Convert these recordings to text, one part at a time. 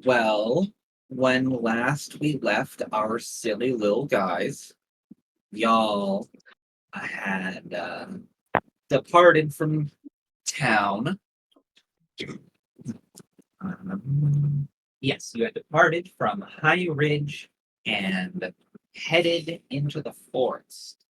Well, when last we left our silly little guys, y'all had departed from town. Yes, you had departed from High Ridge and headed into the forest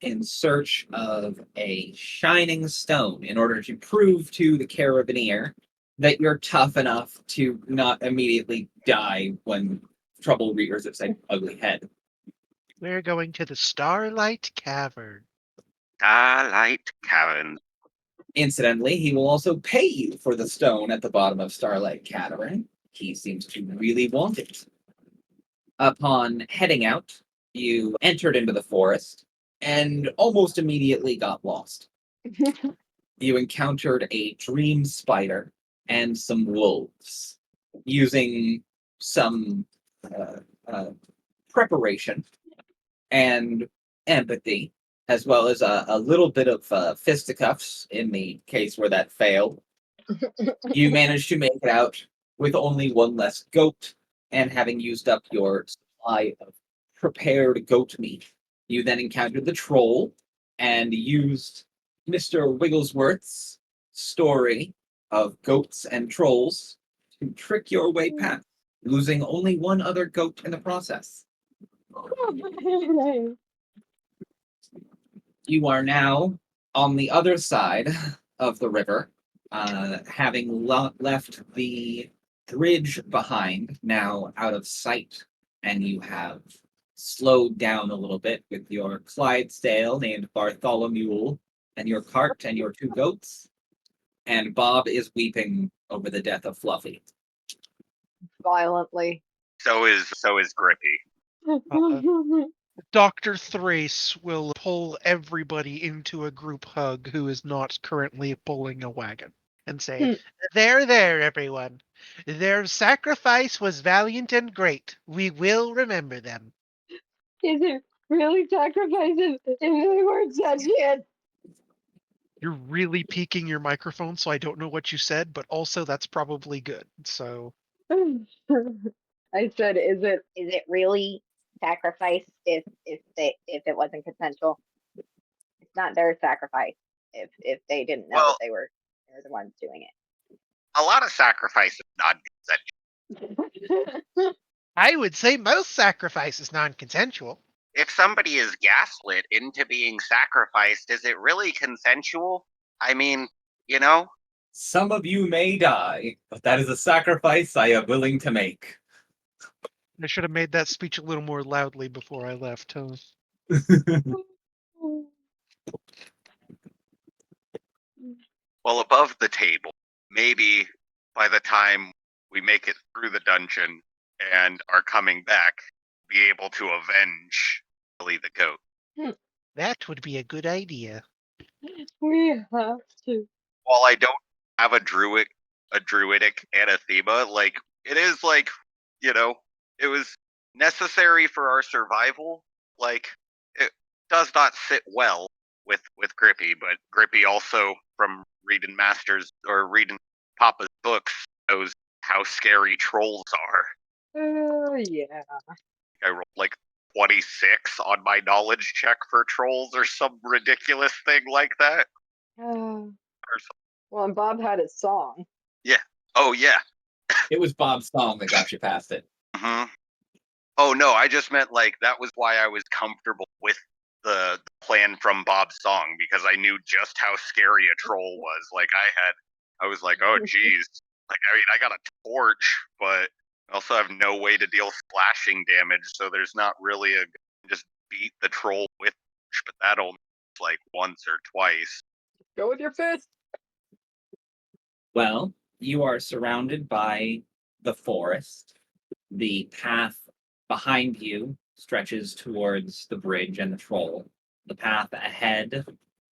in search of a shining stone in order to prove to the Carabineer that you're tough enough to not immediately die when trouble rears its ugly head. We're going to the Starlight Cavern. Starlight Cavern. Incidentally, he will also pay you for the stone at the bottom of Starlight Cavern. He seems to really want it. Upon heading out, you entered into the forest and almost immediately got lost. You encountered a dream spider and some wolves. Using some preparation and empathy, as well as a little bit of fisticuffs in the case where that failed, you managed to make it out with only one less goat and having used up your supply of prepared goat meat. You then encountered the troll and used Mister Wigglesworth's story of goats and trolls to trick your way past, losing only one other goat in the process. You are now on the other side of the river, having left the bridge behind, now out of sight, and you have slowed down a little bit with your Clydesdale named Bartholomew and your cart and your two goats. And Bob is weeping over the death of Fluffy. Violently. So is Grippy. Doctor Thrayce will pull everybody into a group hug who is not currently pulling a wagon and say, there, everyone. Their sacrifice was valiant and great. We will remember them. Is it really sacrifices if they weren't sentient? You're really peaking your microphone, so I don't know what you said, but also that's probably good. So I said, is it really sacrifice if it wasn't consensual? It's not their sacrifice if they didn't know that they were the ones doing A lot of sacrifice is non-consensual. it. I would say most sacrifice is non-consensual. If somebody is gaslit into being sacrificed, is it really consensual? I mean, you know? Some of you may die, but that is a sacrifice I am willing to make. I should have made that speech a little more loudly before I left. Huh? Well, above the table, maybe by the time we make it through the dungeon and are coming back, be able to avenge Billy the Goat. That would be a good idea. We have to. While I don't have a druidic anathema, like, it is like, it was necessary for our survival. Like, it does not sit well with Grippy, but Grippy also, from reading Masters or reading Papa's books, knows how scary trolls are. Oh, yeah. I rolled like 26 on my knowledge check for trolls or some ridiculous thing like that. Well, and Bob had his song. Yeah. Oh, yeah. It was Bob's song that got you past it. Mm-hmm. Oh, no, I just meant, like, that was why I was comfortable with the plan from Bob's song, because I knew just how scary a troll was. Like, I was like, oh, geez. Like, I mean, I got a torch, but I also have no way to deal slashing damage, so there's not really just beat the troll with, but that'll, like, once or twice. Go with your fist. Well, you are surrounded by the forest. The path behind you stretches towards the bridge and the troll. The path ahead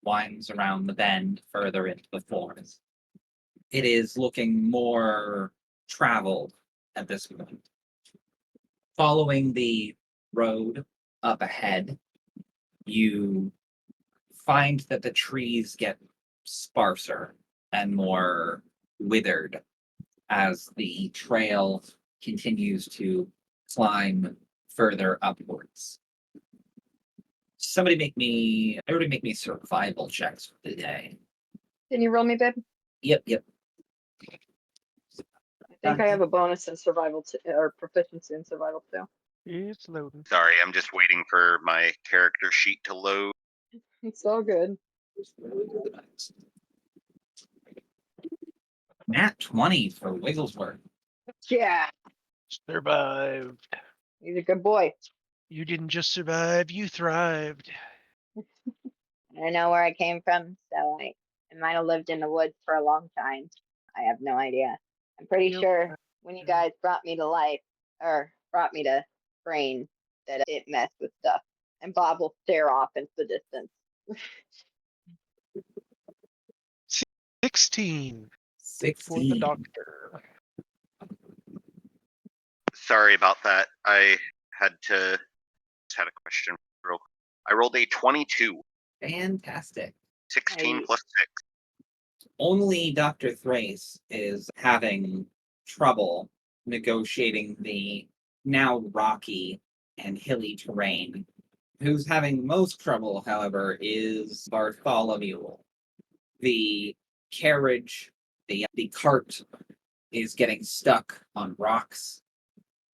winds around the bend further into the forest. It is looking more traveled at this point. Following the road up ahead, you find that the trees get sparser and more withered as the trail continues to climb further upwards. Everybody make me survival checks for the day. Can you roll me, babe? Yep. I think I have a bonus in survival or proficiency in survival too. It's loading. Sorry, I'm just waiting for my character sheet to load. It's all good. Nat 20 for Wigglesworth. Yeah, Survived. he's a good boy. You didn't just survive, you thrived. I don't know where I came from, so I might have lived in the woods for a long time. I have no idea. I'm pretty Yep. sure when you guys brought me to life, or brought me to brain, that it messed with stuff. And Bob will stare off into the distance. 16 for the 16. doctor. Sorry about that. I just had a question. I rolled a 22. Fantastic. 16 Nice. plus 6. Only Dr. Thrayce is having trouble negotiating the now rocky and hilly terrain. Who's having most trouble, however, is Bartholomew. The carriage, the cart is getting stuck on rocks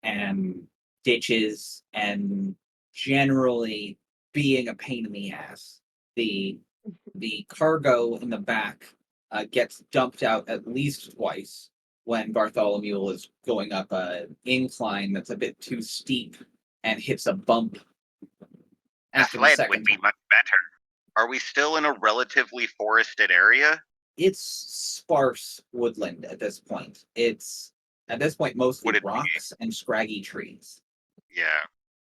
and ditches and generally being a pain in the ass. The cargo in the back gets dumped out at least twice when Bartholomew is going up an incline that's a bit too steep and hits a bump. A After the sled second would be time. much better. Are we still in a relatively forested area? It's sparse woodland at this point. It's at this point mostly Would it be- rocks and scraggy trees. Yeah.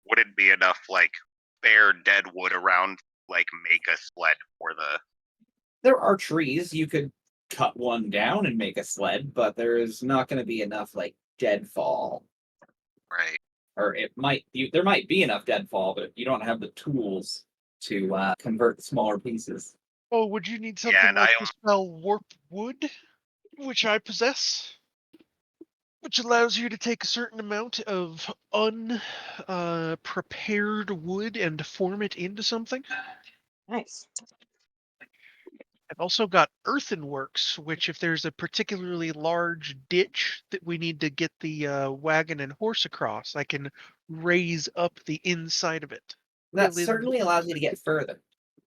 Would it be enough, like, bare dead wood around, like, make a sled for the... There are trees. You could cut one down and make a sled, but there's not going to be enough like deadfall. Right. Or there might be enough deadfall, but you don't have the tools to convert smaller pieces. Oh, would you need something and like I the spell Warp Wood, which I possess? Which allows you to take a certain amount of unprepared wood and form it into something. Nice. I've also got Earthenworks, which if there's a particularly large ditch that we need to get the wagon and horse across, I can raise up the inside of it. That Fill in certainly allows you to get further.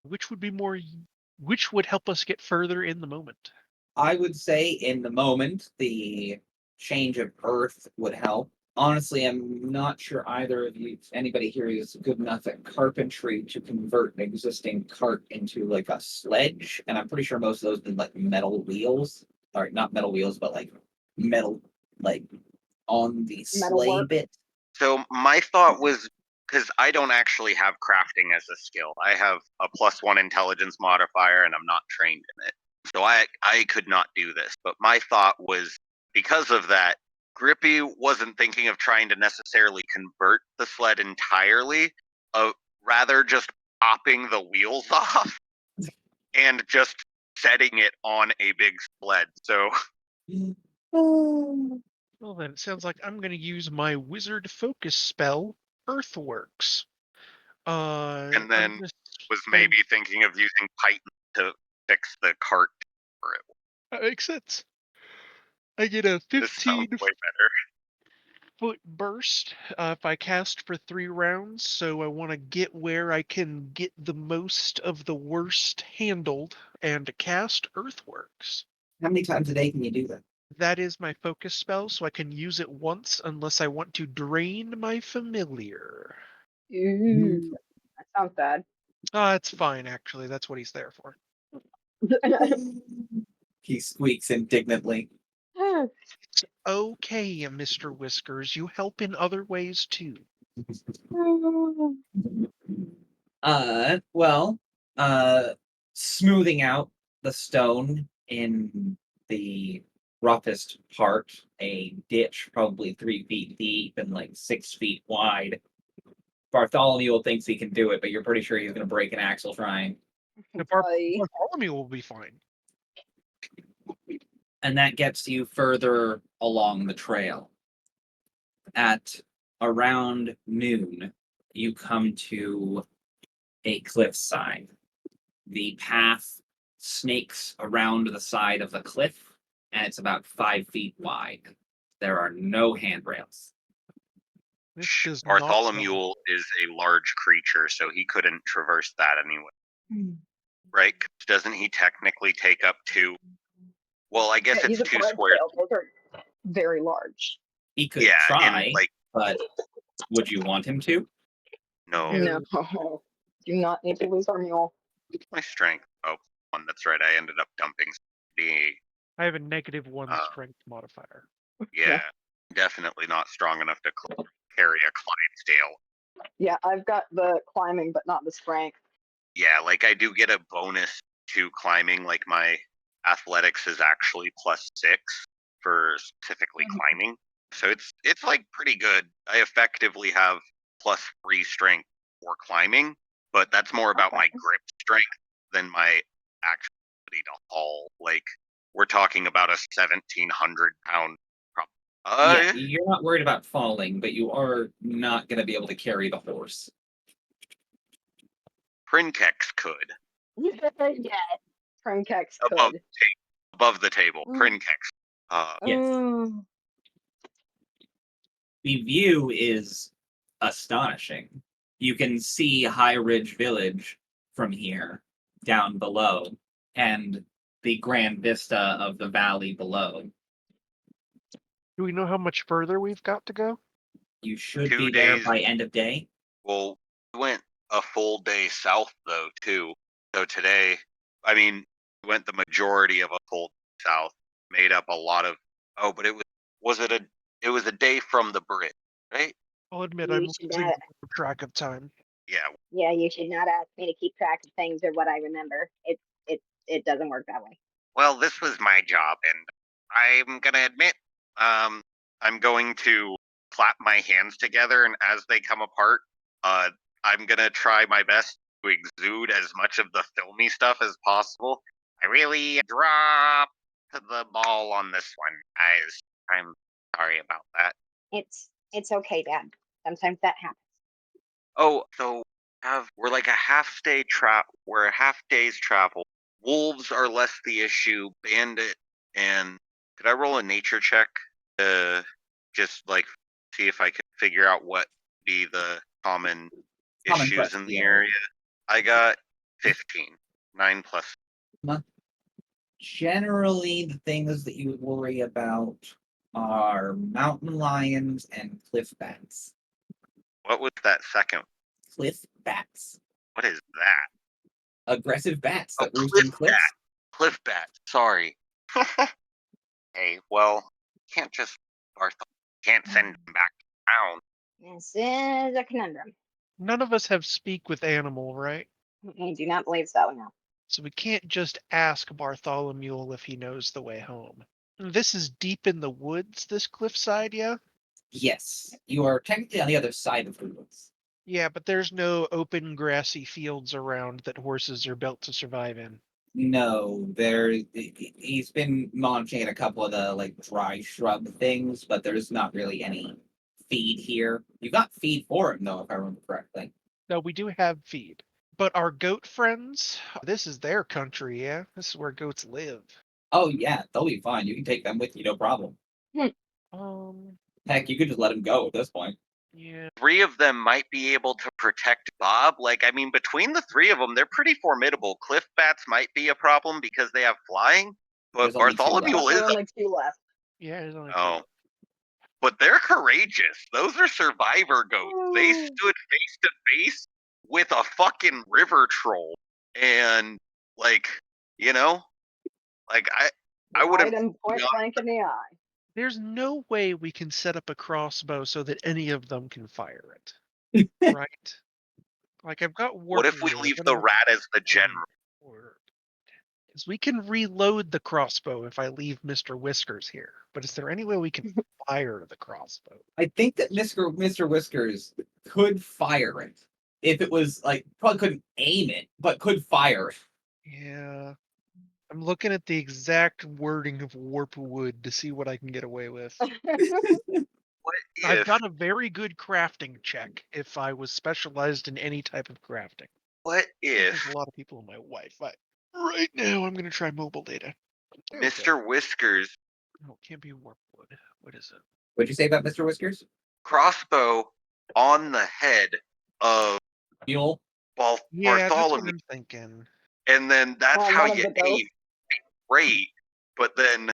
which would help us get further in the moment. I would say in the moment, the change of earth would help. Honestly, I'm not sure either of you, anybody here is good enough at carpentry to convert an existing cart into like a sledge. And I'm pretty sure most of those need like metal wheels. Or not metal wheels, but like metal, like on the Metal sleigh work. bit. So my thought was, because I don't actually have crafting as a skill. I have a +1 intelligence modifier, and I'm not trained in it. So I could not do this. But my thought was, because of that, Grippy wasn't thinking of trying to necessarily convert the sled entirely, rather just popping the wheels off and just setting it on a big sled. So Well, then it sounds like I'm going to use my wizard focus spell, Earthworks. and then was maybe thinking of using Python to fix the cart for it. That makes sense. I get a This sounds 15 way better. foot burst if I cast for 3 rounds, so I want to get where I can get the most of the worst handled and cast Earthworks. How many times a day can you do that? That is my focus spell, so I can use it once unless I want to drain my familiar. Ooh, that sounds bad. It's fine, actually. That's what he's there for. He squeaks indignantly. It's okay, Mr. Whiskers. You help in other ways, too. Well, smoothing out the stone in the roughest part, a ditch probably 3 feet deep and like 6 feet wide. Bartholomew thinks he can do it, but you're pretty sure he's going to break an axle trying. Bartholomew will be fine. And that gets you further along the trail. At around noon, you come to a cliffside. The path snakes around the side of the cliff, and it's about 5 feet wide. There are no handrails. This does not Bartholomew sound- is a large creature, so he couldn't traverse that anyway, right? 'Cause doesn't he technically take up 2? Well, I guess Yeah, he's it's a 2 squares. Clydesdale. Those are very large. He could Yeah, and try, like but would you want him to? no, No. No, do not need to lose our mule. my strength. Oh, 1. That's right. I ended up dumping the. I have a -1 Uh, strength modifier. Yeah, definitely not strong enough to carry a Clydesdale. Yeah, I've got the climbing, but not the strength. Yeah, like I do get a bonus to climbing. Like my athletics is actually +6 for specifically Mhm. climbing, so it's like pretty good. I effectively have +3 strength for climbing, but that's more about my Okay. grip strength than my actual ability to haul. Like we're talking about a 1,700-pound. Yeah, you're not worried about falling, but you are not going to be able to carry the horse. Prinkex could Yes, Trinkex above could. above the table. Mm. Prinkex. Yes. Mm. The view is astonishing. You can see High Ridge Village from here down below, and the grand vista of the valley below. Do we know how much further we've got to go? You should 2 be there days. by end of day. Well, we went a full day south though too. So today, I mean, we went the majority of a full day south. Made up a lot of. Oh, but it was a day from the bridge, right? I'll admit You I'm should losing not- track of time. Yeah. Yeah, you should not ask me to keep track of things or what I remember. It doesn't work that way. Well, this was my job, and I'm gonna admit, I'm going to clap my hands together, and as they come apart, I'm gonna try my best to exude as much of the filmy stuff as possible. I really dropped the ball on this one, guys. I'm sorry about that. It's okay, Dad. Sometimes that happens. Oh, so we're like we're a half day's travel. Wolves are less the issue. Bandit and could I roll a nature check to just like see if I can figure out what be the common Common issues threats in to the the area. area? I got 15. 9 plus. Generally, the things that you would worry about are mountain lions and cliff bats. What was that second? Cliff bats. What is that? Aggressive bats Oh, that roost in cliff cliffs. bat. Cliff bat. Sorry. Hey, well, can't just can't send him back down. This is a conundrum. None of us have speak with animal, right? I do not believe so, no. So we can't just ask Bartholomew if he knows the way home. This is deep in the woods, this cliffside, yeah? Yes, you are technically on the other side of the woods. Yeah, but there's no open grassy fields around that horses are built to survive in. No, he's been launching at a couple of the like dry shrub things, but there's not really any feed here. You got feed for him though, if I remember correctly. No, we do have feed. But our goat friends, this is their country, yeah? This is where goats live. Oh yeah, they'll be fine. You can take them with you, no problem. Heck, you could just let him go at this point. Yeah. 3 of them might be able to protect Bob. Like, I mean, between the 3 of them, they're pretty formidable. Cliff bats might be a problem because they have flying, but There's only 2 Bartholomew left. is. There are only 2 left. Yeah, there's only Oh, but they're courageous. Those are survivor goats. They stood face to face with a fucking river troll, and like, you know, like I would have. Right him point blank in the eye. There's no way we can set up a crossbow so that any of them can fire it. Right? Like, I've got warp. What if we wood, leave what the am I- rat as the general? Is we can reload the crossbow if I leave Mr. Whiskers here. But is there any way we can fire the crossbow? I think that Mr. Whiskers could fire it. If it was like probably couldn't aim it, but could fire it. Yeah. I'm looking at the exact wording of warp wood to see what I can get away with. I've if got a very good crafting check if I was specialized in any type of crafting. There's a lot of people in my Wi-Fi. Right now, I'm going to try mobile data. There we go. Mr. Whiskers No, it can't be warp wood. What is it? What'd you say about Mr. Whiskers? crossbow on the head of Mule? Yeah, that's what Bartholomew, I'm thinking. and then that's On how one of you the goats? aim. Great, but then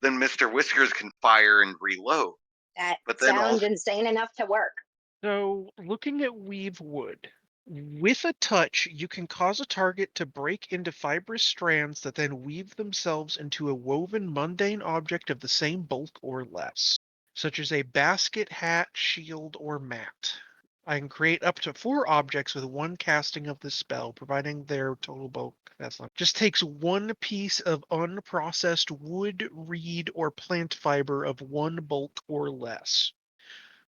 Mr. Whiskers can fire and reload. That But then sounds also, insane enough to work. So, looking at weave wood, with a touch, you can cause a target to break into fibrous strands that then weave themselves into a woven mundane object of the same bulk or less, such as a basket, hat, shield, or mat. I can create up to 4 objects with one casting of this spell, providing their total bulk. That's not. Just takes one piece of unprocessed wood, reed, or plant fiber of one bulk or less.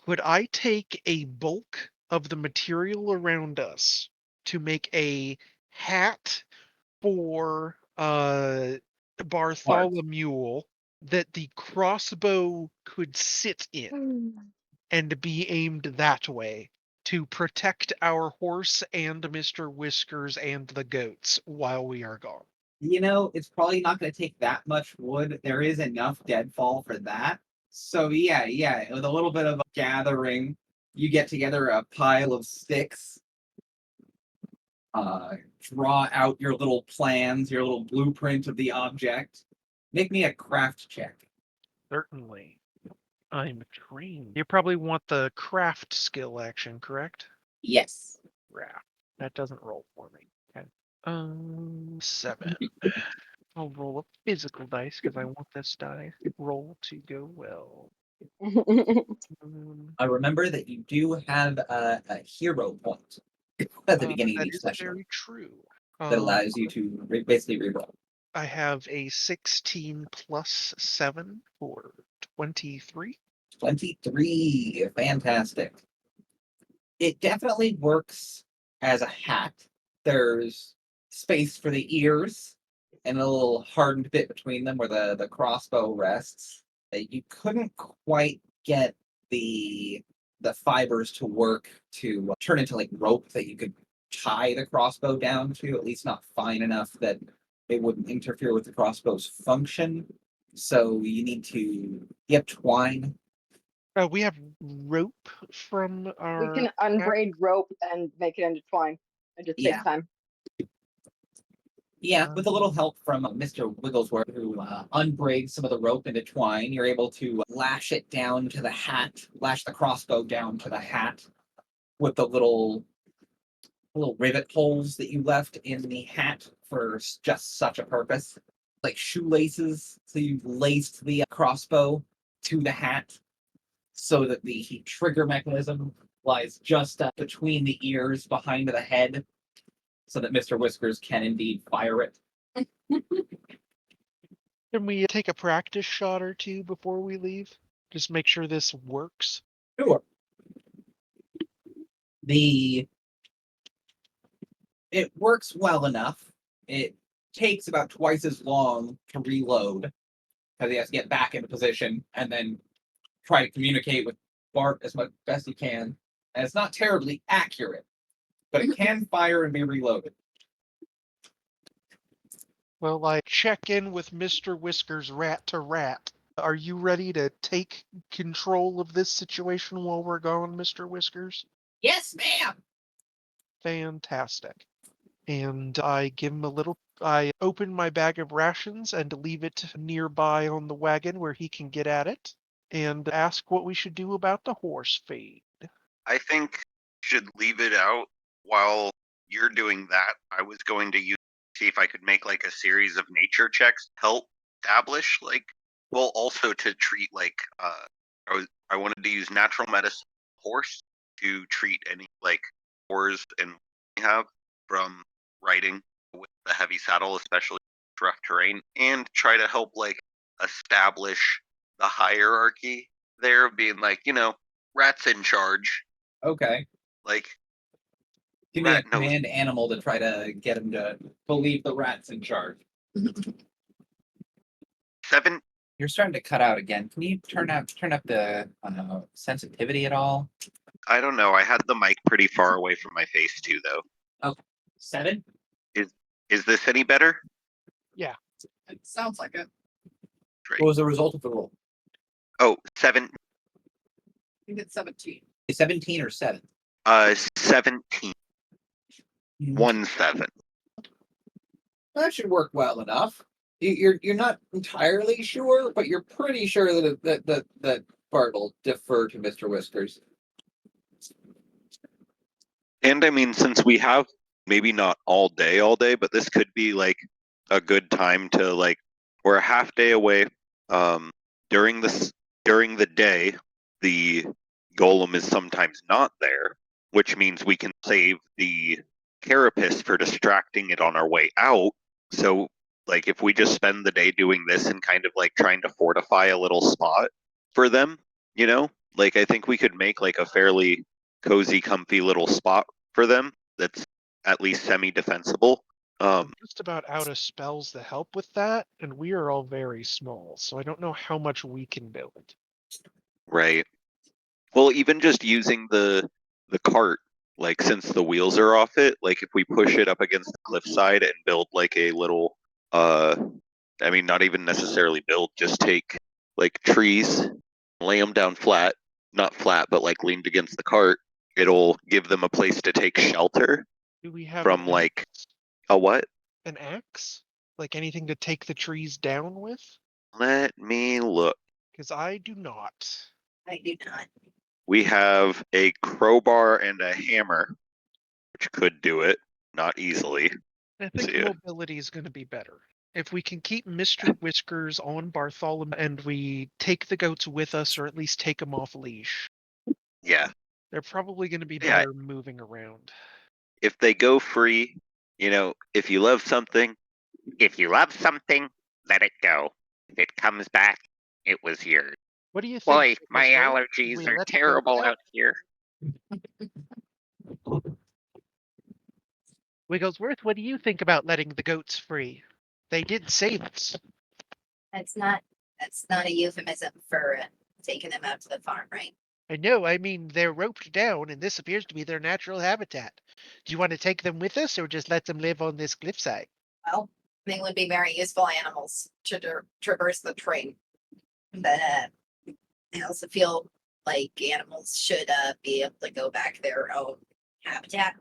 Could I take a bulk of the material around us to make a hat for Bartholomew that the crossbow could sit in and be aimed that way to protect our horse and Mr. Whiskers and the goats while we are gone? You know, it's probably not going to take that much wood. There is enough deadfall for that. So yeah, with a little bit of gathering, you get together a pile of sticks, draw out your little plans, your little blueprint of the object. Make me a craft check. Certainly. I'm trained. You probably want the craft skill action, correct? Yes. Craft. That doesn't roll for me. Okay. 7. I'll roll a physical dice because I want this die roll to go well. I remember that you do have a hero point at the beginning of That each is session very true. that allows you to basically reroll. I have a 16 plus 7 for 23. 23. Fantastic. It definitely works as a hat. There's space for the ears and a little hardened bit between them where the crossbow rests. You couldn't quite get the fibers to work to turn into like rope that you could tie the crossbow down to, at least not fine enough that it wouldn't interfere with the crossbow's function. So you have twine. We have rope from our. We can unbraid rope and make it into twine. It just takes time. Yeah, with a little help from Mister Wigglesworth, who unbraids some of the rope into twine, you're able to lash it down to the hat, lash the crossbow down to the hat with the little rivet holes that you left in the hat for just such a purpose, like shoelaces. So you've laced the crossbow to the hat so that the trigger mechanism lies just between the ears, behind the head, so that Mr. Whiskers can indeed fire it. Can we take a practice shot or two before we leave? Just make sure this works. Sure. It works well enough. It takes about twice as long to reload because he has to get back into position and then try to communicate with Bart as much best he can. And it's not terribly accurate, but it can fire and be reloaded. Well, I check in with Mr. Whiskers rat to rat. Are you ready to take control of this situation while we're gone, Mr. Whiskers? Yes, ma'am. Fantastic. And I give him I open my bag of rations and leave it nearby on the wagon where he can get at it, and ask what we should do about the horse feed. I think you should leave it out while you're doing that. I was going to see if I could make like a series of nature checks to help establish also to treat I wanted to use natural medicine horse to treat any horrors and we have from riding with the heavy saddle, especially rough terrain, and try to help establish the hierarchy there, being rat's in charge. Okay. Give me a command animal to try to get him to believe the rat's in charge. You're starting to cut out again. Can you turn up the sensitivity at all? I don't know. I had the mic pretty far away from my face too, though. 7? Is this any better? Yeah. It sounds like it. Great. What was the result of the roll? Oh, 7. I think it's 17. 17 or 7? 17. 1-7. That should work well enough. You're not entirely sure, but you're pretty sure that Bart will defer to Mr. Whiskers. And I mean, since we have maybe not all day, but this could be like a good time to like we're a half day away. During the day, the golem is sometimes not there, which means we can save the carapace for distracting it on our way out. So like if we just spend the day doing this and kind of like trying to fortify a little spot for them, you know, like I think we could make like a fairly cozy, comfy little spot for them that's at least semi-defensible. I'm just about out of spells to help with that, and we are all very small, so I don't know how much we can build. Right. Well, even just using the cart, like since the wheels are off it, like if we push it up against the cliffside and build like a little I mean not even necessarily build, just take like trees, lay them down flat, not flat, but like leaned against the cart, it'll give them a place to take shelter Do we have from an like axe? a what? An axe? Like anything to take the trees down with? Let me look. Because I do not. I do not. We have a crowbar and a hammer, which could do it, not easily. I think See it. mobility is going to be better. If we can keep Mr. Whiskers on Bartholomew and we take the goats with us, or at least take them off leash, Yeah. they're probably going to be Yeah. better moving around. If they go free, you know, if you love something, let it go. If it comes back, it was yours. What do you think? Boy, my Wigglesworth? allergies We are let the terrible goats out here. Wigglesworth, what do you think about letting the goats free? They did save us. That's not a euphemism for taking them out to the farm, right? I know, I mean, they're roped down, and this appears to be their natural habitat. Do you want to take them with us, or just let them live on this cliffside? Well, they would be very useful animals to traverse the terrain. But I also feel like animals should be able to go back their own habitat.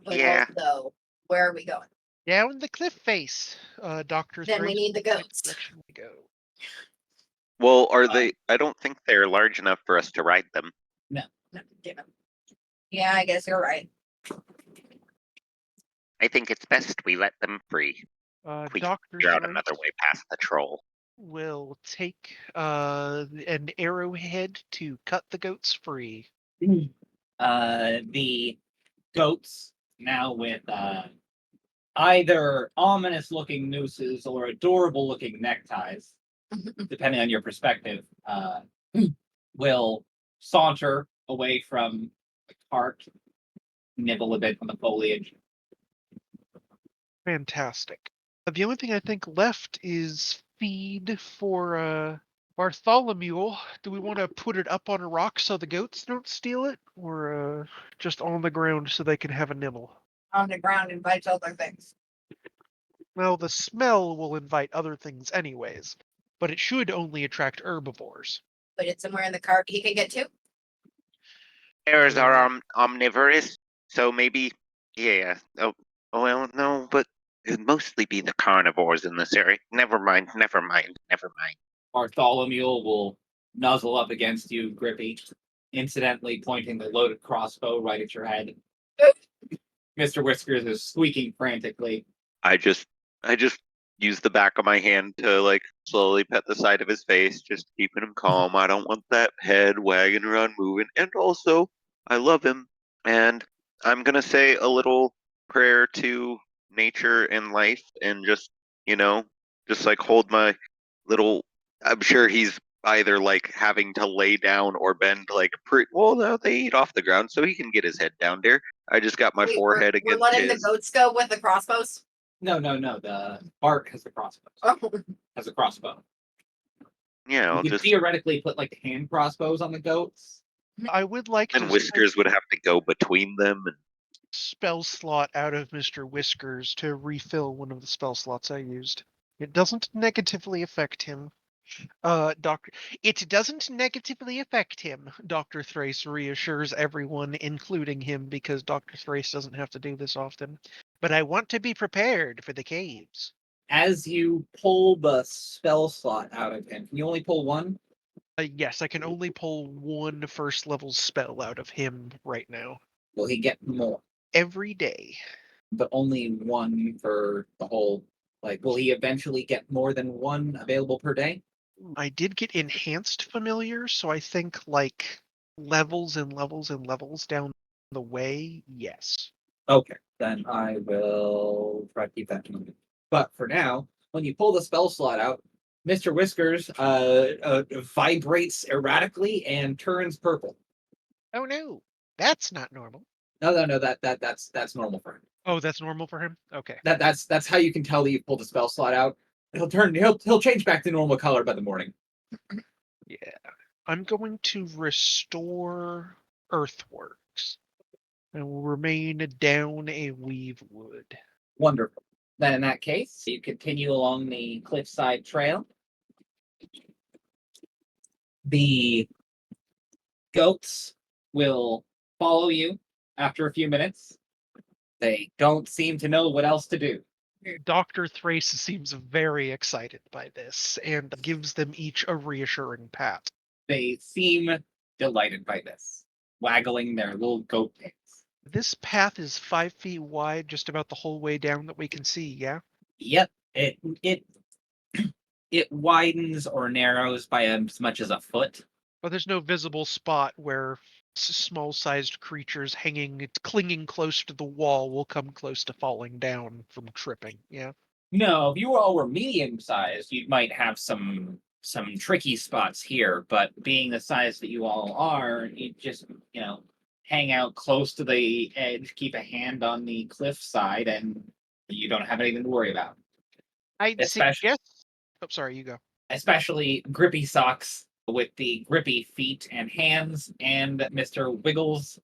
But Yeah. also, where are we going? Down the cliff face, Doctor Then we Thrayce. need the goats. Direction we go. Well, are they? I don't think they're large enough for us to ride them. No, damn it. Yeah, I guess you're right. I think it's best we let them free. We Dr. figure out Thrayce another way past the troll. will take an arrowhead to cut the goats free. The goats now with either ominous looking nooses or adorable looking neckties, depending on your perspective, will saunter away from the cart, nibble a bit from the foliage. Fantastic. The only thing I think left is feed for Bartholomew. Do we want to put it up on a rock so the goats don't steal it, or just on the ground so they can have a nibble? On the ground invites other things. Well, the smell will invite other things anyways, but it should only attract herbivores. Put it somewhere in the cart he can get to. Bears are omnivorous, so maybe, yeah. Oh, well, no, but it'd mostly be the carnivores in this area. Never mind. Bartholomew will nuzzle up against you, Grippy, incidentally pointing the loaded crossbow right at your head. Mr. Whiskers is squeaking frantically. I just use the back of my hand to like slowly pet the side of his face, just keeping him calm. I don't want that head wagging around moving. And also, I love him. And I'm gonna say a little prayer to nature and life and just, you know, just like hold my little, I'm sure he's either like having to lay down or bend like well, no, they eat off the ground, so he can get his head down there. I just got my forehead We're against letting his. the goats go with the crossbows. No. The Bart has the crossbow. Oh, Has a crossbow. Yeah, You I'll could just. theoretically put like hand crossbows on the goats. I would like to And Whiskers would have to go between them. And spell slot out of Mr. Whiskers to refill one of the spell slots I used. It doesn't negatively affect him. Doctor, it doesn't negatively affect him. Dr. Thrayce reassures everyone, including him, because Dr. Thrayce doesn't have to do this often. But I want to be prepared for the caves. As you pull the spell slot out of him, can you only pull one? Yes, I can only pull one first level spell out of him right now. Will he get more? Every day. But only one for the whole. Like, will he eventually get more than one available per day? I did get enhanced familiar, so I think like levels and levels and levels down the way, yes. Okay, then I will try to keep that in mind. But for now, when you pull the spell slot out, Mr. Whiskers vibrates erratically and turns purple. Oh no, that's not normal. No, that's normal for him. Oh, that's normal for him? Okay. That's how you can tell that you pulled the spell slot out. He'll change back to normal color by the morning. Yeah. I'm going to restore Earthworks. And will remain down a weave wood. Wonderful. Then in that case, you continue along the Cliffside Trail. The goats will follow you after a few minutes. They don't seem to know what else to do. Dr. Thrayce seems very excited by this and gives them each a reassuring pat. They seem delighted by this, waggling their little goat tails. This path is 5 feet wide, just about the whole way down that we can see, yeah? Yep, it widens or narrows by as much as a foot. But there's no visible spot where small-sized creatures clinging close to the wall will come close to falling down from tripping, yeah? No, if you all were medium sized, you might have some tricky spots here, but being the size that you all are, you just, hang out close to the edge, keep a hand on the cliff side, and you don't have anything to worry about. I'd Especially, suggest... Oh, sorry, you go. especially Grippy Sox with the grippy feet and hands, and Mister Wigglesworth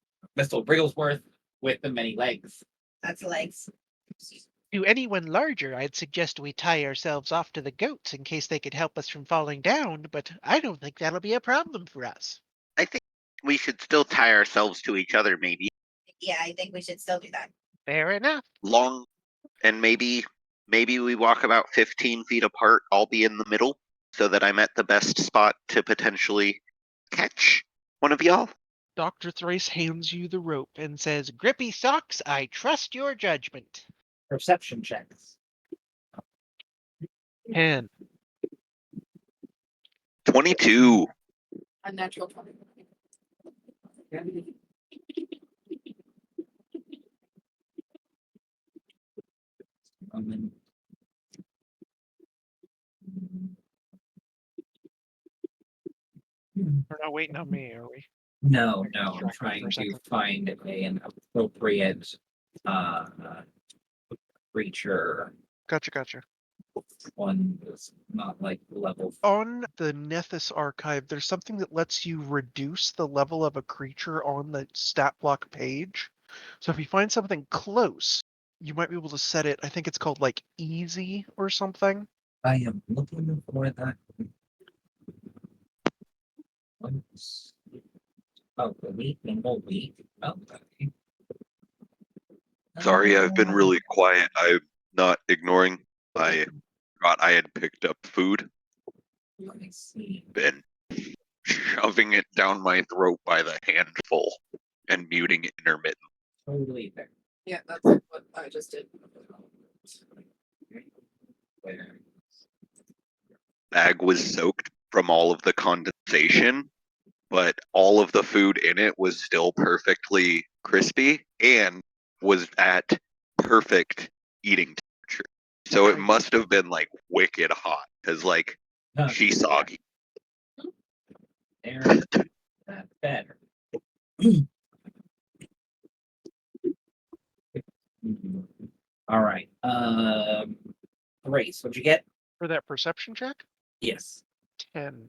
with the many legs. That's legs. To anyone larger, I'd suggest we tie ourselves off to the goats in case they could help us from falling down, but I don't think that'll be a problem for us. I think we should still tie ourselves to each other, maybe. Yeah, I think we should still do that. Fair enough. Long, and maybe we walk about 15 feet apart. I'll be in the middle, so that I'm at the best spot to potentially catch one of y'all. Dr. Thrace hands you the rope and says, Grippy Sox, I trust your judgment. Perception checks. 10. 22. Unnatural 20. We're not waiting on me, are we? No, I'm Distracted trying for a to second. find an appropriate creature. Gotcha. One that's not like level. On the Nethys archive, there's something that lets you reduce the level of a creature on the stat block page. So if you find something close, you might be able to set it, I think it's called like easy or something. I am looking for that. Oh, the weak and the weak. Oh, okay. Sorry, I've been really quiet. I'm not ignoring. I thought I had picked up food. Let me see. Been shoving it down my throat by the handful and muting it intermittently. Totally fair. Yeah, that's what I just did. Bag was soaked from all of the condensation, but all of the food in it was still perfectly crispy and was at perfect eating temperature. So it must have been like wicked hot because like she's soggy. There's that better. All right. Race, what'd you get? For that perception check, Yes. 10.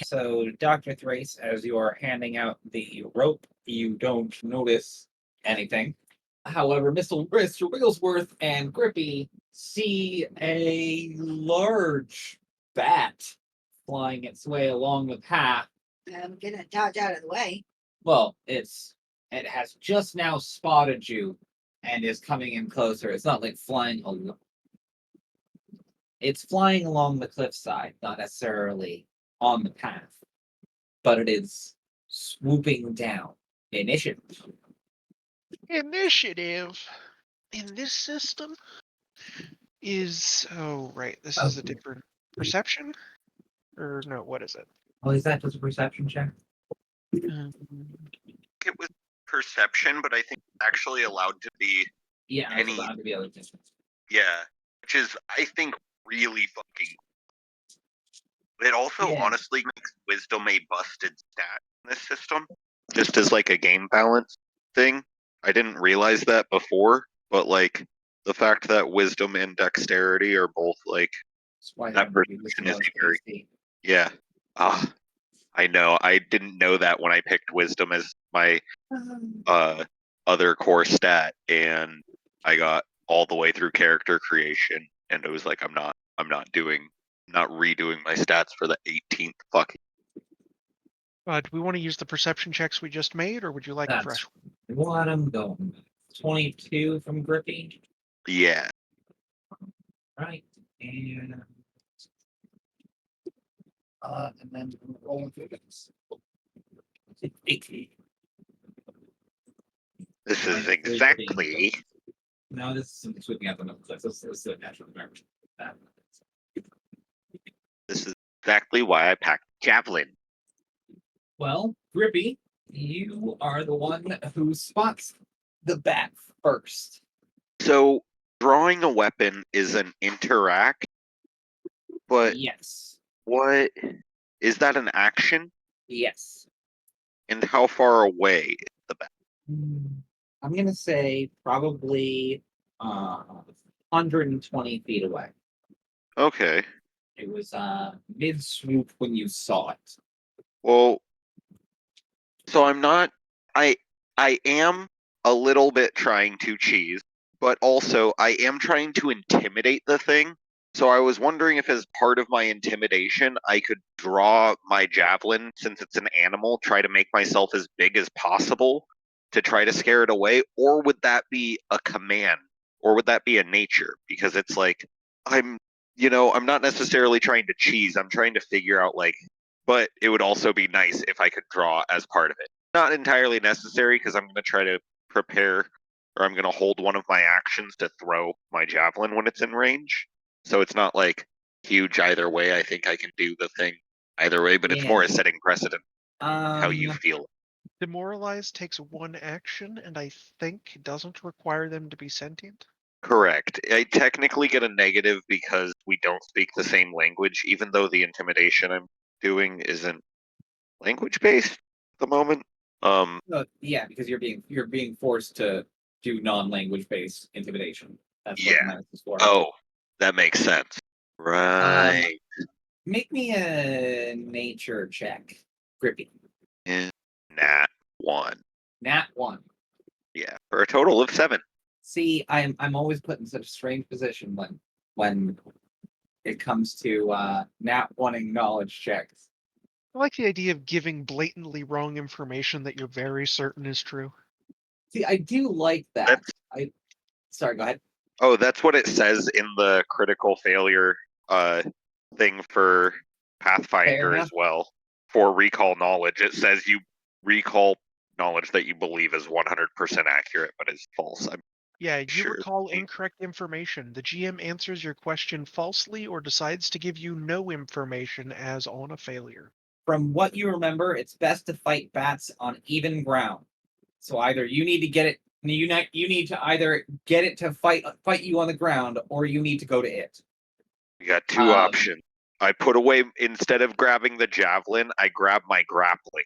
So, Dr. Thrace, as you are handing out the rope, you don't notice anything. However, Mr. Wigglesworth and Grippy see a large bat flying its way along the path. I'm gonna dodge out of the way. Well, it has just now spotted you and is coming in closer. It's not like flying along. It's flying along the cliffside, not necessarily on the path, but it is swooping down. Initiative. Initiative in this system is this is a different perception, or no? What is it? Oh, is that just a perception check? Um, It was perception, but I think it's actually allowed to be Yeah, Any- it's allowed to be other distance. yeah, which is I think really fucking. It also Yeah. honestly makes wisdom a busted stat in this system, just as like a game balance thing. I didn't realize that before, but like the fact that wisdom and dexterity are both like That's why That would be the perception is lowest very- AC. yeah. Ah, I know. I didn't know that when I picked wisdom as my other core stat, and I got all the way through character creation, and it was like I'm not redoing my stats for the 18th fucking. do we want to use the perception checks we just made, or would you like a That's fresh what I'm going with. 22 from Grippy. Yeah. Right. And then rolling through this. 18. This is Right, exactly. No, this is something sweeping out the middle. This is the natural environment. This is exactly why I packed javelin. Well, Grippy, you are the one who spots the bat first. So drawing a weapon is an interact, but Yes. what is that an action? Yes. And how far away is the bat? I'm gonna say probably 120 feet away. Okay. It was mid swoop when you saw it. Well, so I am a little bit trying to cheese, but also I am trying to intimidate the thing. So I was wondering if as part of my intimidation, I could draw my javelin, since it's an animal, try to make myself as big as possible to try to scare it away, or would that be a command? Or would that be a nature? Because it's like I'm not necessarily trying to cheese. I'm trying to figure out but it would also be nice if I could draw as part of it. Not entirely necessary, because I'm going to try to prepare, or I'm going to hold one of my actions to throw my javelin when it's in range. So it's not like huge either way. I think I can do the thing either way, but it's more a setting precedent how you feel. Demoralize takes one action, and I think it doesn't require them to be sentient. Correct. I technically get a negative because we don't speak the same language, even though the intimidation I'm doing isn't language based at the moment. Yeah, because you're being forced to do non-language based intimidation. That's what Yeah. the menace is for. Oh, that makes sense. Right. Make me a nature check, Grippy. Nat 1. Nat 1. Yeah, for a total of 7. See, I'm always put in such a strange position when it comes to nat wanting knowledge checks. I like the idea of giving blatantly wrong information that you're very certain is true. See, I do like that. Sorry, go ahead. Oh, that's what it says in the critical failure thing for Pathfinder as well. For recall knowledge, it says you recall knowledge that you believe is 100% accurate, but is false. Yeah, you Sure. recall incorrect information. The GM answers your question falsely or decides to give you no information as on a failure. From what you remember, it's best to fight bats on even ground. So either you need to get it, you need to either get it to fight you on the ground, or you need to go to it. You got two options. I put away, instead of grabbing the javelin, I grab my grappling.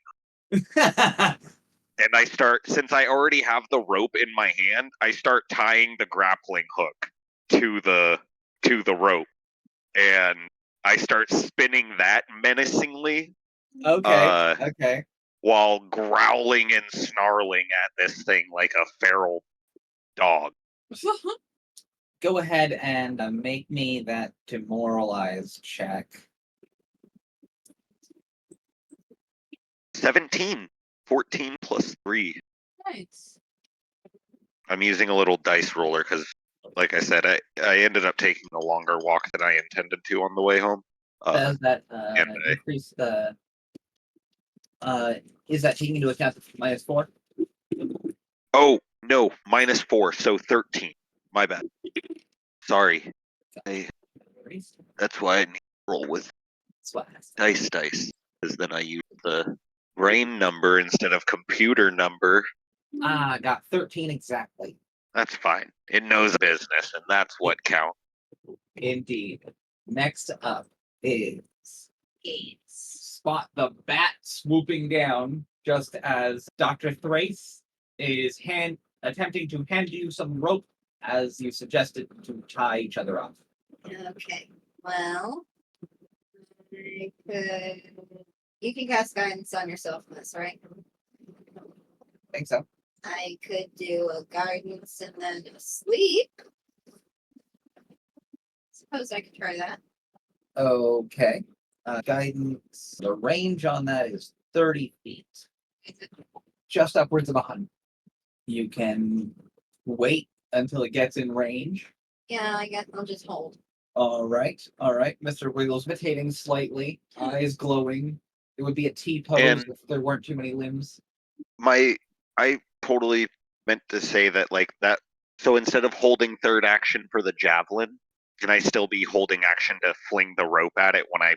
And I start, since I already have the rope in my hand, I start tying the grappling hook to the rope. And I start spinning that menacingly. Okay. Okay. While growling and snarling at this thing like a feral dog. Go ahead and make me that demoralize check. 17. 14 plus 3. Nice. I'm using a little dice roller because, like I said, I ended up taking a longer walk than I intended to on the way home. Does that and increase the? Is that taking into account the -4? Oh, no, -4, so 13. My bad. Sorry. That's why I need to roll with dice, because then I use the brain number instead of computer number. Got 13 exactly. That's fine. It knows business, and that's what counts. Indeed. Next up is spot the bat swooping down just as Dr. Thrayce is attempting to hand you some rope as you suggested to tie each other up. Okay. Well, I could. You can cast guidance on yourself in this, right? I think so. I could do a guidance and then a sleep. Suppose I could try that. Okay. Guidance. The range on that is 30 feet. Just upwards of 100. You can wait until it gets in range. Yeah, I guess I'll just hold. All right. Mr. Wiggles meditating slightly, eyes glowing. It would be a T pose And- if there weren't too many limbs. I totally meant to say that, like, that. So instead of holding third action for the javelin, can I still be holding action to fling the rope at it when I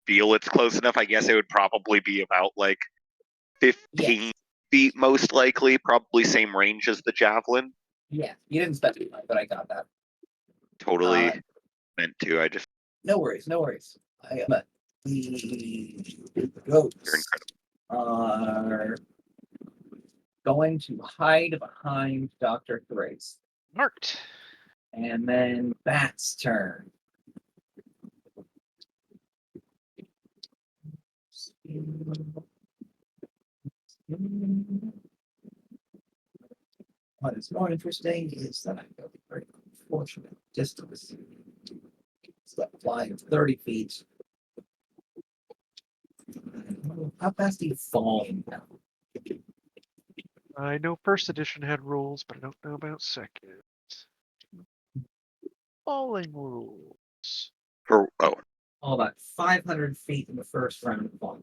feel it's close enough? I guess it would probably be about like 15 feet, most likely. Probably same range as the javelin. Yeah, you didn't specify, but I got that. Totally meant to. I just. No worries. But the goats You're incredible. are going to hide behind Dr. Thrayce. Marked. And then Bat's turn. What is more interesting is that I go the very unfortunate distance. It's that flying of 30 feet. How fast do you fall now? I know first edition had rules, but I don't know about second. Falling rules. About 500 feet in the first round of falling.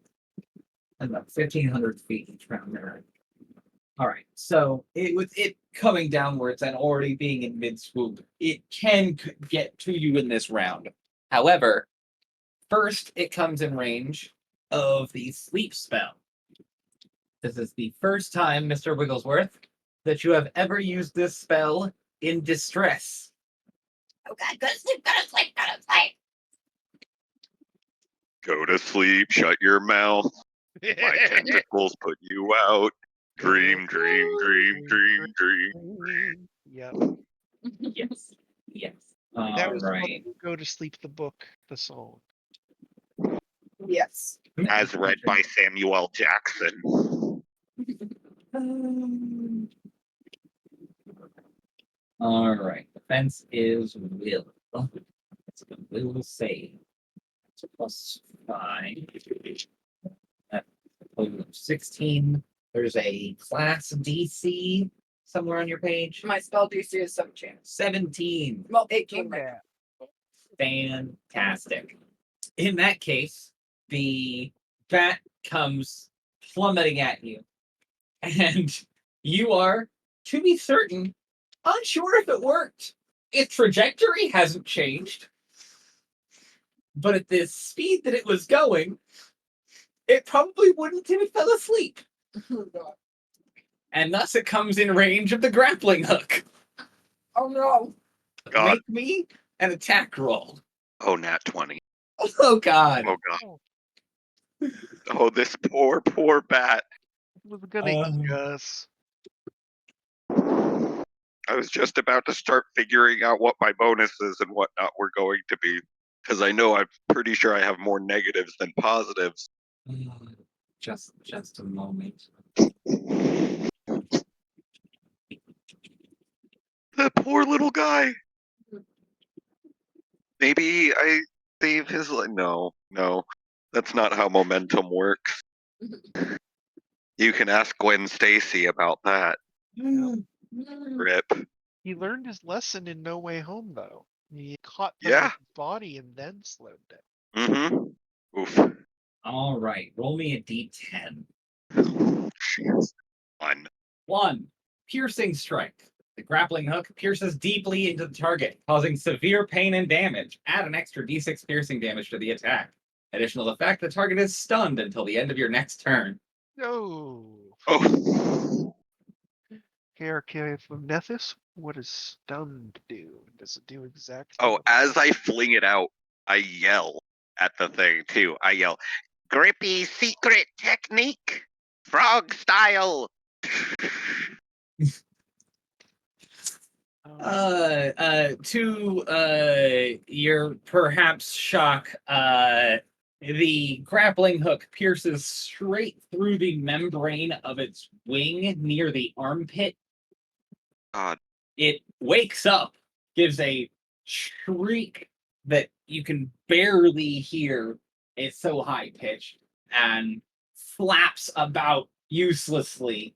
And about 1,500 feet each round there. All right, so with it coming downwards and already being in mid swoop, it can get to you in this round. However, first it comes in range of the sleep spell. This is the first time, Mr. Wigglesworth, that you have ever used this spell in distress. Oh God, go to sleep, go to sleep, go to sleep. Go to sleep. Shut your mouth. My tentacles put you out. Dream, dream, dream, dream, dream. Yep. Yes. That All was right. Go to Sleep, the book, the song. Yes. As read by Samuel Jackson. All right. Defense is will. It's a will save. It's +5. That's a total of 16. There's a class DC somewhere on your page. My spell DC is 17. 17. Well, 18. Yeah. Fantastic. In that case, the bat comes plummeting at you. And you are, to be certain, unsure if it worked. Its trajectory hasn't changed. But at the speed that it was going, it probably wouldn't if it fell asleep. And thus it comes in range of the grappling hook. Oh no. God. Make me an attack roll. Oh, nat 20. Oh God. Oh, God. Oh, this poor, poor bat. Was gonna eat us. I was just about to start figuring out what my bonuses and whatnot were going to be. Because I know I'm pretty sure I have more negatives than positives. Just a moment. That poor little guy. Maybe I save his life. No, that's not how momentum works. You can ask Gwen Stacy about that. Rip. He learned his lesson in No Way Home, though. He caught them Yeah. with his body and then slowed down. Mm-hmm. Oof. All right, roll me a d10. Jeez. 1. 1. Piercing strike. The grappling hook pierces deeply into the target, causing severe pain and damage. Add an extra d6 piercing damage to the attack. Additional effect, the target is stunned until the end of your next turn. No. Oh. Okay, from Nethys, what does stunned do? Does it do exactly? Oh, as I fling it out, I yell at the thing too. I yell, "Grippy secret technique, frog style." To your perhaps shock, the grappling hook pierces straight through the membrane of its wing near the armpit. God. It wakes up, gives a shriek that you can barely hear. It's so high pitched, and flaps about uselessly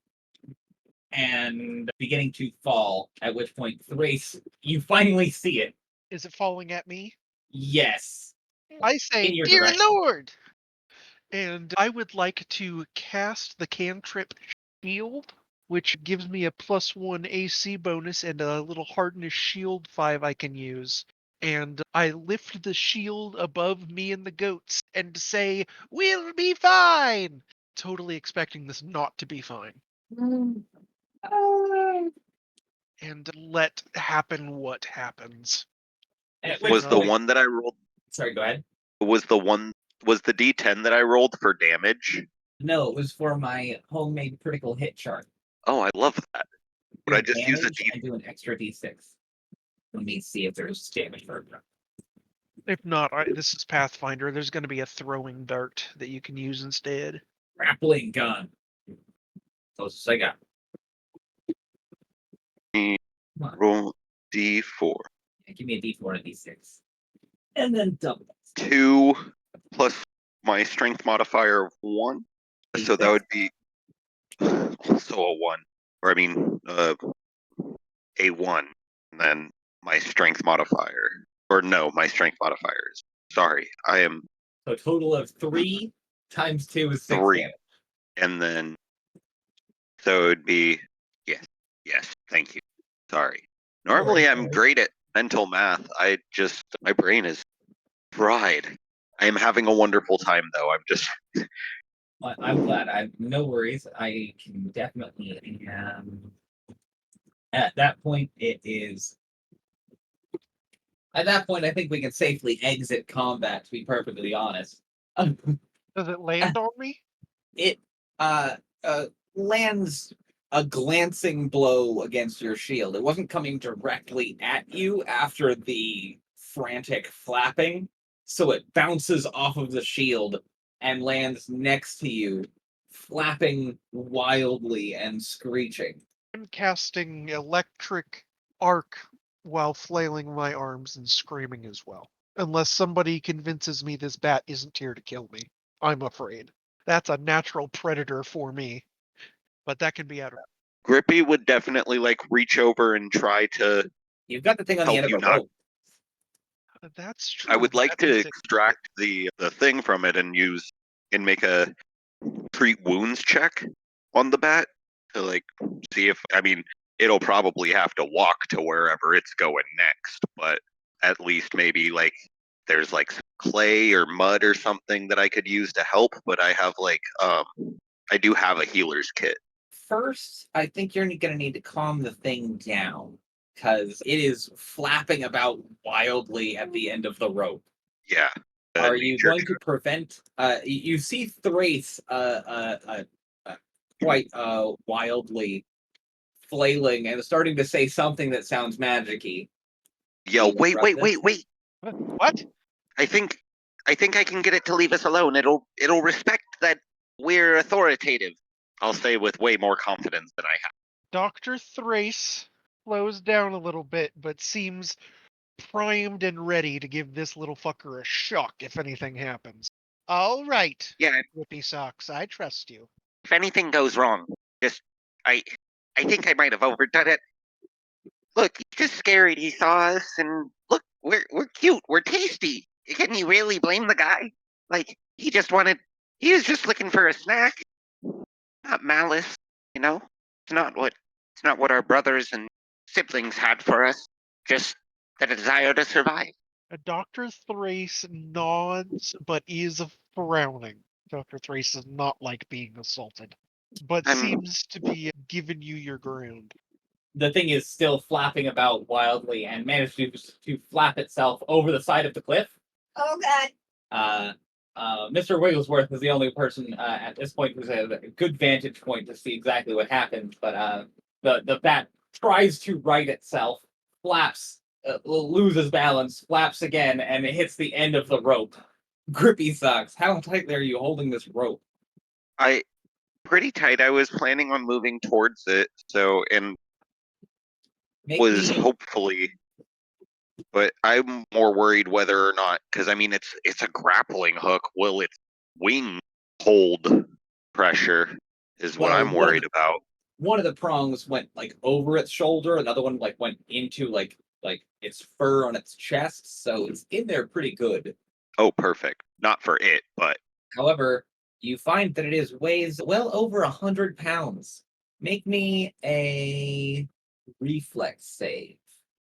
and beginning to fall, at which point Thrace, you finally see it. Is it falling at me? Yes. I say, In your dear direction. Lord! And I would like to cast the cantrip Shield, which gives me a +1 AC bonus and a little hardness shield 5 I can use. And I lift the shield above me and the goats and say, we'll be fine! Totally expecting this not to be fine. And let happen what happens. At If which Was the point- one that I rolled? Sorry, go ahead. Was the D10 that I rolled for damage? No, it was for my homemade critical hit chart. Oh, I love that. Would I Your just use a damage, D? I do an extra d6. Let me see if there's damage for it. If not, this is Pathfinder. There's going to be a throwing dart that you can use instead. Grappling gun. Closest I got. Come on. Roll D4. Yeah, give me a d4 and a d6. And then double it. 2 plus my strength modifier of 1. So that would be also a 1. Or I mean, a 1. And then my strength modifier. Or no, my strength modifiers. Sorry, I am So a total of 3 times 2 is 6 3. damage. And then, so it would be, yes, thank you. Sorry. Normally I'm great at mental math. My brain is fried. I am having a wonderful time though. I'm glad. No worries. I can definitely. At that point, it is. At that point, I think we can safely exit combat. To be perfectly honest, Does it land on me? it uh, lands a glancing blow against your shield. It wasn't coming directly at you after the frantic flapping, so it bounces off of the shield and lands next to you, flapping wildly and screeching. I'm casting electric arc while flailing my arms and screaming as well. Unless somebody convinces me this bat isn't here to kill me. I'm afraid. That's a natural predator for me. But that can be out of. Grippy would definitely reach over and try to. You've got the thing on the Help end of you a not- rope. That's true. I would but like that to means extract the thing from it and make a treat wounds check on the bat to see if it'll probably have to walk to wherever it's going next, but at least maybe there's some clay or mud or something that I could use to help, but I have I do have a healer's kit. First, I think you're going to need to calm the thing down because it is flapping about wildly at the end of the rope. Yeah. Are you going to prevent? You see Thrace quite wildly flailing and starting to say something that sounds magic-y. Yell, wait. What? I think I can get it to leave us alone. It'll respect that we're authoritative. I'll say with way more confidence than I have. Dr. Thrayce slows down a little bit, but seems primed and ready to give this little fucker a shock if anything happens. All right, Yeah, Grippy Sox, I trust you. if anything goes wrong, just I think I might have overdone it. Look, he's just scared. He saw us, and look, we're cute. We're tasty. Can you really blame the guy? Like he was just looking for a snack, not malice. You know, it's not what our brothers and siblings had for us. Just the desire to survive. Dr. Thrace nods, but is frowning. Dr. Thrace does not like being assaulted, but I'm- seems to be giving you your ground. The thing is still flapping about wildly and managed to flap itself over the side of the cliff. Oh god. Mister Wigglesworth is the only person at this point who's at a good vantage point to see exactly what happens. But the bat tries to right itself, flaps, loses balance, flaps again, and it hits the end of the rope. Grippy Sox, how tightly are you holding this rope? I pretty tight. I was planning on moving towards it, and Make was me hopefully, but I'm more worried whether or not, because I mean it's a grappling hook. Will its wing hold pressure? Is what Well, I'm worried about. one of the prongs went like over its shoulder, another one like went into like its fur on its chest, so it's in there pretty good. Oh, perfect. Not for it, but However, you find that weighs well over 100 pounds. Make me a reflex save.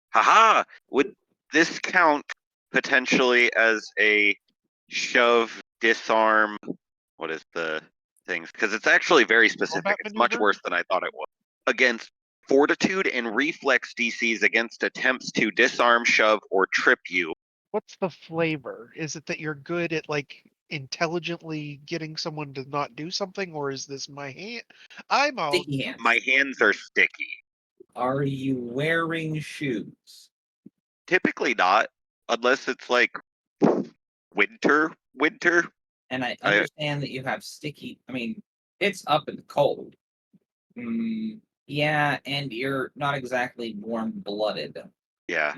haha. Would this count potentially as a shove, disarm? What is the things? Because it's actually very specific. Combat It's much maneuver? worse than I thought it was. Against fortitude and reflex DCs against attempts to disarm, shove, or trip you. What's the flavor? Is it that you're good at like intelligently getting someone to not do something, or is this my hand? I'm all Sticky hands. My hands are sticky. Are you wearing shoes? Typically not, unless it's like winter. And I understand that you have sticky. I mean, it's up and cold. Yeah, and you're not exactly warm-blooded. Yeah.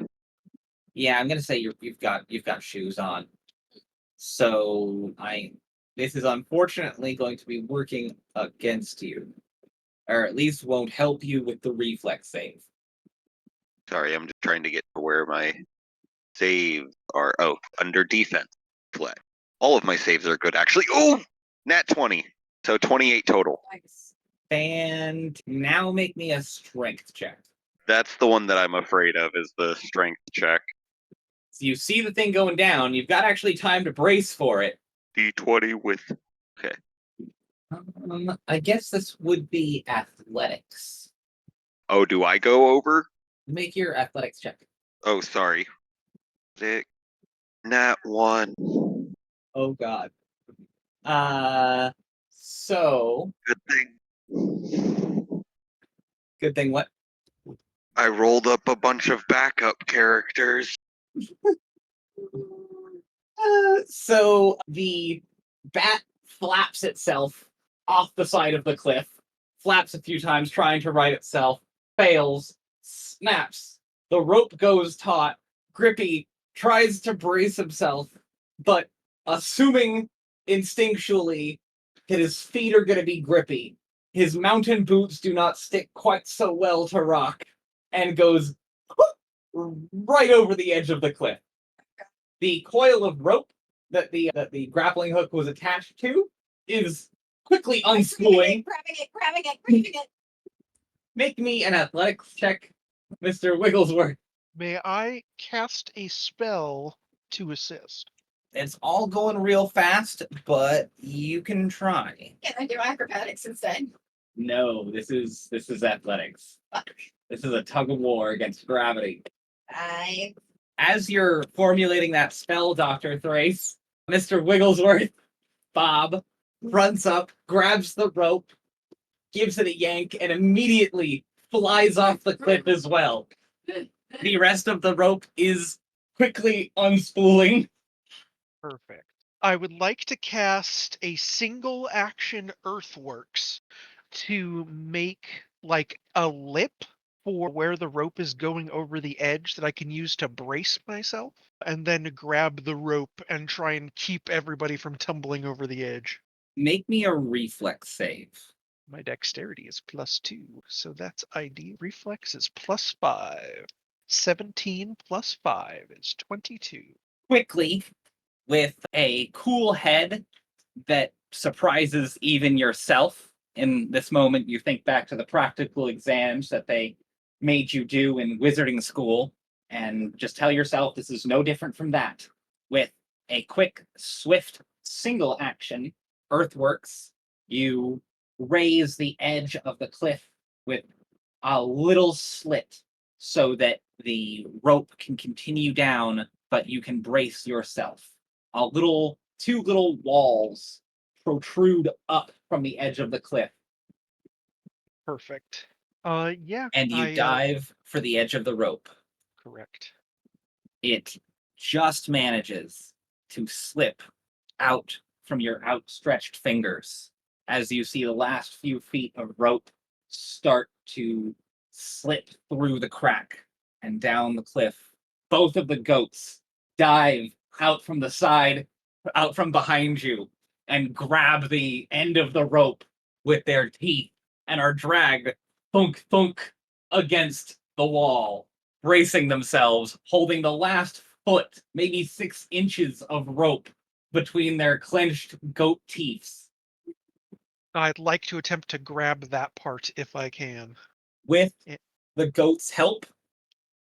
Yeah, I'm gonna say you've got shoes on. So this is unfortunately going to be working against you, or at least won't help you with the reflex save. Sorry, I'm just trying to get to where my saves are. Oh, under defense. Flat. All of my saves are good, actually. Oh, nat 20. So 28 total. Nice. And now make me a strength check. That's the one that I'm afraid of, is the strength check. So you see the thing going down. You've got actually time to brace for it. D20 with. Okay. I guess this would be athletics. Oh, do I go over? Make your athletics check. Oh, sorry. Nat 1. Oh God. So Good thing. good thing. What? I rolled up a bunch of backup characters. So the bat flaps itself off the side of the cliff, flaps a few times trying to right itself, fails, snaps. The rope goes taut. Grippy tries to brace himself, but assuming instinctually that his feet are going to be grippy, his mountain boots do not stick quite so well to rock, and goes right over the edge of the cliff. The coil of rope that the grappling hook was attached to is quickly unspooling. Grabbing it. Make me an athletics check, Mr. Wigglesworth. May I cast a spell to assist? It's all going real fast, but you can try. Can I do acrobatics instead? No, this is athletics. This is a tug of war against gravity. As you're formulating that spell, Doctor Thrayce, Mr. Wigglesworth, Bob, runs up, grabs the rope, gives it a yank, and immediately flies off the cliff as well. The rest of the rope is quickly unspooling. Perfect. I would like to cast a single action Earthworks to make like a lip for where the rope is going over the edge that I can use to brace myself, and then grab the rope and try and keep everybody from tumbling over the edge. Make me a reflex save. My dexterity is +2, so that's ID. Reflex is +5. 17 plus 5 is 22. Quickly, with a cool head that surprises even yourself. In this moment, you think back to the practical exams that they made you do in wizarding school, and just tell yourself this is no different from that. With a quick, swift, single action, Earthworks, you raise the edge of the cliff with a little slit so that the rope can continue down, but you can brace yourself. Two little walls protrude up from the edge of the cliff, Perfect. Yeah, and you I dive for the edge of the rope. correct. It just manages to slip out from your outstretched fingers as you see the last few feet of rope start to slip through the crack and down the cliff. Both of the goats dive out from the side, out from behind you, and grab the end of the rope with their teeth and are dragged thunk thunk against the wall, bracing themselves, holding the last foot, maybe 6 inches of rope between their clenched goat teeth. I'd like to attempt to grab that part if I can. With Yeah. the goat's help,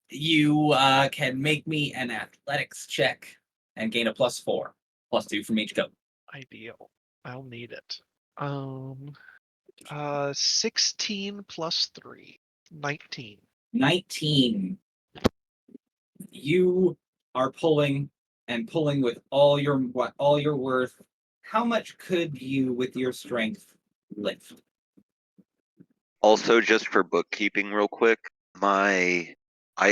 you can make me an athletics check and gain a +4, +2 from each goat. Ideal. I'll need it. 16 plus 3. 19. 19. You are pulling and pulling with all your worth. How much could you, with your strength, lift? Also, just for bookkeeping, real quick, I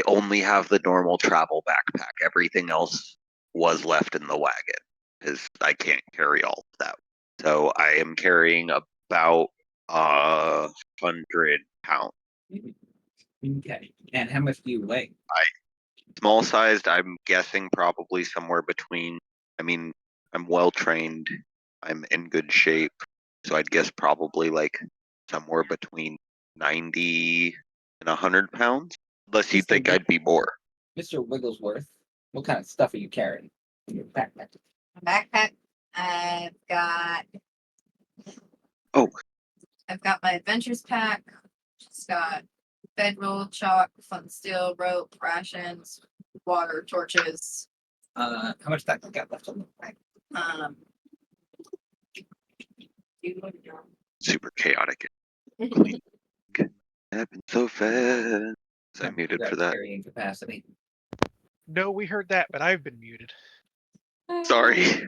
only have the normal travel backpack. Everything else was left in the wagon because I can't carry all of that. So I am carrying about 100 pounds. Okay. And how much do you weigh? Small sized, I'm guessing probably somewhere between. I mean, I'm well trained. I'm in good shape, so I'd guess probably like somewhere between 90 and 100 pounds. Unless you Mr. think I'd be more. Mr. Wigglesworth, what kind of stuff are you carrying in your backpack? My backpack, I've got. Oh. I've got my adventures pack. It's got bedroll, chalk, flint steel, rope, rations, water, torches. How much that got left on the back? Um, Super chaotic. Happened so fast. I'm muted for that. Carrying capacity. No, we heard that, but I've been muted. Sorry.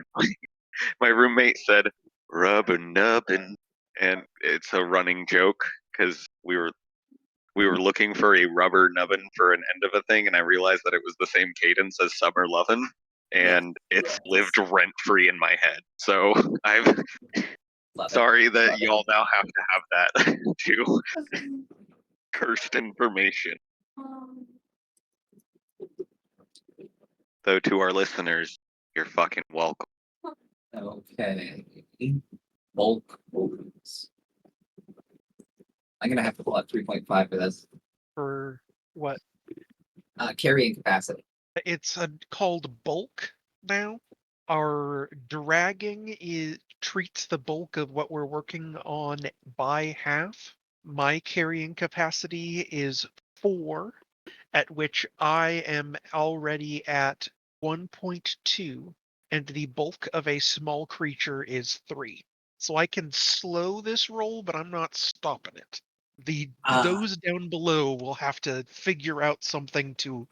My roommate said rubber nubbin, and it's a running joke because we were looking for a rubber nubbin for an end of a thing, and I realized that it was the same cadence as summer lovin', and it's lived rent free in my head. So I'm sorry that y'all now have to have that too. Cursed information. Though to our listeners, you're fucking welcome. Okay. Bulk wounds. I'm gonna have to pull out 3.5 for this. For what? Carrying capacity. It's called bulk now. Our dragging treats the bulk of what we're working on by half. My carrying capacity is 4, at which I am already at 1.2, and the bulk of a small creature is 3. So I can slow this roll, but I'm not stopping it. Those down below will have to figure out something to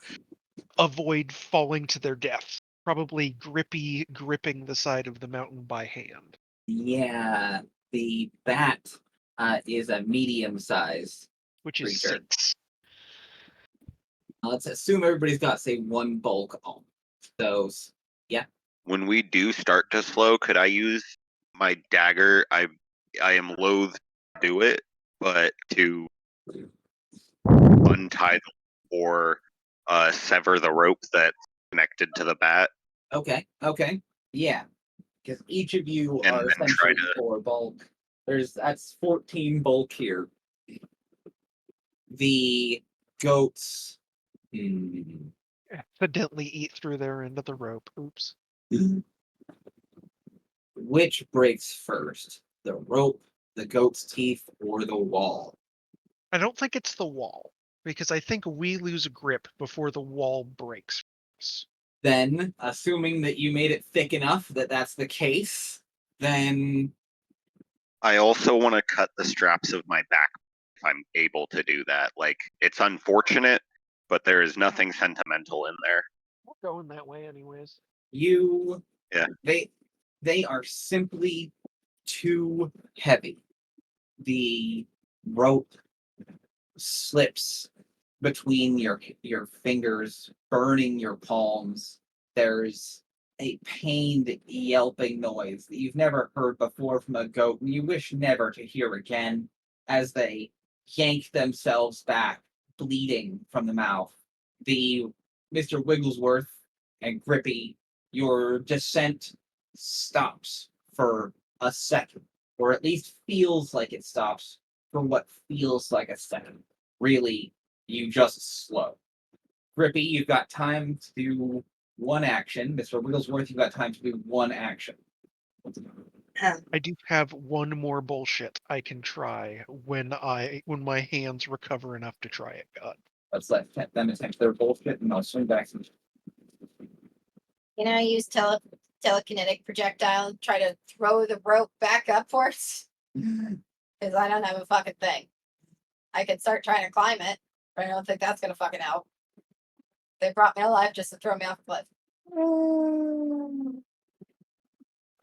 avoid falling to their death. Probably Grippy gripping the side of the mountain by hand. Yeah, the bat is a medium size Which is creature. 6. Let's assume everybody's got, say, 1 bulk on those. Yeah. when we do start to slow, could I use my dagger? I am loath to do it, but to untie or sever the rope that's connected to the bat. Okay. Yeah. Because each of you And are then try essentially to- 4 bulk. That's 14 bulk here. The goats. Accidentally eat through their end of the rope. Oops. Which breaks first? The rope, the goat's teeth, or the wall? I don't think it's the wall, because I think we lose a grip before the wall breaks. Then, assuming that you made it thick enough that that's the case, then I also want to cut the straps of my back if I'm able to do that. Like, it's unfortunate, but there is nothing sentimental in there. We're going that way anyways. you Yeah. They are simply too heavy. The rope slips between your fingers, burning your palms. There's a pained yelping noise that you've never heard before from a goat, and you wish never to hear again, as they yank themselves back, bleeding from the mouth. The Mister Wigglesworth and Grippy, your descent stops for a second, or at least feels like it stops for what feels like a second. Really, you just slow. Grippy, you've got time to do 1 action. Mr. Wigglesworth, you've got time to do 1 action. I do have one more bullshit I can try when my hands recover enough to try it. God. Let's let them attempt their bullshit, and I'll swing back to Can I use telekinetic projectile and try to throw the rope back upwards? Because I don't have a fucking thing. I could start trying to climb it, but I don't think that's gonna fucking help. They brought me alive just to throw me off a cliff.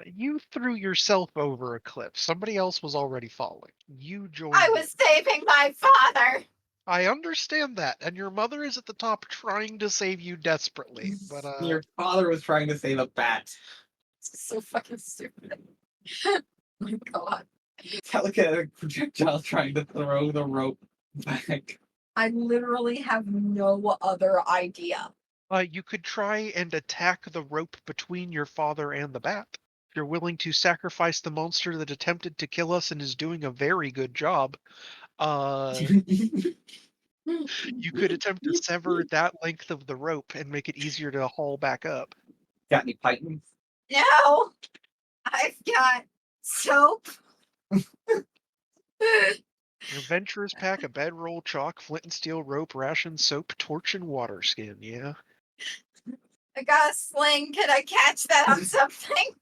You threw yourself over a cliff. Somebody else was already falling. You joined. I was saving my father. I understand that, and your mother is at the top trying to save you desperately. But Your father was trying to save a bat. It's so fucking stupid. Oh my god. Telekinetic projectile trying to throw the rope back. I literally have no other idea. you could try and attack the rope between your father and the bat. If you're willing to sacrifice the monster that attempted to kill us and is doing a very good job, you could attempt to sever that length of the rope and make it easier to haul back up. Got any pythons? No, I've got soap. Your adventurers pack a bedroll, chalk, flint and steel, rope, ration, soap, torch, and water skin, yeah? I got a sling. Can I catch that on something?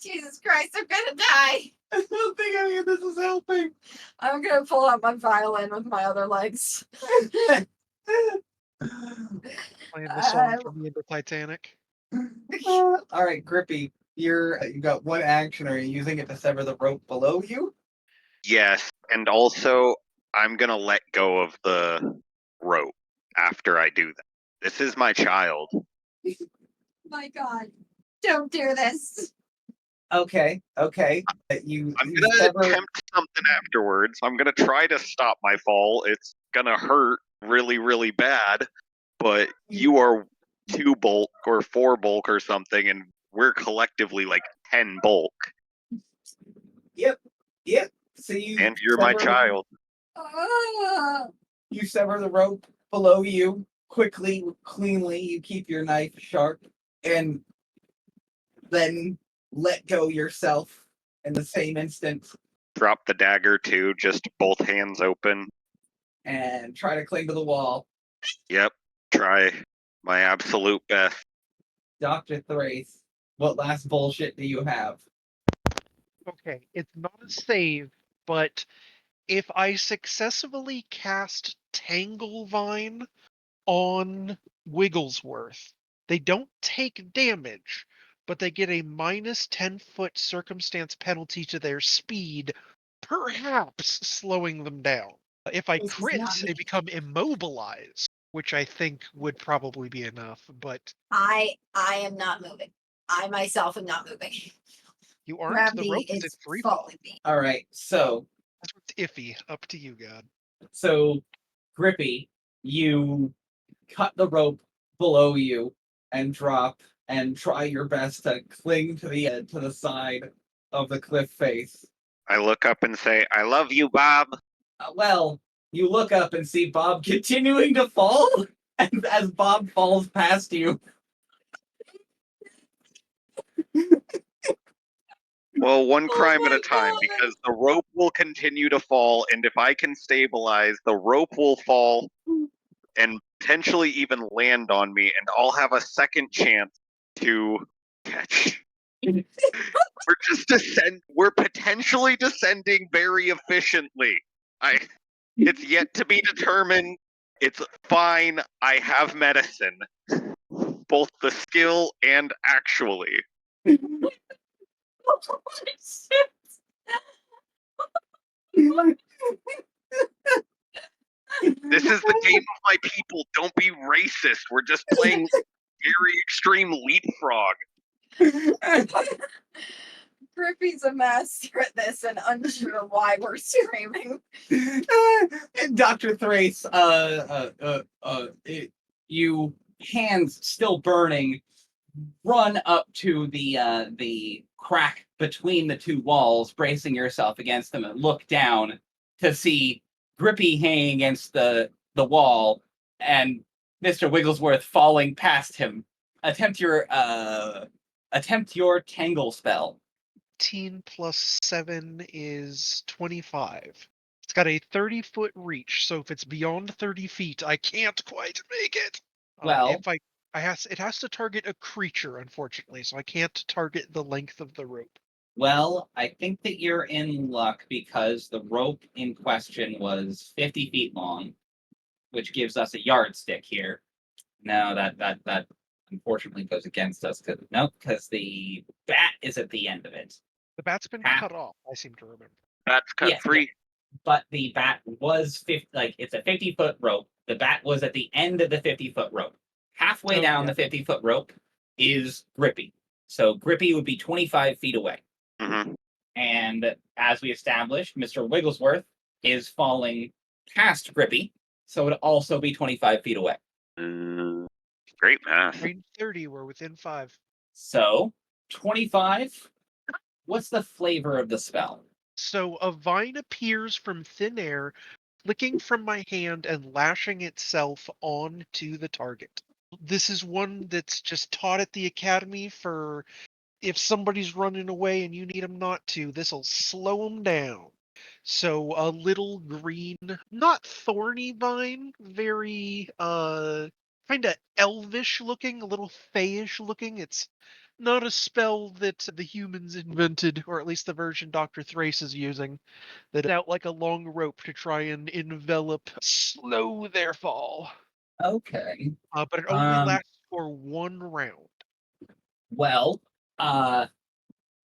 Jesus Christ, I'm gonna die. I don't think any of this is helping. I'm gonna pull out my violin with my other legs. Playing the song from the end of Titanic. All right, Grippy, you got 1 action. Are you using it to sever the rope below you? Yes, and also I'm gonna let go of the rope after I do that. This is my child. My God, don't do this. Okay. I'm You gonna sever. attempt something afterwards. I'm gonna try to stop my fall. It's gonna hurt really, really bad, but you are 2 bulk or 4 bulk or something, and we're collectively like 10 bulk. Yep. So you And you're my child. You sever the rope below you quickly, cleanly. You keep your knife sharp, and then let go yourself in the same instant, Drop the dagger too, just both hands open. and try to cling to the wall. Yep, try my absolute best. Doctor Thrayce, what last bullshit do you have? Okay, it's not a save, but if I successfully cast Tanglevine on Wigglesworth, they don't take damage, but they get a minus 10-foot circumstance penalty to their speed, perhaps slowing them down. If I This is crit, not they become immobilized, which I think would probably be enough, but I am not moving. I myself am not moving. you aren't. The Gravity rope is in is free fall. falling me. All right, so That's what's iffy. Up to you, God. Grippy, you cut the rope below you and drop and try your best to cling to the side of the cliff face. I look up and say, "I love you, Bob." Well, you look up and see Bob continuing to fall, and as Bob falls past you. Well, one Oh crime at my a time, God. because the rope will continue to fall, and if I can stabilize, the rope will fall and potentially even land on me, and I'll have a second chance to catch. We're potentially descending very efficiently. It's yet to be determined. It's fine. I have medicine, both the skill and actually. This is the game of my people. Don't be racist. We're just playing very extreme leapfrog. Grippy's a master at this and unsure why we're screaming. Doctor Thrayce, you hands still burning, run up to the crack between the two walls, bracing yourself against them, and look down to see Grippy hanging against the wall and Mister Wigglesworth falling past him. Attempt your tangle spell. 18 plus 7 is 25. It's got a 30-foot reach, so if it's beyond 30 feet, I can't quite make it. Well, if it has to target a creature, unfortunately, so I can't target the length of the rope. Well, I think that you're in luck because the rope in question was 50 feet long, which gives us a yardstick here. No, that unfortunately goes against us because the bat is at the end of it. The bat's been cut off, I seem to remember. That's cut Yeah, free. But the bat was 50, it's a 50-foot rope. The bat was at the end of the 50-foot rope. Halfway down the 50-foot rope is Grippy. So Grippy would be 25 feet away. Mm-hmm. And as we established, Mr. Wigglesworth is falling past Grippy, so it would also be 25 feet away. Great math. Range 30, we're within 5. So 25. What's the flavor of the spell? So a vine appears from thin air, flicking from my hand and lashing itself onto the target. This is one that's just taught at the academy for if somebody's running away and you need them not to, this'll slow them down. So a little green, not thorny vine, very kind of elvish looking, a little fayish looking. It's not a spell that the humans invented, or at least the version Doctor Thrayce is using, that is out like a long rope to try and envelop, slow their fall. Okay. But it only lasts for 1 round. Well, and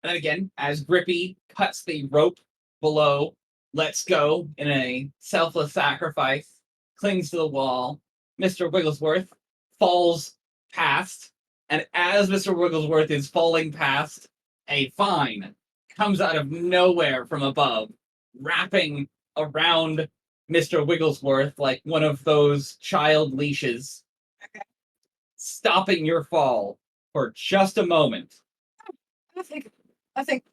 again, as Grippy cuts the rope below, lets go in a selfless sacrifice, clings to the wall, Mr. Wigglesworth falls past, and as Mr. Wigglesworth is falling past, a vine comes out of nowhere from above, wrapping around Mr. Wigglesworth like one of those child leashes, stopping your fall for just a moment. I think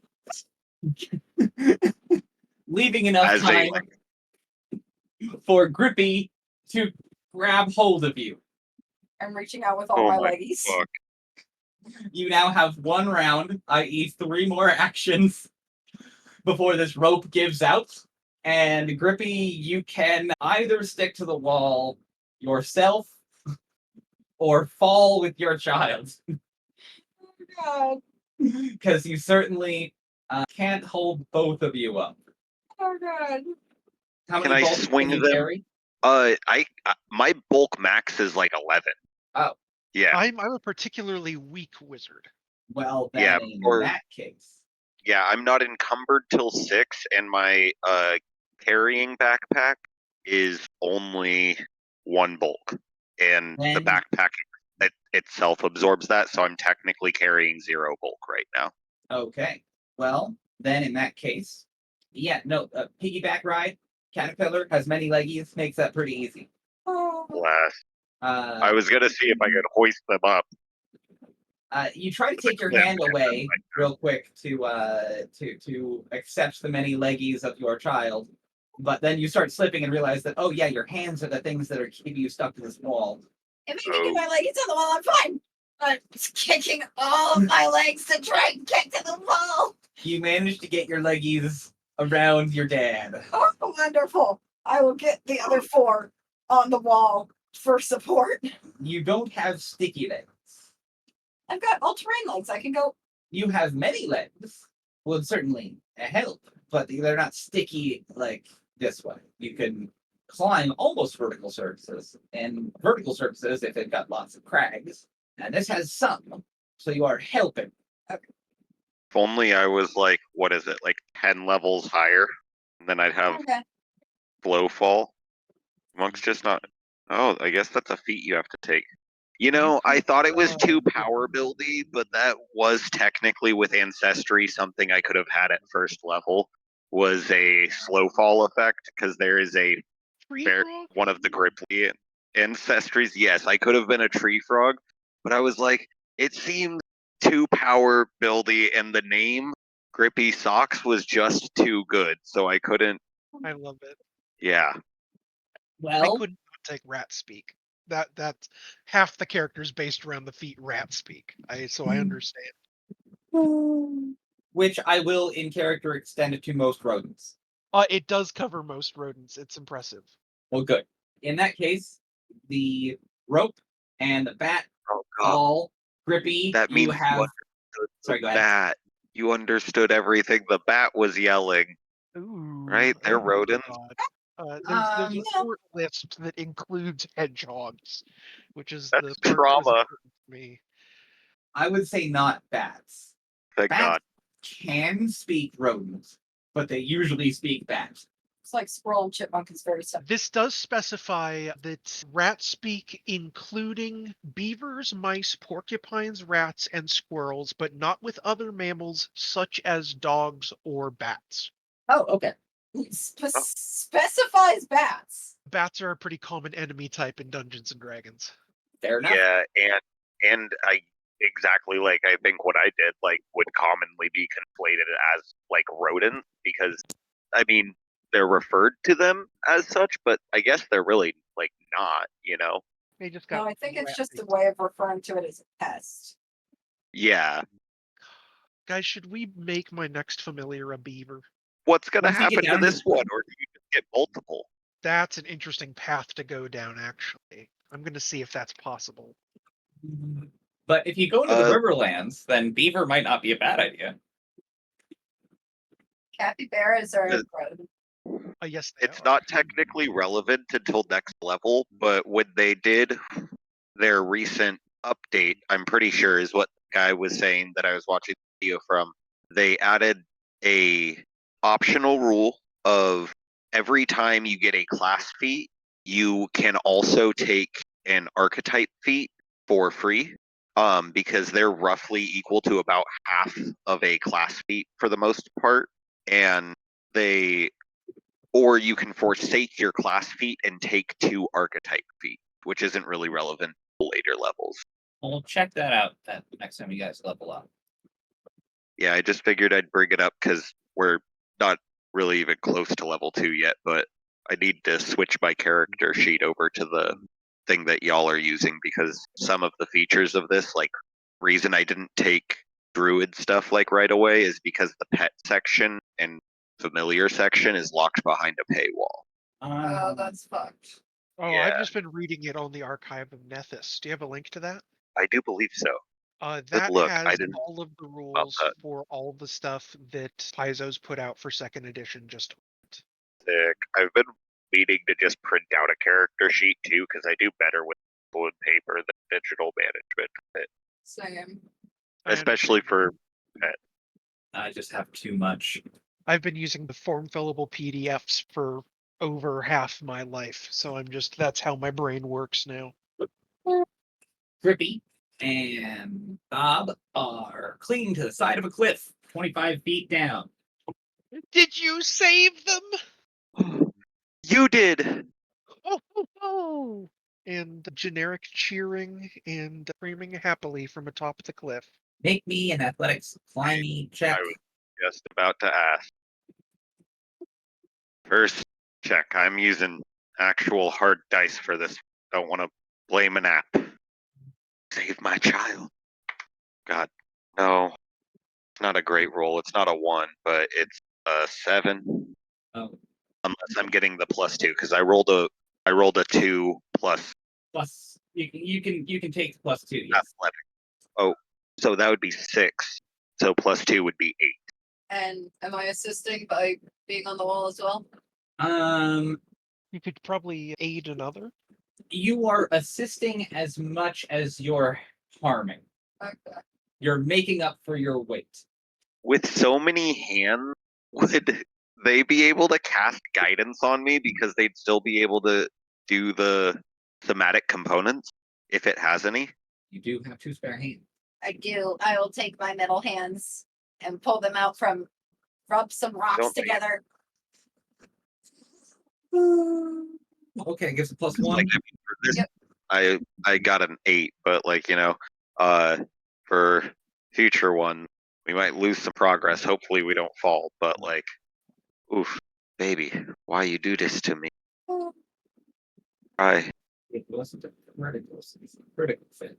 leaving enough As time for Grippy to grab hold of you. I'm reaching out with all my leggies. Fuck. You now have 1 round, i.e. 3 more actions before this rope gives out. And Grippy, you can either stick to the wall yourself or fall with your child. Oh Because you certainly can't hold both of you up. God. Oh God. How Can many I bolts swing can you them? carry? My bulk max is like 11. Oh. Yeah. I'm a particularly weak wizard. Well, then Yeah, in that case. Yeah, I'm not encumbered till 6, and my carrying backpack is only 1 bulk. and the Then- backpack itself absorbs that, so I'm technically carrying 0 bulk right now. Okay. Well, then in that case, yeah, no, piggyback ride, Caterpillar has many leggies, makes that pretty easy. Blast. Uh, I was gonna see if I could hoist them up. You try to take your hand away real quick to accept the many leggies of your child, but then you start slipping and realize that, oh yeah, your hands are the things that are keeping you stuck to this wall. If I can get my legs on the wall, I'm fine. I'm kicking all of my legs to try and get to the wall. You manage to get your leggies around your dad. Oh, wonderful. I will get the other 4 on the wall for support. You don't have sticky legs. I've got all-terrain legs. I can go. You have many legs. Would certainly help, but they're not sticky like this way. You can climb almost vertical surfaces, and vertical surfaces if they've got lots of crags. And this has some, so you are helping. If only I was like, what is it, like 10 levels higher, then I'd have Okay. blow fall. Monk's just not. Oh, I guess that's a feat you have to take. You know, I thought it was too power buildy, but that was technically with Ancestry something I could have had at first level. Was a slow fall effect, because there is a Tree bear, frog? one of the Grippy ancestries. Yes, I could have been a tree frog, but I was like, it seemed too power buildy, and the name Grippy Sox was just too good, so I couldn't. I love it. Yeah, I Well, couldn't not take rat speak. That's half the characters based around the feat rat speak. So I understand. which I will in character extend it to most rodents. It does cover most rodents. It's impressive. Well, good. In that case, the rope and the bat oh god, all grippy. that means you have. understood Sorry, the go ahead. bat. You understood everything the bat was yelling, Ooh. right? They're Oh rodents. God. There's a No. short list that includes hedgehogs, which is That's the part that was trauma. important to me. I would say not bats. Thank Bats God. can speak rodents, but they usually speak bats. It's like squirrel and chipmunk is very similar. This does specify that rat speak including beavers, mice, porcupines, rats, and squirrels, but not with other mammals such as dogs or bats. Oh, okay. Specifies bats. Bats are a pretty common enemy type in Dungeons and Dragons. Fair enough. Yeah, and I exactly like I think what I did like would commonly be conflated as like rodent, because I mean they're referred to them as such, but I guess they're really like not, you know. They just got No, I think it's rat just a face. way of referring to it as a pest. Yeah. Guys, should we make my next familiar a beaver? What's gonna Once you get happen to down to this one, or do you just get multiple? That's an interesting path to go down, actually. I'm going to see if that's possible. But if you go into the Uh, Riverlands, then beaver might not be a bad idea. Capybaras are Uh, rodent. Yes, they It's are. not technically relevant until next level, but when they did their recent update, I'm pretty sure is what the guy was saying that I was watching the video from. They added a optional rule of every time you get a class feat, you can also take an archetype feat for free. Because they're roughly equal to about half of a class feat for the most part. And or you can forsake your class feat and take 2 archetype feat, which isn't really relevant to later levels. We'll check that out that next time you guys level up. Yeah, I just figured I'd bring it up because we're not really even close to level 2 yet, but I need to switch my character sheet over to the thing that y'all are using, because some of the features of this, like reason I didn't take druid stuff like right away is because the pet section and familiar section is locked behind a paywall. Oh, that's fucked. Oh, Yeah. I've just been reading it on the Archive of Nethys. Do you have a link to that? I do believe so. That look, has I didn't all of the about rules that. for all of the stuff that Paizo's put out for 2nd edition. Just Sick. I've been meaning to just print out a character sheet too, because I do better with pencil and paper than digital management, Same. I especially understand. for pet. I just have too much. I've been using the form fillable PDFs for over half my life, so that's how my brain works now. Grippy and Bob are clinging to the side of a cliff, 25 feet down. Did you save them? You did. Oh, oh, oh. And generic cheering and screaming happily from atop the cliff. Make me an athletics climbing check. I was just about to ask. First check. I'm using actual hard dice for this. Don't want to blame an app. Save my child. God, no. It's not a great roll. It's not a 1, but it's a 7. Oh, Unless I'm getting the +2, because I rolled a 2 plus plus you can take the +2. Yes. athletic. Oh, so that would be 6. So +2 would be 8. And am I assisting by being on the wall as well? You could probably aid another. You are assisting as much as you're harming. Okay. You're making up for your weight. With so many hands, would they be able to cast guidance on me because they'd still be able to do the thematic components if it has any? You do have 2 spare hands. I do. I will take my middle hands and pull them out rub some rocks Don't they- together. Okay, gives a +1. Like, I mean, for this, Yep. I got an 8, but like, for future one, we might lose some progress. Hopefully we don't fall, but like, oof, baby, why you do this to me? I It wasn't a critical, it's a critical failure.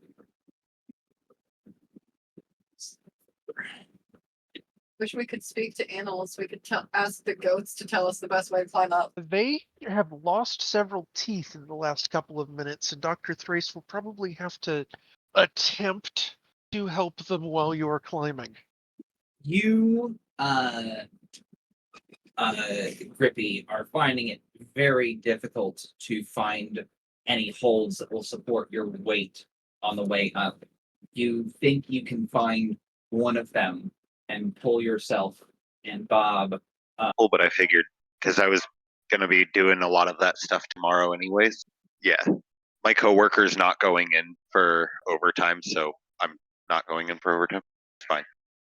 Wish we could speak to animals. We could ask the goats to tell us the best way to climb up. They have lost several teeth in the last couple of minutes, and Dr. Thrayce will probably have to attempt to help them while you're climbing. You, Grippy, are finding it very difficult to find any holds that will support your weight on the way up. You think you can find one of them and pull yourself and Bob. but I figured because I was gonna be doing a lot of that stuff tomorrow anyways. Yeah. My coworker's not going in for overtime, so I'm not going in for overtime. It's fine.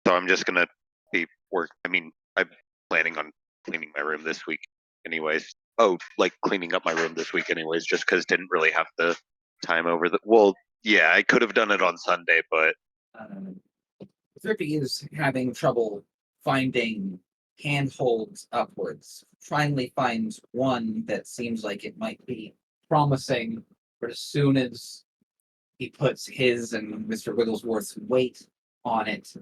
So I'm just gonna be I'm planning on cleaning my room this week anyways. Oh, like cleaning up my room this week anyways, just because didn't really have the time over the yeah, I could have done it on Sunday, but Grippy is having trouble finding handholds upwards. Finally finds one that seems like it might be promising, but as soon as he puts his and Mr. Wigglesworth's weight on it,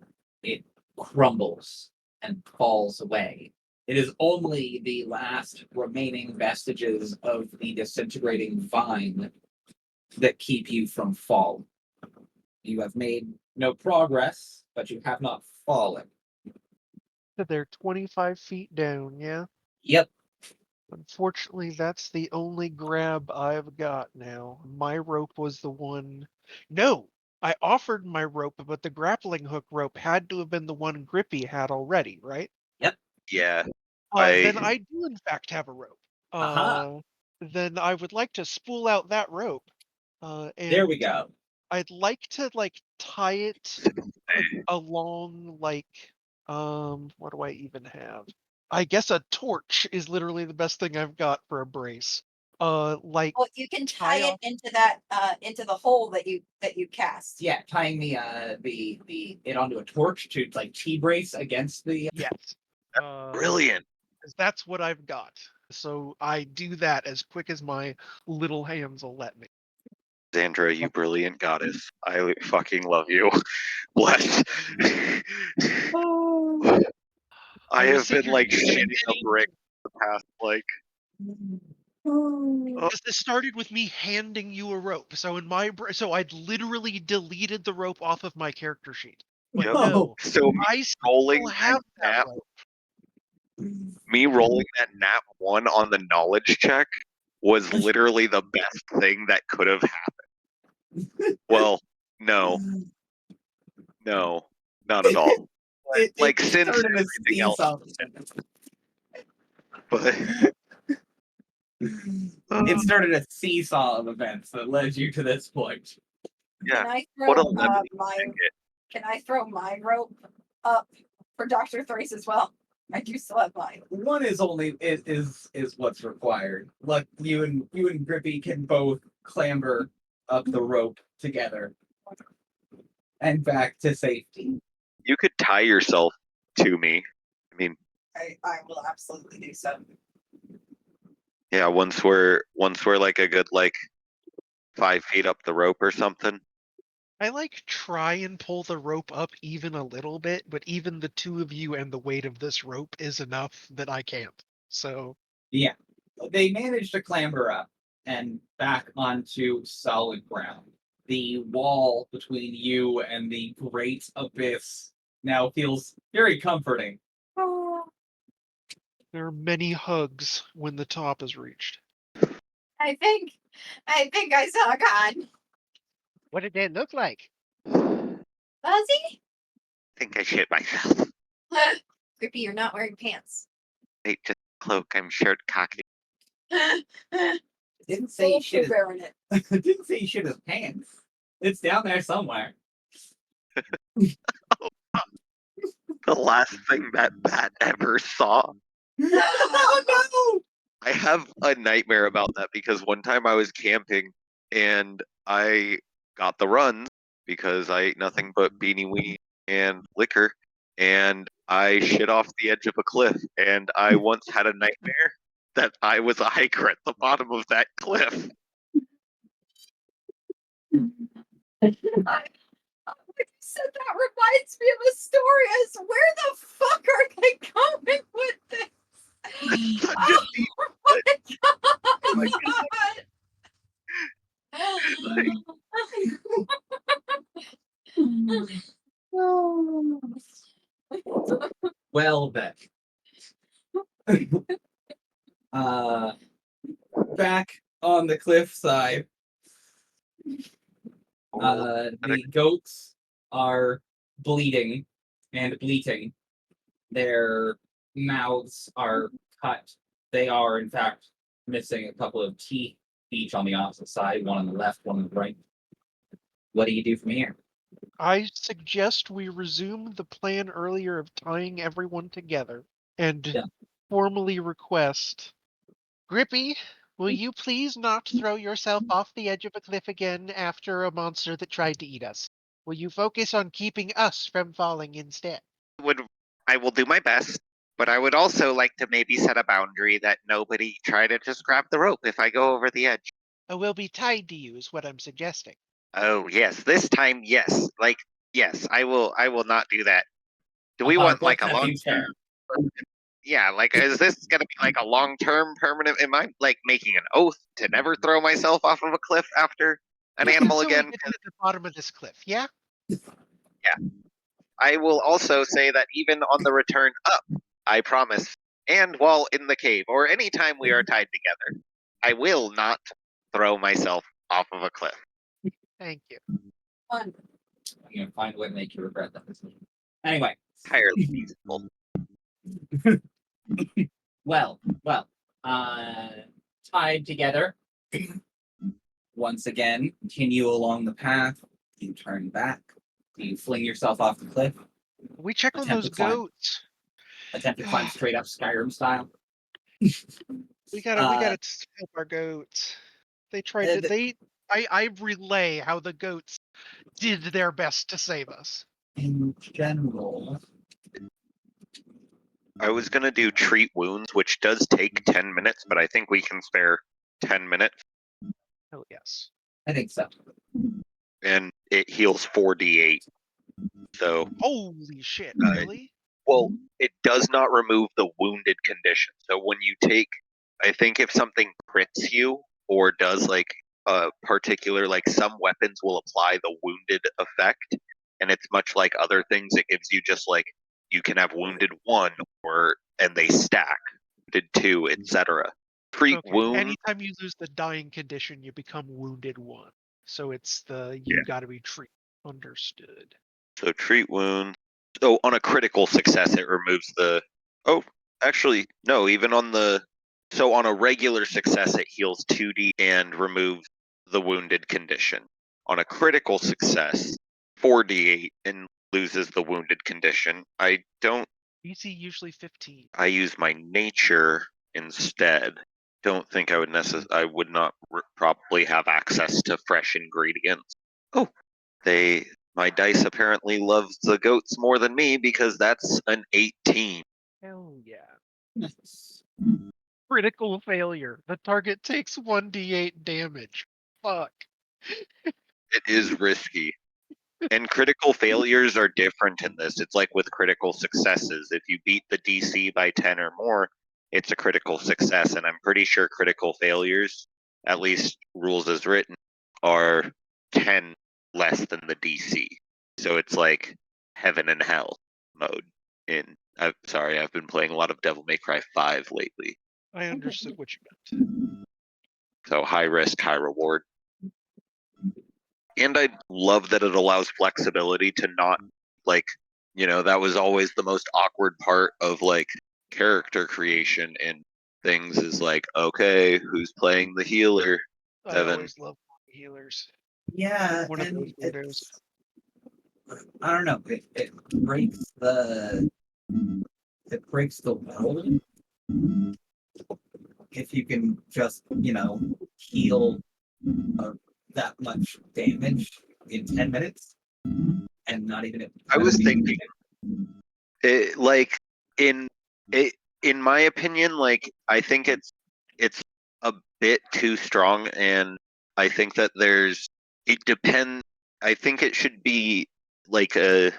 it crumbles and falls away. It is only the last remaining vestiges of the disintegrating vine that keep you from falling. You have made no progress, but you have not fallen. They're 25 feet down, yeah? Yep. Unfortunately, that's the only grab I've got now. My rope was the one. No! I offered my rope, but the grappling hook rope had to have been the one Grippy had already, right? yeah. Then I do in fact have a rope. Aha. Then I would like to spool out that rope. And There we go. I'd like to tie it along what do I even have? I guess a torch is literally the best thing I've got for a brace. Well, you can tie tie it into that into the hole that you cast. Yeah, tying the it onto a torch to like T-brace against the. yes. Brilliant. 'Cause that's what I've got. So I do that as quick as my little hands will let me. Xandra, you brilliant goddess. I fucking love you. Bless. I have been shaving a brick the past Because this started with me handing you a rope. So so I'd literally deleted the rope off of my character sheet. But Yep. no, So I rolling still have that that rope. me rolling that nat 1 on the knowledge check was literally the best thing that could have happened. Well, no, not at all. Since everything else, but It started a seesaw of events that led you to this point. Yeah. Can I What a throw lemony my ticket. Can I throw my rope up for Doctor Thrayce as well? I do still have mine. One is only is what's required. Look, you and Grippy can both clamber up the rope together and back to safety. You could tie yourself to me. I mean, I will absolutely do so. yeah, once we're like a good 5 feet up the rope or something. I try and pull the rope up even a little bit, but even the two of you and the weight of this rope is enough that I can't. So Yeah, they managed to clamber up and back onto solid ground. The wall between you and the great abyss now feels very comforting. there are many hugs when the top is reached. I think I saw God. What did that look like? Fuzzy? I think I shit myself. Grippy, you're not wearing pants. Wait, just cloak. I'm shirt cocky. Didn't say he shit his, wearing it. didn't say he shit his pants. It's down there somewhere. The last thing that bat ever saw. Oh no! I have a nightmare about that because one time I was camping and I got the runs because I ate nothing but beanie weenie and liquor, and I shit off the edge of a cliff, and I once had a nightmare that I was a hiker at the bottom of that cliff. What you said that reminds me of a story. As where the fuck are they going with this? Such a deep Oh my my god. Well then. Back on the cliffside. The goats are bleeding and bleating. Their mouths are cut. They are, in fact, missing a couple of teeth each on the opposite side, one on the left, one on the right. What do you do from here? I suggest we resume the plan earlier of tying everyone together and Yeah. formally request, Grippy, will you please not throw yourself off the edge of a cliff again after a monster that tried to eat us? Will you focus on keeping us from falling instead? I will do my best, but I would also like to maybe set a boundary that nobody try to just grab the rope if I go over the edge. We'll be tied to you is what I'm suggesting. Oh yes, this time yes. Yes, I will not do that. Do we want What a have long you said? Yeah, is this gonna be a long-term permanent? Am I making an oath to never throw myself off of a cliff after an animal So we again? get to the bottom of this cliff, yeah? I will also say that even on the return up, I promise, and while in the cave or any time we are tied together, I will not throw myself off of a cliff. Thank you. Fun. I'm gonna find a way to make you regret that decision. Anyway. Entirely feasible. Well, tied together. Once again, continue along the path. You turn back. You fling yourself off the cliff. We check on Attempt those to climb. Goats. Attempt to climb straight up Skyrim style. We gotta help our goats. They tried to. I relay how the goats did their best to save us. In general, I was gonna do treat wounds, which does take 10 minutes, but I think we can spare 10 minutes. Oh yes. I think so. And it heals 4d8. So Holy shit! Really? well, it does not remove the wounded condition. So when you take, I think if something crits you or does a particular, some weapons will apply the wounded effect, and it's much like other things. It gives you just you can have wounded 1 and they stack, wounded 2, etc. Treat Okay. wound. Anytime you lose the dying condition, you become wounded 1. So it's you gotta be treated. Understood. So treat wound. So on a critical success, it removes the. Oh, actually, no. Even on the So on a regular success, it heals 2d and removes the wounded condition. On a critical success, 4d8 and loses the wounded condition. I don't. DC usually 15. I use my nature instead. Don't think I would I would not probably have access to fresh ingredients. Oh, my dice apparently loves the goats more than me because that's an 18. Hell yeah. Nice. Critical failure. The target takes 1d8 damage. Fuck. It is risky. And critical failures are different in this. It's like with critical successes. If you beat the DC by 10 or more, it's a critical success. And I'm pretty sure critical failures, at least rules as written, are 10 less than the DC. So it's like heaven and hell mode. I'm sorry, I've been playing a lot of Devil May Cry 5 lately. I understood what you meant. So high risk, high reward. And I love that it allows flexibility to not, like, that was always the most awkward part of, like, character creation and things is like, okay, who's playing the healer? I Evan. always love healers. Yeah, One of those and weirdos. I don't know. It breaks the world if you can just heal that much damage in 10 minutes and not even. I was thinking, in my opinion, like, I think it's a bit too strong, and I think that it depends. I think it should be like a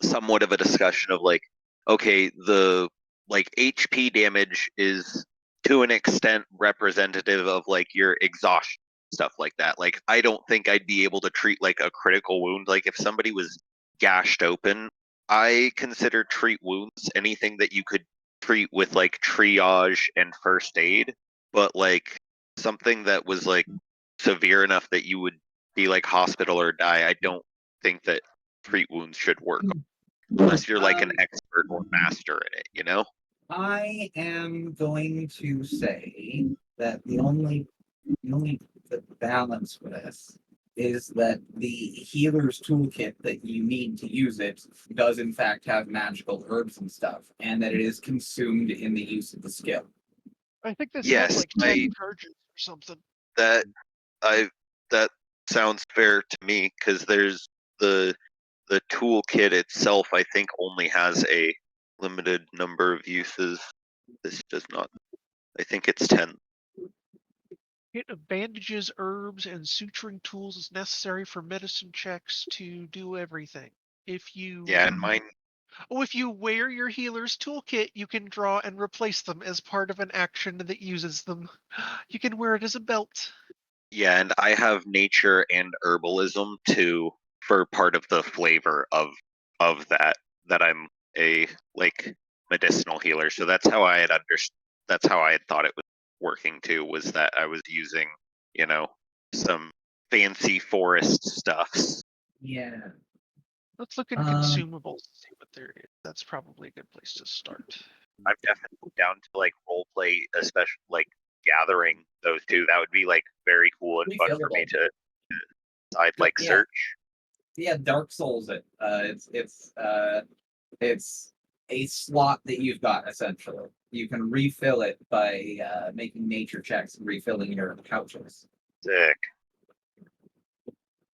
somewhat of a discussion of, like, okay, the, like, HP damage is to an extent representative of, like, your exhaustion, stuff like that. Like, I don't think I'd be able to treat, like, a critical wound. Like, if somebody was gashed open, I consider treat wounds anything that you could treat with, like, triage and first aid, but, like, something that was, like, severe enough that you would be, like, hospital or die, I don't think that treat wounds should work unless you're, like, an expert or master in it. I am going to say that the balance for this is that the healer's toolkit that you need to use it does in fact have magical herbs and stuff, and that it is consumed in the use of the skill. I think this Yes, has like 10 charges or something. that sounds fair to me, because there's the toolkit itself, I think, only has a limited number of uses. This does not. I think it's 10. Kit of bandages, herbs, and suturing tools is necessary for medicine checks to do everything. If you And mine. if you wear your healer's toolkit, you can draw and replace them as part of an action that uses them. You can wear it as a belt. Yeah, and I have nature and herbalism too for part of the flavor of that I'm a, like, medicinal healer. So that's how I had that's how I had thought it was working too, was that I was using, some fancy forest stuffs. Yeah. Let's look in consumables to see what there is. That's probably a good place to start. I'm definitely down to, like, role play, especially, like, gathering those two. That would be, like, very cool and fun for me to. I'd like search. Yeah, Dark Souls. It's a slot that you've got essentially. You can refill it by making nature checks and refilling your pouches. Sick.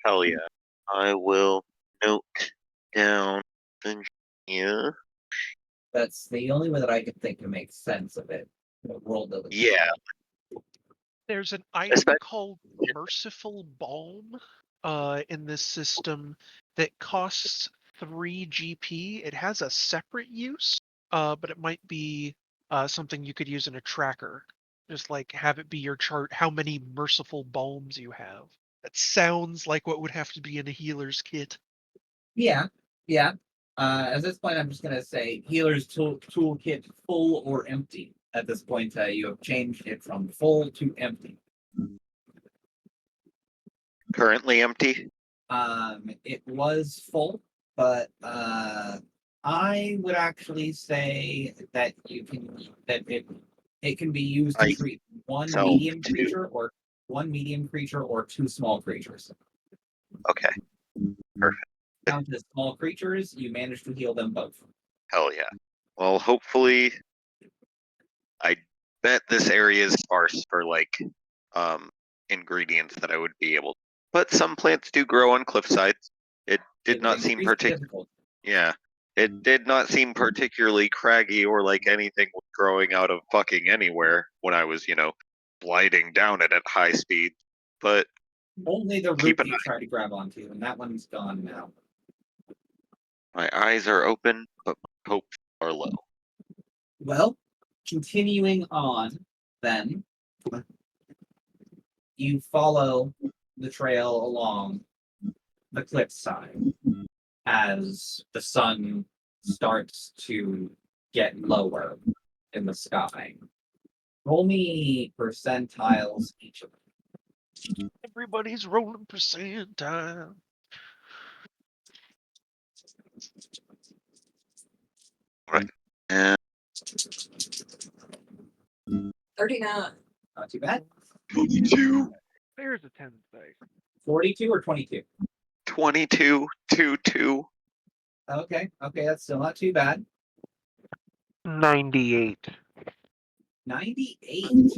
Hell yeah. I will note down Ingenious. That's the only way that I could think to make sense of it. Roll the Yeah. There's an item called Merciful Balm in this system that costs 3 GP. It has a separate use, but it might be something you could use in a tracker. Just like have it be your chart how many merciful balms you have. That sounds like what would have to be in a healer's kit. Yeah. At this point, I'm just gonna say healer's toolkit full or empty. At this point, you have changed it from full to empty. Currently empty. It was full, but I would actually say that it It can be used to I treat one self medium too. creature or two small creatures. Okay. Perfect. Down to the small creatures, you manage to heal them both. Hell yeah. Well, hopefully, I bet this area is sparse for like ingredients that I would be able. But some plants do grow on cliffsides. It did It not would seem increase the particular. difficulty. Yeah. It did not seem particularly craggy or like anything was growing out of fucking anywhere when I was, gliding down it at high speed. But Only the Keep root an you try to grab onto, and that one's gone now. my eyes are open, but my hopes are low. Well, continuing on, then you follow the trail along the cliffside as the sun starts to get lower in the sky. Roll me percentiles each of them. Everybody's rolling percentile. Right. And 39. Not too bad. 22, There's a 10 dice. 42 or 22? 22, 2, 2. Okay, that's still not too bad. 98. 98.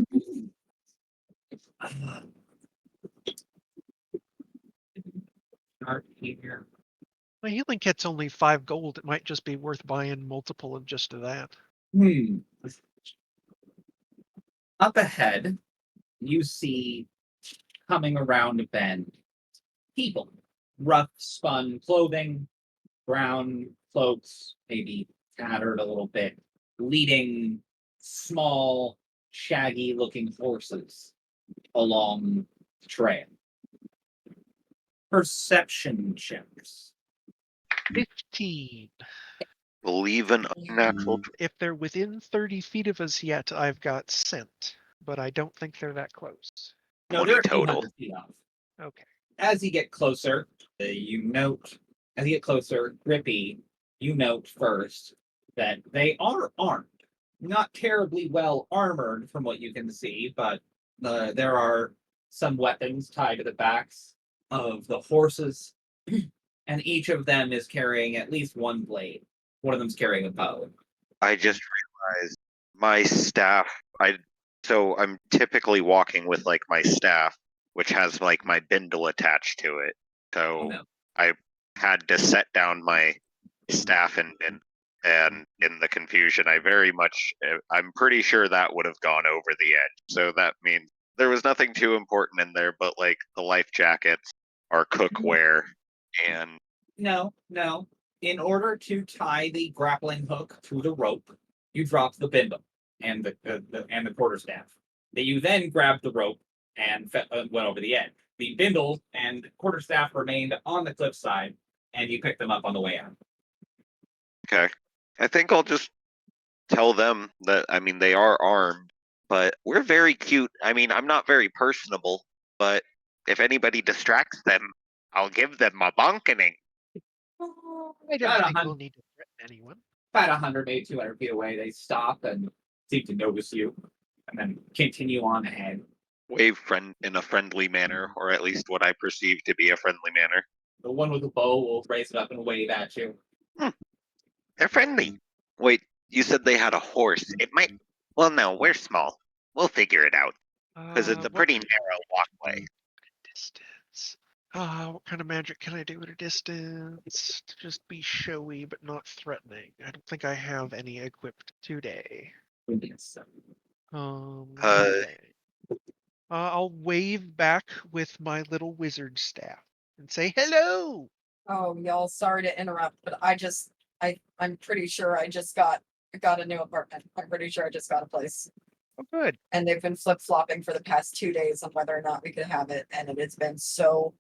Start here. My healing kit's only 5 gold. It might just be worth buying multiple of just that. Up ahead, you see coming around a bend people, rough spun clothing, brown cloaks, maybe tattered a little bit, leading small, shaggy looking horses along the trail. Perception checks. 15. Believe in unnatural. If they're within 30 feet of us yet, I've got scent, but I don't think they're that close. No, 20 they're a few total. hundred feet off. Okay. As you get closer, Grippy, you note first that they are armed. Not terribly well armored from what you can see, but there are some weapons tied to the backs of the horses, and each of them is carrying at least one blade. One of them's carrying a bow. I just realized my staff. So I'm typically walking with like my staff, which has like my bindle attached to it. So Oh, no. I had to set down my staff and in the confusion, I'm pretty sure that would have gone over the edge. So that means there was nothing too important in there, but like the life jackets, our cookware, and No. In order to tie the grappling hook to the rope, you drop the bindle and the quarterstaff. That you then grabbed the rope and went over the edge. The bindle and quarterstaff remained on the cliffside, and you picked them up on the way out. okay. I think I'll just tell them that, they are armed, but we're very cute. I'm not very personable, but if anybody distracts them, I'll give them a bonkening. I don't think we'll need to threaten anyone. About 100, maybe 200 feet away, they stop and seem to notice you, and then continue on ahead. Wave in a friendly manner, or at least what I perceive to be a friendly manner. The one with the bow will raise it up and wave at you. They're friendly. Wait, you said they had a horse. It might. Well, no, we're small. We'll figure it out. Because it's a pretty narrow walkway. Distance. What kind of magic can I do at a distance to just be showy but not threatening? I don't think I have any equipped today. Okay. I'll wave back with my little wizard staff and say hello. Oh, y'all, sorry to interrupt, but I'm pretty sure I just got a new apartment. I'm pretty sure I just got a place. Oh, good. And they've been flip-flopping for the past 2 days on whether or not we could have it, and it has been so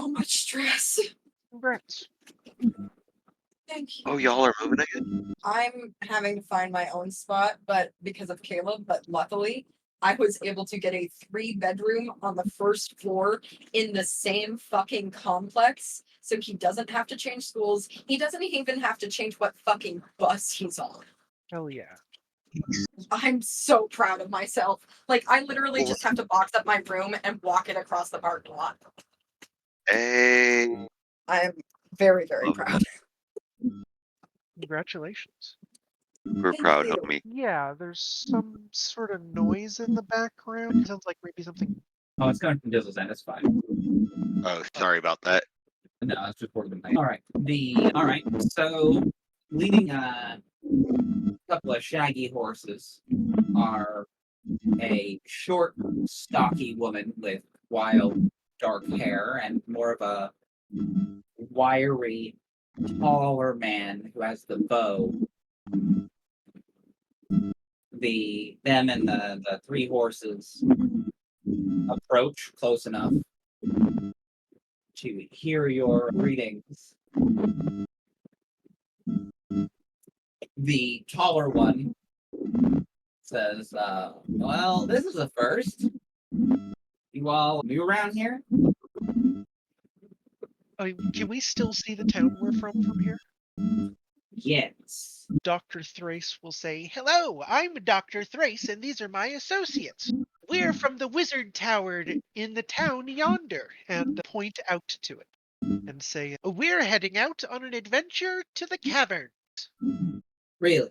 much stress. Congrats. Thank you. Oh, y'all are moving again? I'm having to find my own spot, but because of Caleb, but luckily I was able to get a 3-bedroom on the first floor in the same fucking complex. So he doesn't have to change schools. He doesn't even have to change what fucking bus he's on. Hell yeah. I'm so proud of myself. Like, I literally Well- just have to box up my room and walk it across the parking lot. Hey, I am very, very Love proud. Congratulations. we're Thank proud, you. homie. Yeah, there's some sort of noise in the background. It sounds like maybe something. Oh, it's coming from Dizzle's end. It's fine. Oh, sorry about that. No, it's just part of the night. All right. So, leading a couple of shaggy horses are a short, stocky woman with wild, dark hair and more of a wiry, taller man who has the bow. Them and the three horses approach close enough to hear your greetings. The taller one says, well, this is a first. You all new around here? I mean, can we still see the town we're from here? Yes. Doctor Thrayce will say, "Hello, I'm Doctor Thrayce, and these are my associates. We're from the wizard tower in the town yonder," and point out to it and say, "We're heading out on an adventure to the cavern." Really?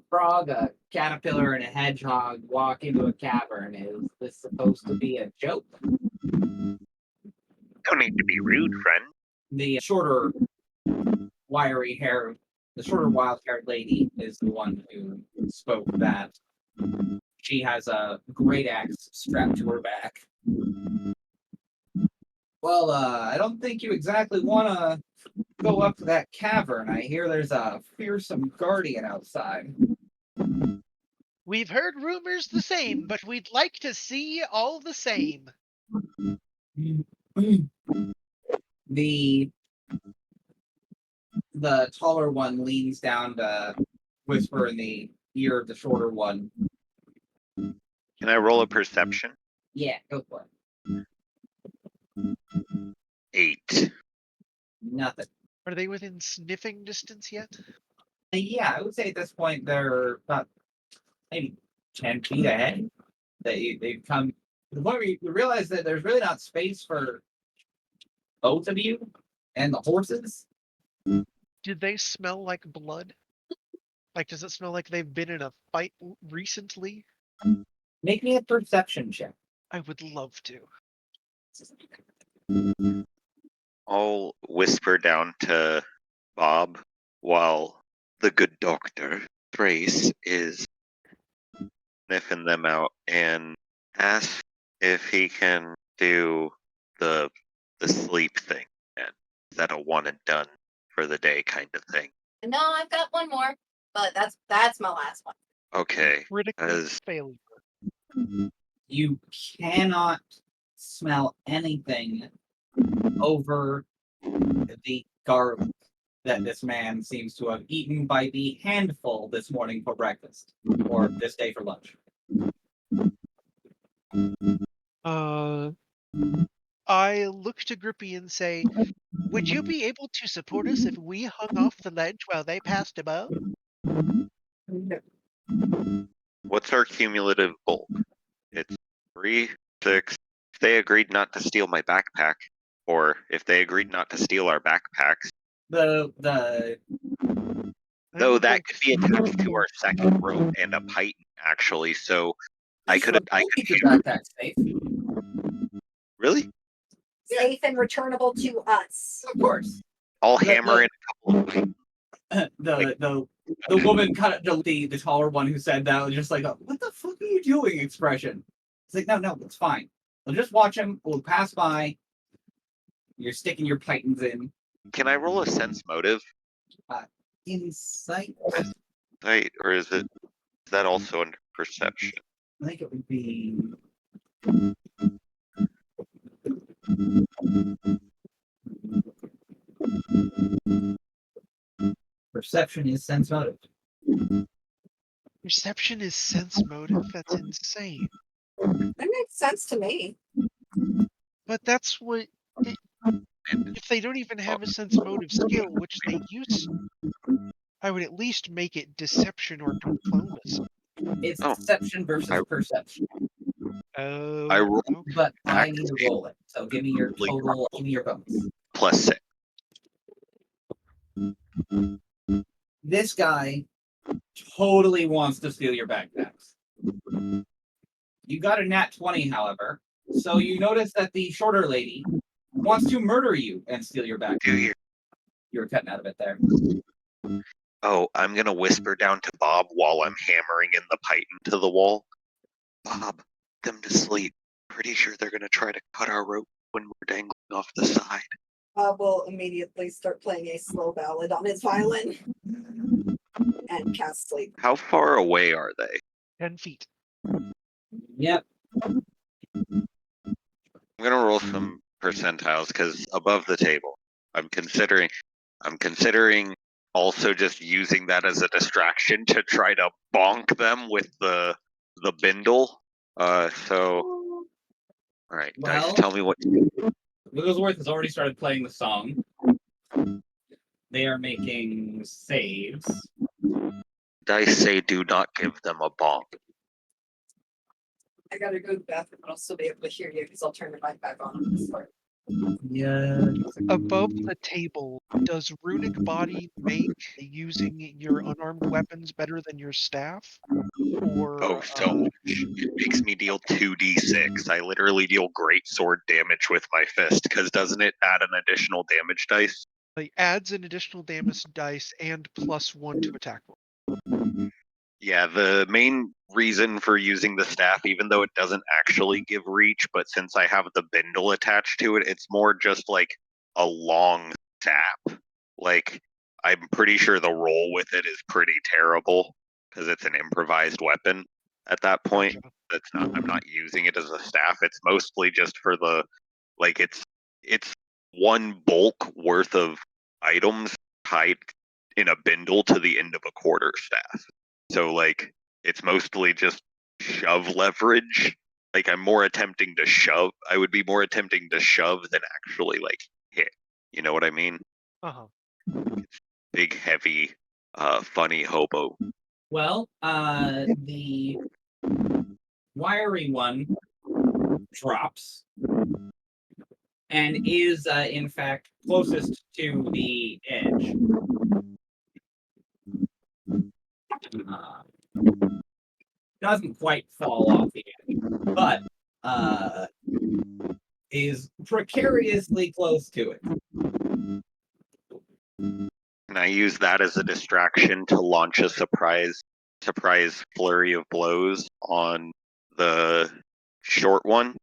Frog, a caterpillar, and a hedgehog walk into a cavern. Is this supposed to be a joke? Don't need to be rude, friend. The shorter, wiry hair, the shorter, wild-haired lady is the one who spoke that. She has a great axe strapped to her back. Well, I don't think you exactly want to go up to that cavern. I hear there's a fearsome guardian outside. We've heard rumors the same, but we'd like to see all the same. The taller one leans down to whisper in the ear of the shorter one. Can I roll a perception? Yeah, go for it. 8. Nothing. Are they within sniffing distance yet? Yeah, I would say at this point they're about maybe 10 feet ahead. They've come to the point where you realize that there's really not space for both of you and the horses. Did they smell like blood? Like, does it smell like they've been in a fight recently? Make me a perception check. I would love to. I'll whisper down to Bob while the good Doctor Thrayce is sniffing them out and ask if he can do the sleep thing. And is that a one and done for the day kind of thing? No, I've got one more, but that's my last one. Okay. Critical As failure. You cannot smell anything over the garlic that this man seems to have eaten by the handful this morning for breakfast, or this day for lunch. I look to Grippy and say, "Would you be able to support us if we hung off the ledge while they passed above?" what's our cumulative bulk? It's 3, 6. If they agreed not to steal my backpack, or if they agreed not to steal our backpacks, The though that could be attached to our second rope and a python, actually. So I could keep your backpack safe. really. Safe and returnable to us. Of course. I'll hammer in a couple of pythons. The woman kind of the taller one who said that was just like, what the fuck are you doing expression. It's like, no, it's fine. We'll just watch him. We'll pass by. You're sticking your pythons in. Can I roll a sense motive? Insight. Right, or is that also under perception? I think it would be. Perception is sense motive. Perception is sense motive? That's insane. That makes sense to me. But that's what... If they don't even have a sense motive skill, which they used... I would at least make it deception or diplomacy. It's Oh. deception versus I- perception, Oh, I roll okay. but I need to Activate. roll it. So give me your total. Give me your bonus. +6. This guy totally wants to steal your backpacks. You got a nat 20, however, so you notice that the shorter lady wants to murder you and steal your backpack. Do you? You were cutting out of it there. Oh, I'm gonna whisper down to Bob while I'm hammering in the pipe into the wall. Bob, put them to sleep. Pretty sure they're gonna try to cut our rope when we're dangling off the side. Will immediately start playing a slow ballad on his violin and cast sleep. How far away are they? 10 feet. Yep. I'm gonna roll some percentiles because above the table, I'm considering also just using that as a distraction to try to bonk them with the bindle. So all right, Well- guys, tell me what. Wigglesworth has already started playing the song. They are making saves. Dice say do not give them a bonk. I gotta go to the bathroom, but I'll still be able to hear you because I'll turn the mic back on this part. Yeah. Above the table, does Runic Body make using your unarmed weapons better than your staff? Or Oh, so much. It makes me deal 2d6. I literally deal great sword damage with my fist, because doesn't it add an additional damage dice? like adds an additional damage dice and +1 to attack roll? Yeah, the main reason for using the staff, even though it doesn't actually give reach, but since I have the bindle attached to it, it's more just like a long sap. Like, I'm pretty sure the roll with it is pretty terrible, because it's an improvised weapon at that point. Gotcha. I'm not using it as a staff. It's mostly just for the, like, it's one bulk worth of items tied in a bindle to the end of a quarterstaff. So like it's mostly just shove leverage. Like I'm more attempting to shove. I would be more attempting to shove than actually like hit. You know what I mean? Uh-huh. Big, heavy, funny hobo. Well, the wiry one drops and is, in fact, closest to the edge. Doesn't quite fall off the edge, but is precariously close to it. And I use that as a distraction to launch a surprise flurry of blows on the short one.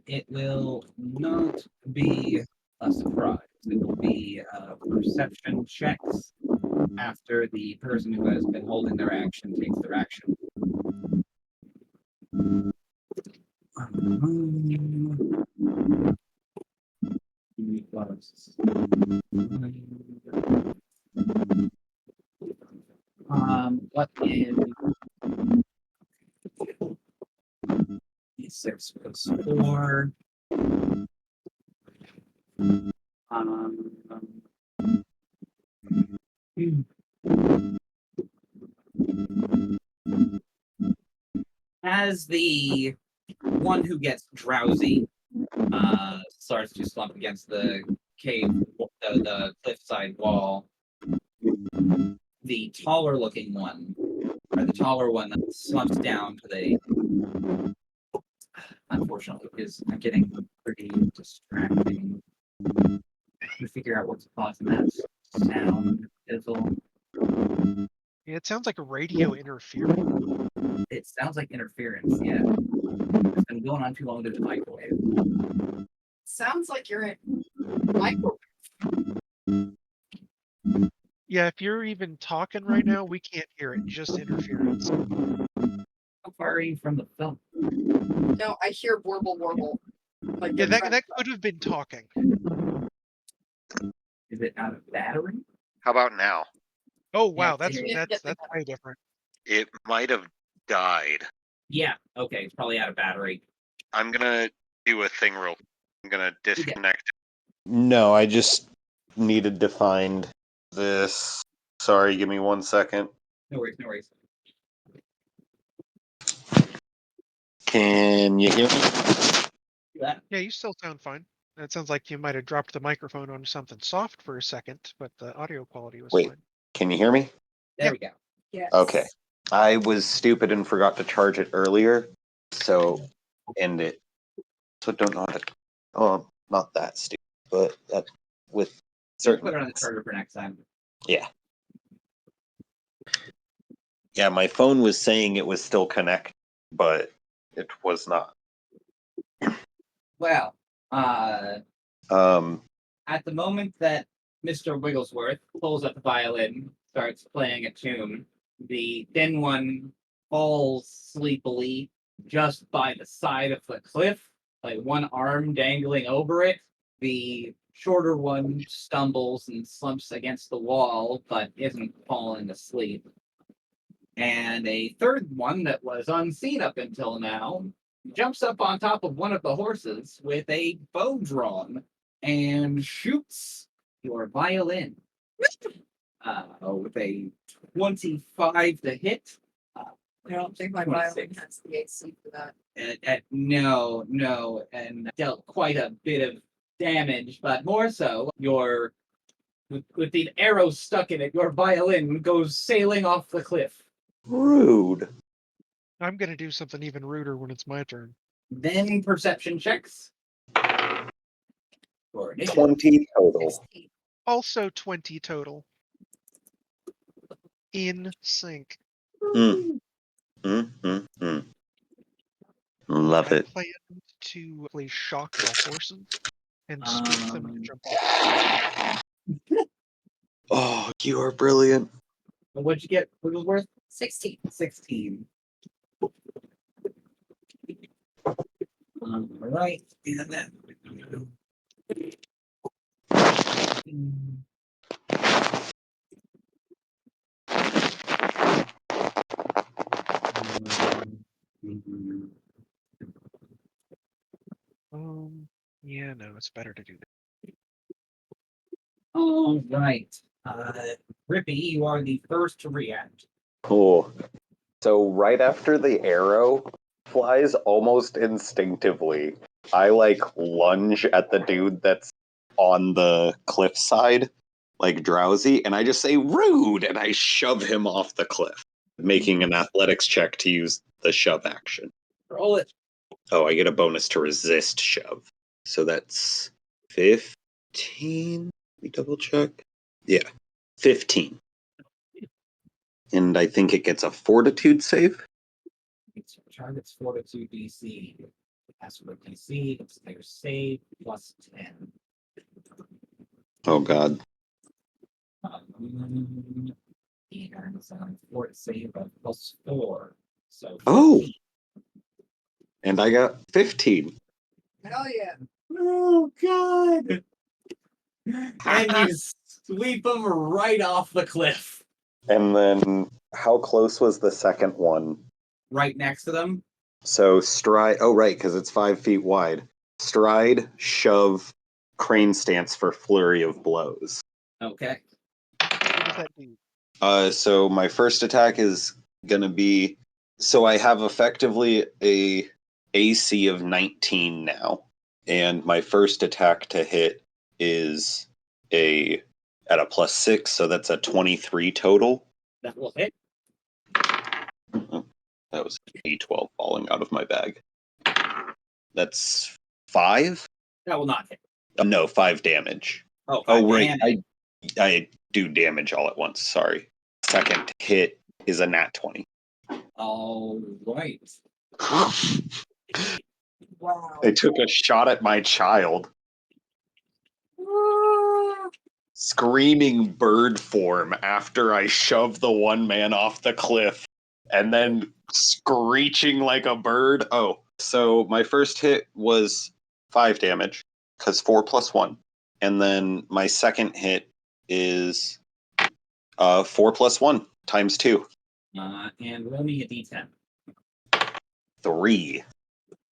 It will not be a surprise. It will be perception checks after the person who has been holding their action takes their action. What is 6 plus 4? As the one who gets drowsy starts to slump against the cave, the cliffside wall, the taller looking one, or the taller one that slumps down to the, unfortunately, is getting pretty distracting. To figure out what's causing that sound fizzle. Yeah, it sounds like a radio interference. It sounds like interference, yeah. It's been going on too long to the microwave. Sounds like you're in micro. Yeah, if you're even talking right now, we can't hear it, just interference. How far are you from the film? No, I hear warble warble. Like Yeah, they're that trying- could have been talking. Is it out of battery? How about now? Oh wow, Yeah, that's way different. It might have died. Yeah, okay, it's probably out of battery. I'm gonna do a thing real. I'm gonna disconnect. No, I just needed to find this Sorry, give me 1 second. No worries, no worries. Can you hear me? That. Yeah, you still sound fine. It sounds like you might have dropped the microphone onto something soft for a second, but the audio quality was Wait. fine. Can you hear me? There we go. Yes. Okay. I was stupid and forgot to charge it earlier, so don't know how to. Oh, not that stupid, but that with Just certain. put it on the charger for next time. Yeah. Yeah, my phone was saying it was still connected, but it was not. Well, Um, at the moment that Mister Wigglesworth pulls up the violin, starts playing a tune, the thin one falls sleepily just by the side of the cliff, like one arm dangling over it. The shorter one stumbles and slumps against the wall, but isn't falling asleep. And a third one that was unseen up until now jumps up on top of one of the horses with a bow drawn and shoots your violin with a 25 to hit. I don't think my violin has the AC for that. No, and dealt quite a bit of damage, but more so, with the arrow stuck in it, your violin goes sailing off the cliff. rude. I'm going to do something even ruder when it's my turn. Then perception checks. For initiative. 20 total. 16. Also 20 total. In sync. Mm. Love I it. plan to play shock the horses and spook them to jump off. Oh, you are brilliant. What'd you get? Wigglesworth? 16. 16. All right. And then. Yeah, no, it's better to do that. All right. Grippy, you are the first to react. Cool. So right after the arrow flies, almost instinctively, I lunge at the dude that's on the cliffside, drowsy, and I just say rude, and I shove him off the cliff, making an athletics check to use the shove action. Roll it. Oh, I get a bonus to resist shove. So that's 15. Let me double check. Yeah, 15. And I think it gets a fortitude save. It's target's fortitude DC. As for DC, it's their save plus 10. Oh, God. And it's on fort save of plus 4. So 14. Oh! And I got 15. Hell yeah. Oh, God. And you sweep him right off the cliff. And then, how close was the second one? Right next to them. So, stride. Oh, right, because it's 5 feet wide. Stride, shove, crane stance for flurry of blows. Okay. What does that do? So my first attack is gonna be. So I have effectively a AC of 19 now, and my first attack to hit is at a +6, so that's a 23 total. That will hit. That was a 12 falling out of my bag. That's 5? That will not hit. No, 5 damage. Oh, Oh, right. damage. I do damage all at once. Sorry. Second hit is a nat 20. All right. Wow. They took a shot at my child. Screaming bird form after I shoved the one man off the cliff, and then screeching like a bird. Oh, so my first hit was 5 damage, because 4 + 1. And then my second hit is 4 + 1 times 2. And roll me a d10. 3.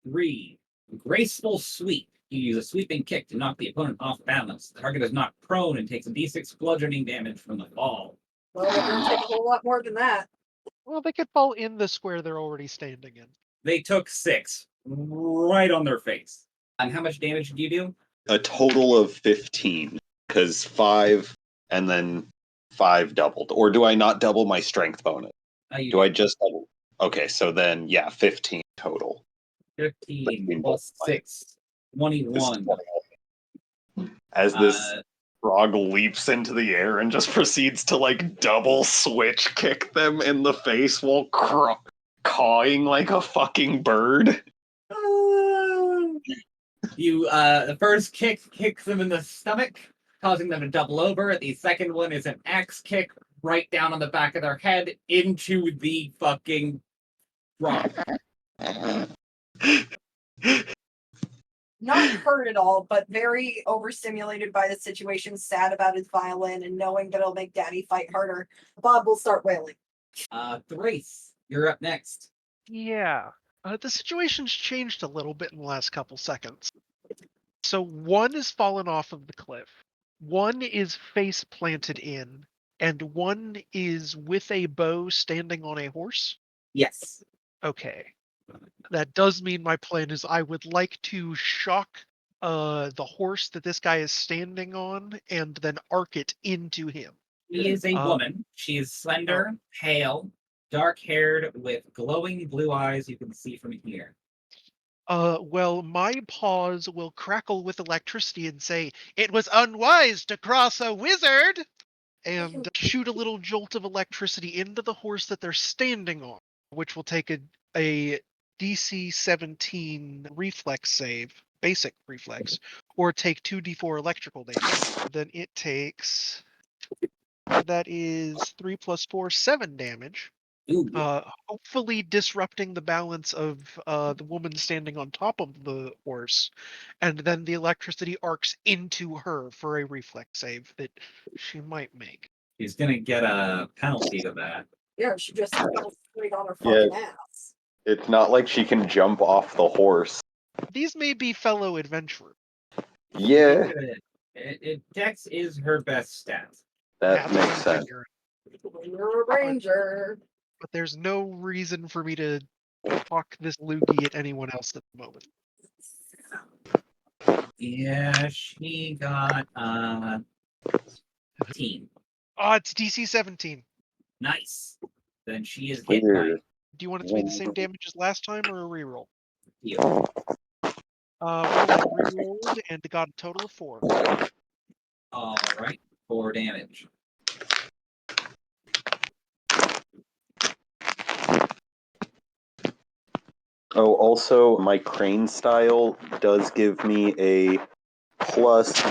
3. Graceful sweep. You use a sweeping kick to knock the opponent off balance. The target is knocked prone and takes a d6 bludgeoning damage from the fall. Well, they're going to take a whole lot more than that. Well, they could fall in the square they're already standing in. They took 6 right on their face. And how much damage did you do? A total of 15, because 5 and then 5 doubled. Or do I not double my strength bonus? Do I just double? Okay, so then, yeah, 15 total. 15 plus 6, 21. As this frog leaps into the air and just proceeds to, like, double switch kick them in the face while cawing like a fucking bird. You, the first kick kicks them in the stomach, causing them to double over. The second one is an axe kick right down on the back of their head into the fucking rock. Not hurt at all, but very overstimulated by the situation, sad about his violin, and knowing that it'll make Daddy fight harder. Bob will start wailing. Thrace, you're up next. Yeah. The situation's changed a little bit in the last couple seconds. So one is fallen off of the cliff, one is face planted in, and one is with a bow standing on a horse. Yes. Okay. That does mean my plan is I would like to shock the horse that this guy is standing on and then arc it into him. She is a woman. She is slender, pale, dark-haired, with glowing blue eyes you can see from here. Well, my paws will crackle with electricity and say, "It was unwise to cross a wizard!" and shoot a little jolt of electricity into the horse that they're standing on, which will take a DC 17 reflex save, basic reflex, or take 2d4 electrical damage. Then it takes, that is 3 plus 4, 7 damage. Ooh. Hopefully disrupting the balance of the woman standing on top of the horse, and then the electricity arcs into her for a reflex save that she might make. She's gonna get a penalty to that. Yeah, she just fell straight on her fucking ass. It's not like she can jump off the horse. These may be fellow adventurers. Yeah, Dex is her best stat. that That's what makes I'm sense. figuring. You're a ranger. But there's no reason for me to talk this loogie at anyone else at the moment. Yeah, she got 15. Oh, it's DC 17. Nice. Then she is hit by Weird. Do you want it to be the same damage as last time or a reroll? you. Well, I rerolled and got a total of 4. All right, 4 damage. Oh, also, my crane style does give me a plus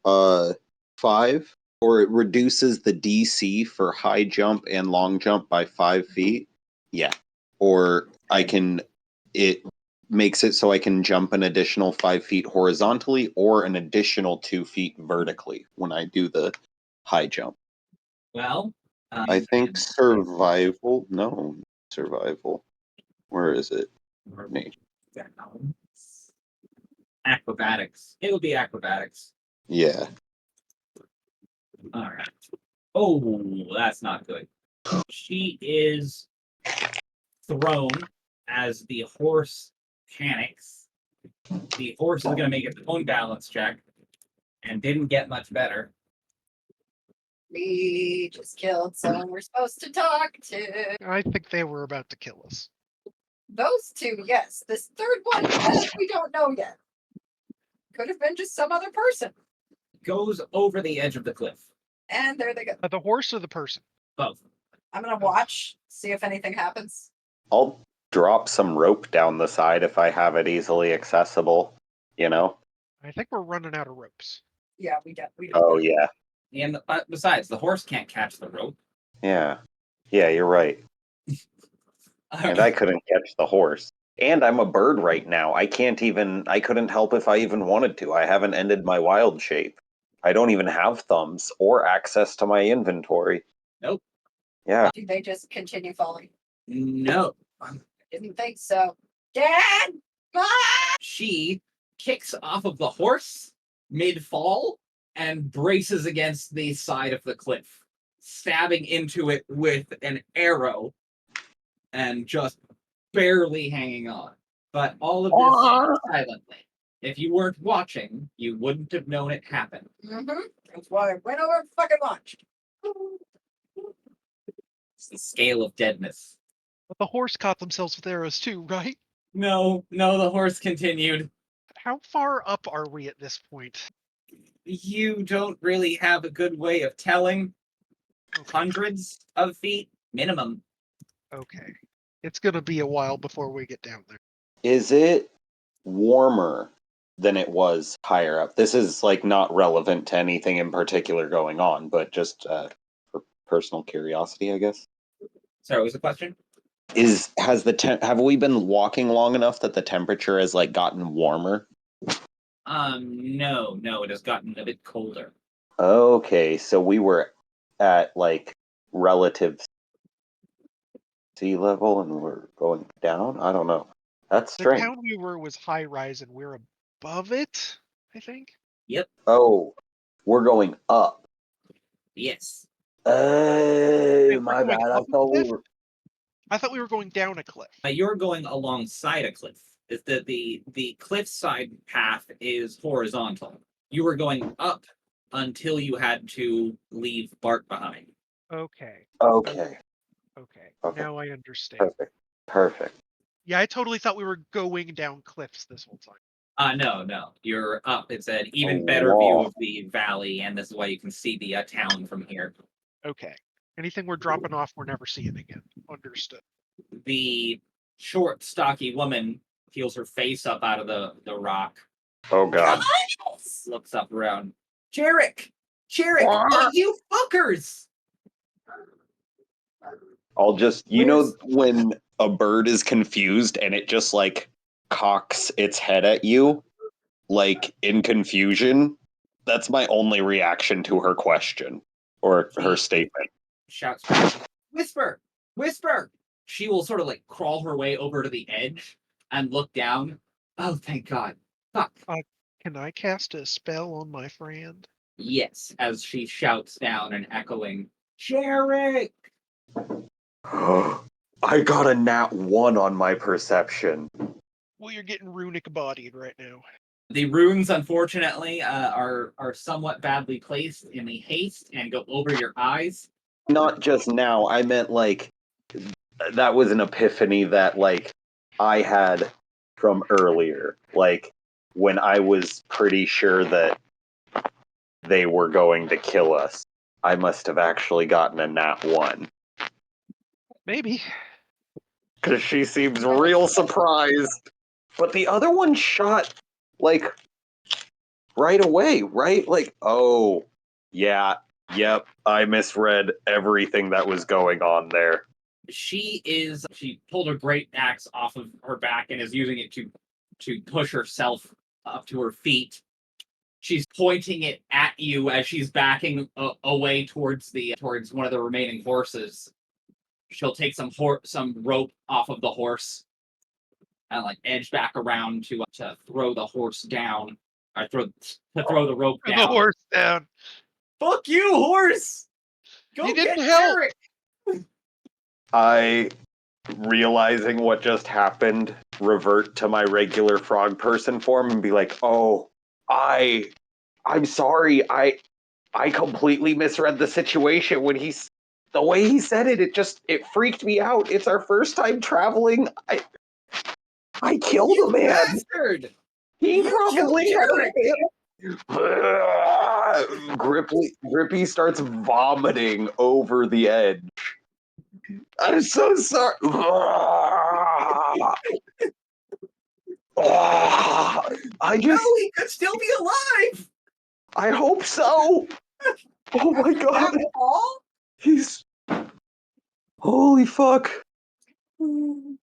5, or it reduces the DC for high jump and long jump by 5 feet. Yeah. Or it makes it so I can jump an additional 5 feet horizontally or an additional 2 feet vertically when I do the high jump. Well, I think survival. No, survival. Where is it? Acrobatics. It would be acrobatics. Yeah. All right. Oh, that's not good. She is thrown as the horse panics. The horse is going to make its own balance check and didn't get much better. We just killed someone we're supposed to talk to. I think they were about to kill us. Those two, yes. This third one, we don't know yet. Could have been just some other person. Goes over the edge of the cliff. And there they go. The horse or the person? Both. I'm gonna watch, see if anything happens. I'll drop some rope down the side if I have it easily accessible, you know? I think we're running out of ropes. Yeah, we don't. Oh, yeah. And besides, the horse can't catch the rope. Yeah. Yeah, you're right. And I couldn't catch the horse. And I'm a bird right now. I couldn't help if I even wanted to. I haven't ended my wild shape. I don't even have thumbs or access to my inventory. Nope. Yeah. Do they just continue falling? No. Didn't think so. Dad! Mom! She kicks off of the horse mid-fall and braces against the side of the cliff. stabbing into it with an arrow and just barely hanging on. But all of this silently. If you weren't watching, you wouldn't have known it happened. That's why I went over and fucking watched. It's the scale of deadness. But the horse caught themselves with arrows too, right? No, the horse continued. How far up are we at this point? You don't really have a good way of telling. Hundreds of feet minimum. Okay. It's gonna be a while before we get down there. Is it warmer than it was higher up? This is like not relevant to anything in particular going on, but just for personal curiosity, I guess. Sorry, what was the question? Have we been walking long enough that the temperature has like gotten warmer? No, it has gotten a bit colder. Okay, so we were at like relative sea level and we're going down? I don't know. That's The strange. town we were was high rise and we're above it, I think. Yep. Oh, we're going up. Yes. Oh, Wait, my we're going bad. up a cliff? I thought we were going down a cliff. You're going alongside a cliff. Is that the cliffside path is horizontal. You were going up until you had to leave Bart behind. Okay. Okay. Okay. Now I understand. Perfect. Yeah, I totally thought we were going down cliffs this whole time. No. You're up. It's an even Oh, better wow. view of the valley, and this is why you can see the town from here. Okay. Anything we're dropping off, we're never seeing again. Understood. The short, stocky woman peels her face up out of the rock, Oh, God. looks up around. Jarek! Oh, you fuckers! I'll just, when a bird is confused and it just like cocks its head at you, like in confusion, that's my only reaction to her question or her statement. Shouts back, Whisper! She will sort of like crawl her way over to the edge and look down. Oh, thank God. Fuck. Can I cast a spell on my friend? Yes, as she shouts down and echoing, Jarek! I got a nat 1 on my perception. Well, you're getting runic bodied right now. The runes, unfortunately, are somewhat badly placed in the haste and go over your eyes. Not just now, I meant like that was an epiphany that like I had from earlier, like when I was pretty sure that they were going to kill us. I must have actually gotten a nat 1. Maybe. Because she seems real surprised. But the other one shot, like, right away, right? Like, oh, yeah, yep, I misread everything that was going on there. She pulled her great axe off of her back and is using it to push herself up to her feet. She's pointing it at you as she's backing away towards one of the remaining horses. She'll take some rope off of the horse and like edge back around to throw the horse down, or throw the rope down. The horse down. Fuck you, horse! Go You get didn't help. Eric! I, realizing what just happened, revert to my regular frog person form and be like, oh, I'm sorry, I completely misread the situation when the way he said it, it freaked me out. It's our first time traveling. I killed a man. Bastard! He You probably killed had a Grippy starts vomiting over the edge. I'm so sorry. I just. No, he could still be alive! I hope so. Oh my God. All? He's. Holy fuck. She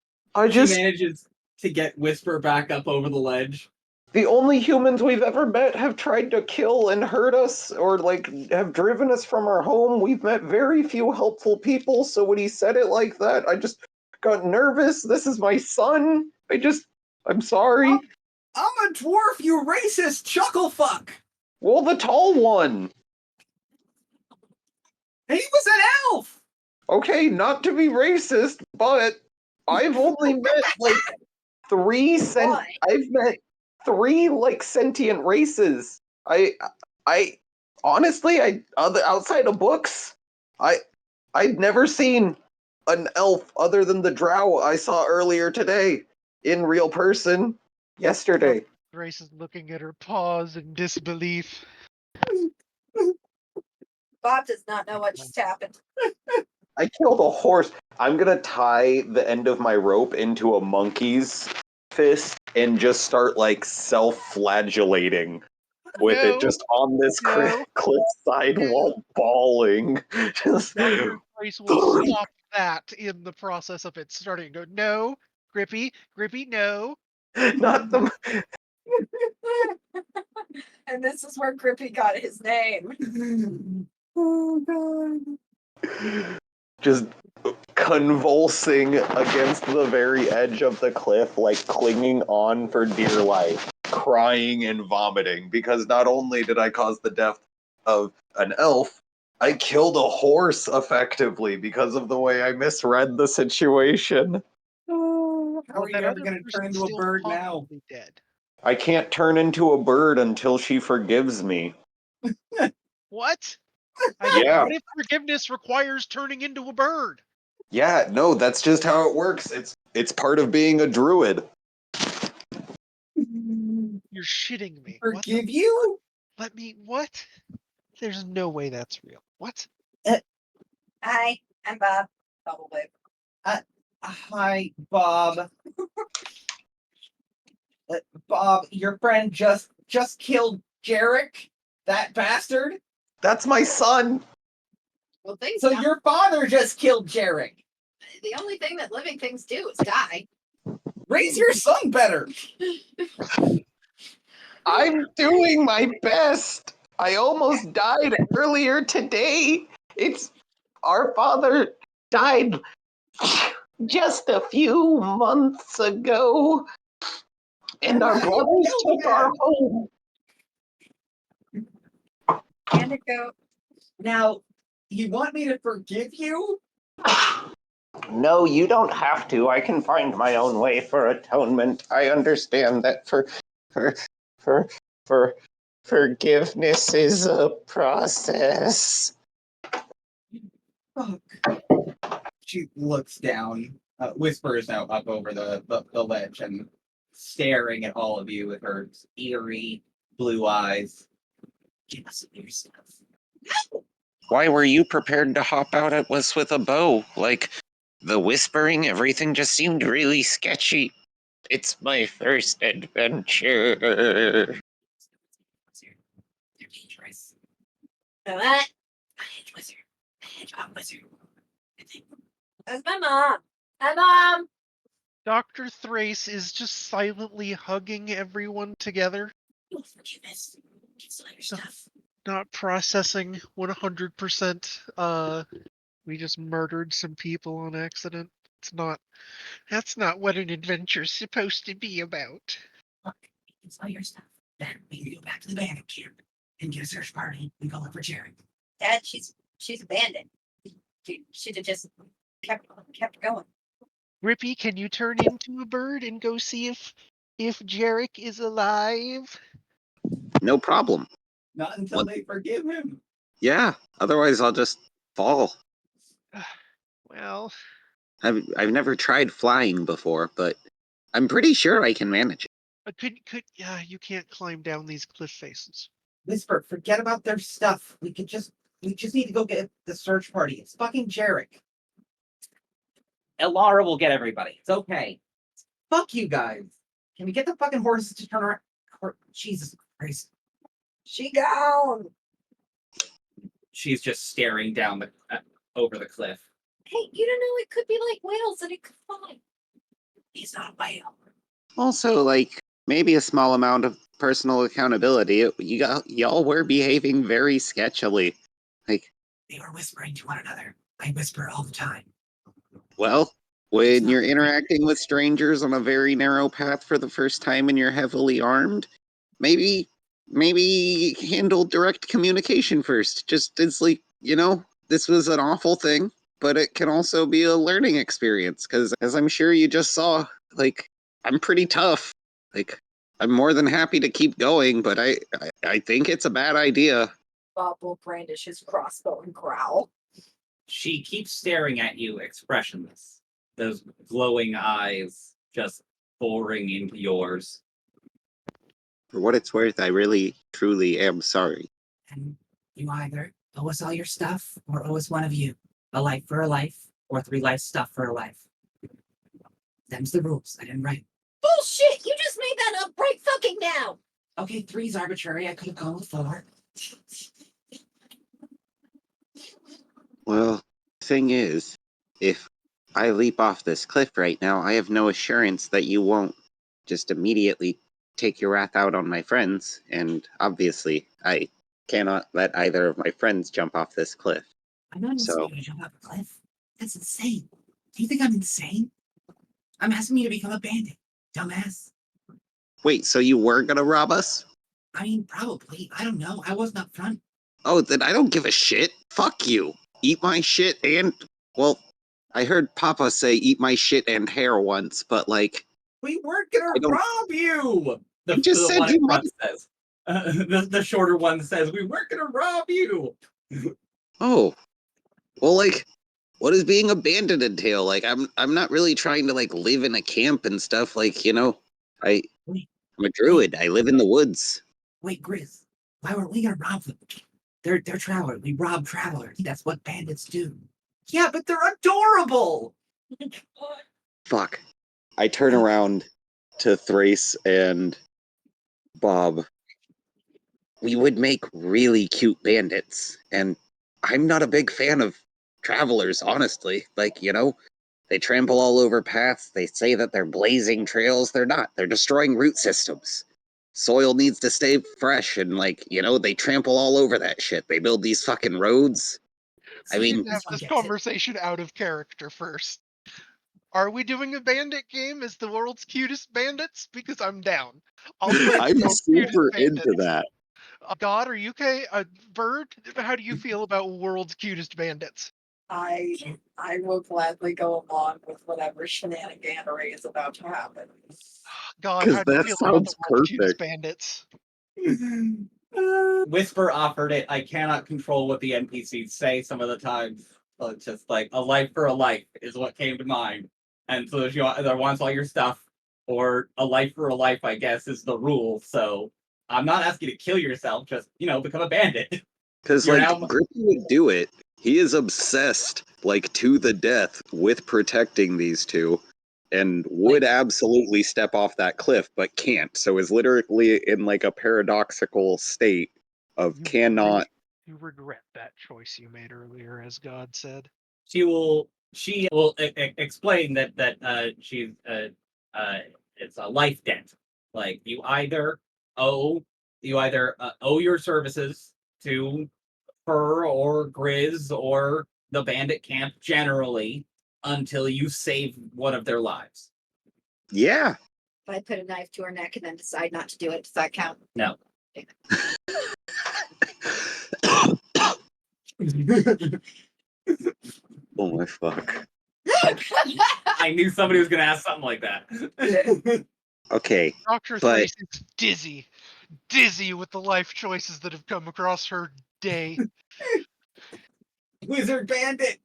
manages to get Whisper back up over the ledge. The only humans we've ever met have tried to kill and hurt us or like have driven us from our home. We've met very few helpful people, so when he said it like that, I just got nervous. This is my son. I'm sorry. I'm a dwarf, you racist chuckle fuck! Well, the tall one. He was an elf! Okay, not to be racist, but I've only met like Why? I've met three like sentient races. I honestly, outside of books, I'd never seen an elf other than the drow I saw earlier today in real person yesterday. Thrace is looking at her paws in disbelief. Bob does not know what just happened. I killed a horse. I'm gonna tie the end of my rope into a monkey's fist and just start like self-flagellating with it No, just on this no. cliffside wall, bawling. Just Dr. Thrace will stop that in the process of it starting. Go, no, Grippy, no. not the And this is where Grippy got his name. Oh god. just convulsing against the very edge of the cliff, like clinging on for dear life, crying and vomiting, because not only did I cause the death of an elf, I killed a horse effectively because of the way I misread the situation. How Well, are you that ever other going to turn person's into a still bird now? possibly dead. I can't turn into a bird until she forgives me. What? Yeah. What if forgiveness requires turning into a bird? Yeah, no, that's just how it works. It's part of being a druid. You're shitting me. What the- Forgive you? Let me. What? There's no way that's real. What? Hi, I'm Bob. Bubblewick. Hi, Bob. Bob, your friend just killed Jarek, that bastard. That's my son. Well, things So die. your father just killed Jarek. The only thing that living things do is die. Raise your son better. I'm doing my best. I almost died earlier today. It's our father died just a few months ago, and our brothers took our home. Bandit go. Now, you want me to forgive you? No, you don't have to. I can find my own way for atonement. I understand that for forgiveness is a process. Fuck. She looks down, whispers now up over the ledge and staring at all of you with her eerie blue eyes. Give us your stuff. Why were you prepared to hop out at us with a bow? Like, the whispering, everything just seemed really sketchy. It's my first adventure. They're dangerous. What? A hedge wizard. A hedgehog wizard. That's my mom. Hi, Mom. Dr. Thrace is just silently hugging everyone together, You'll forgive us. Give us all your stuff. not processing 100%. We just murdered some people on accident. That's not what an adventure's supposed to be about. Look, give us all your stuff. Then we can go back to the bandit camp and get a search party and go look for Jarek. Dad, she's a bandit. She should have just kept going. Grippy, can you turn into a bird and go see if Jarek is alive? No problem. Not until What? they forgive him. Yeah, otherwise I'll just fall. Well, I've never tried flying before, but I'm pretty sure I can manage it. you can't climb down these cliff faces. Whisper, forget about their stuff. We just need to go get the search party. It's fucking Jarek. Elara will get everybody. It's okay. Fuck you guys. Can we get the fucking horses to turn around? Jesus Christ. She gone. She's just staring down over the cliff. Hey, you don't know it could be like whales and it could fly. He's not a whale. Also, like, maybe a small amount of personal accountability. Y'all were behaving very sketchily. Like, They were whispering to one another. I whisper all the time. well, when you're interacting with strangers on a very narrow path for the first time and you're heavily armed, maybe handle direct communication first. Just, it's like, this was an awful thing, but it can also be a learning experience. Because as I'm sure you just saw, like, I'm pretty tough. Like, I'm more than happy to keep going, but I think it's a bad idea. Bob will brandish his crossbow and growl. She keeps staring at you, expressionless. Those glowing eyes just boring into yours. For what it's worth, I really, truly am sorry. And you either owe us all your stuff or owe us one of you. A life for a life, or 3 life stuff for a life. Them's the rules. I didn't write. Bullshit! You just made that up right fucking now! Okay, 3's arbitrary. I could have gone with 4. Well, thing is, if I leap off this cliff right now, I have no assurance that you won't just immediately take your wrath out on my friends, and obviously, I cannot let either of my friends jump off this cliff. I'm not So- asking you to jump off a cliff. That's insane. Do you think I'm insane? I'm asking you to become a bandit, dumbass. Wait, so you were gonna rob us? I mean, probably. I don't know. I wasn't up front. Oh, then I don't give a shit. Fuck you. Eat my shit and, well, I heard Papa say eat my shit and hair once, but like, We weren't gonna I don't- rob you! The, You just the said one you in front says. The shorter one says, we weren't gonna rob you! oh, well, like, what does being a bandit entail? Like, I'm not really trying to like live in a camp and stuff. Like, you know, I'm a druid. I live in the woods. Wait, Grizz. Why weren't we gonna rob them? They're travelers. We rob travelers. That's what bandits do. Yeah, but they're adorable! Fuck. I turn around to Thrace and Bob. We would make really cute bandits, and I'm not a big fan of travelers, honestly. Like, you know, they trample all over paths, they say that they're blazing trails, they're not. They're destroying root systems. Soil needs to stay fresh, and like, you know, they trample all over that shit. They build these fucking roads. I We mean, need to have This one this gets it. conversation out of character first. Are we doing a bandit game as the world's cutest bandits? Because I'm down. I'll play I'm the world's cutest super bandits. into that. God, are you okay? Bird, how do you feel about world's cutest bandits? I will gladly go along with whatever shenaniganery is about to happen. God, 'Cause how do you that feel about the sounds world's cutest perfect. bandits? Whisper offered it. I cannot control what the NPCs say some of the time. So it's just like a life for a life is what came to mind. And so if you either wants all your stuff or a life for a life, I guess, is the rule. So I'm not asking you to kill yourself, just, become a bandit. Because, You're like, now- Grippy would do it. He is obsessed, like, to the death with protecting these two, and would absolutely step off that cliff, but can't. So is literally in, like, a paradoxical state of cannot. You regret that choice you made earlier, as God said. She will explain that she's it's a life debt. Like you either owe your services to her or Grizz or the Bandit Camp generally until you save one of their lives. Yeah. If I put a knife to her neck and then decide not to do it, does that count? No. Oh my fuck. I knew somebody was gonna ask something like that. Okay. Doctor But- Thrayce is dizzy with the life choices that have come across her day. Wizard Bandit.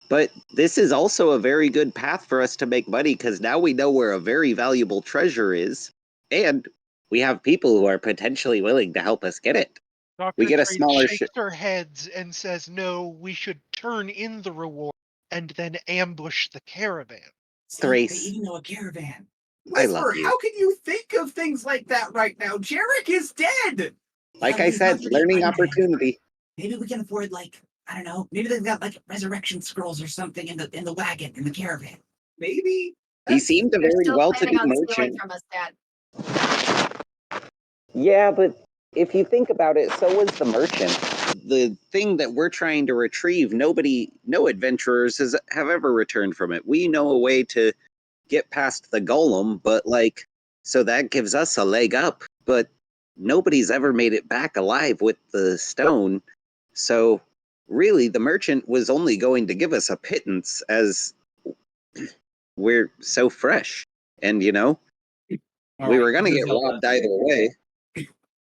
But this is also a very good path for us to make money, because now we know where a very valuable treasure is, and we have people who are potentially willing to help us get it. Dr. We get a Thrayce smaller shakes her heads and says, no, we should turn in the reward and then ambush the caravan. See, Thrace. they even know a caravan. I love Whisper, you. how can you think of things like that right now? Jarek is dead. Like Yeah, I but he's said, not gonna learning find them. opportunity. Maybe we can afford, like, I don't know. Maybe they've got like resurrection scrolls or something in the wagon, in the caravan. Maybe. He seemed a They're very still well-to-do planning on stealing merchant. from us, Dad. Yeah, but if you think about it, so was the merchant. The thing that we're trying to retrieve, no adventurers have ever returned from it. We know a way to get past the golem, but like, so that gives us a leg up. But nobody's ever made it back alive with the stone. So really, the merchant was only going to give us a pittance as we're so fresh. And, you know, All we right, were going to get Griselda. robbed either way.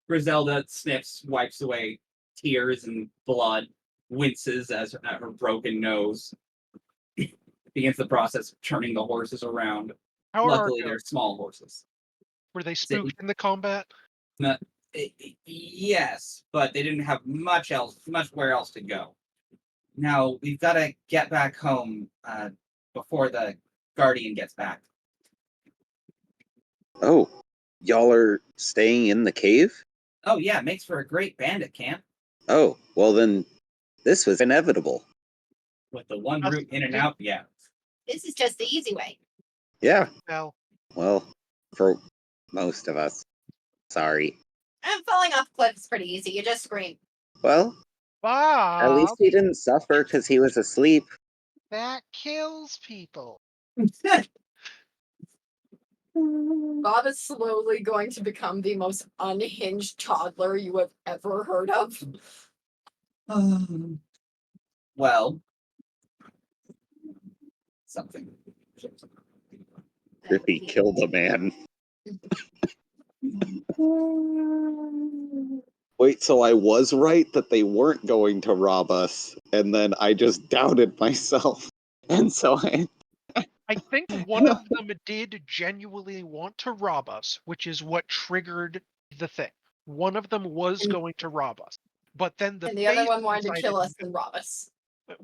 Griselda sniffs, wipes away tears and blood, winces as her broken nose begins the process of turning the horses around. How are our Luckily, they're goats? small horses. Were they spooked in the combat? Yes, but they didn't have much where else to go. Now we've got to get back home before the guardian gets back. Oh, y'all are staying in the cave? Oh yeah, makes for a great bandit camp Oh, well then, this was inevitable. with the one Us- route in and out. Yeah. This is just the easy way. Yeah, Well, well, for most of us. Sorry. And falling off cliffs pretty easy. You just scream. Well, at least Bob, he didn't suffer because he was asleep. that kills people. Bob is slowly going to become the most unhinged toddler you have ever heard of. Well, something. Grippy killed a man. Wait, so I was right that they weren't going to rob us, and then I just doubted myself. And so I think one of them did genuinely want to rob us, which is what triggered the thing. One of them was going to rob us. But then And the other face one wanted to decided- kill us and rob us.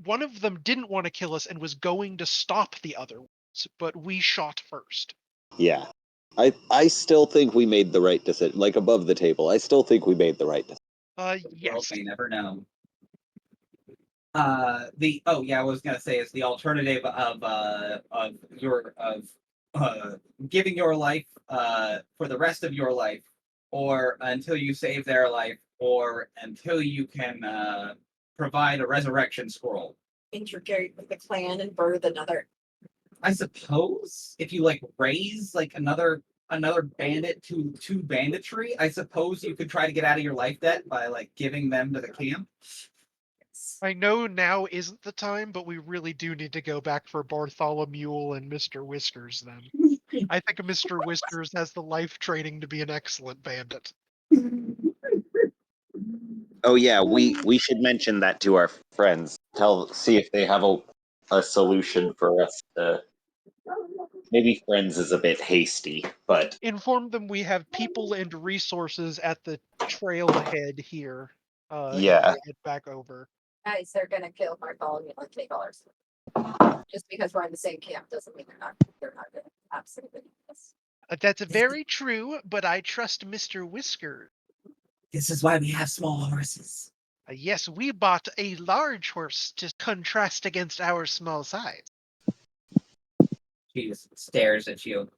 One of them didn't want to kill us and was going to stop the other ones, but we shot first. yeah. I still think we made the right decision. Like above the table, I still think we made the right decision. World Yes. may never know. I was gonna say is the alternative of giving your life for the rest of your life, or until you save their life, or until you can provide a resurrection scroll. Interfere with the clan and birth another. I suppose if you like raise like another bandit to banditry, I suppose you could try to get out of your life debt by like giving them to the camp. I know now isn't the time, but we really do need to go back for Bartholomew and Mr. Whiskers then. I think Mr. Whiskers has the life training to be an excellent bandit. Oh yeah, we should mention that to our friends. See if they have a solution for us to. Maybe friends is a bit hasty, but Inform them we have people and resources at the trailhead here. Yeah. If we head back over. Guys, they're gonna kill Bartholomew and take ours. Just because we're in the same camp doesn't mean they're not gonna absolutely do this. That's very true, but I trust Mr. Whisker. This is why we have small horses. Yes, we bought a large horse to contrast against our small size. She just stares at you.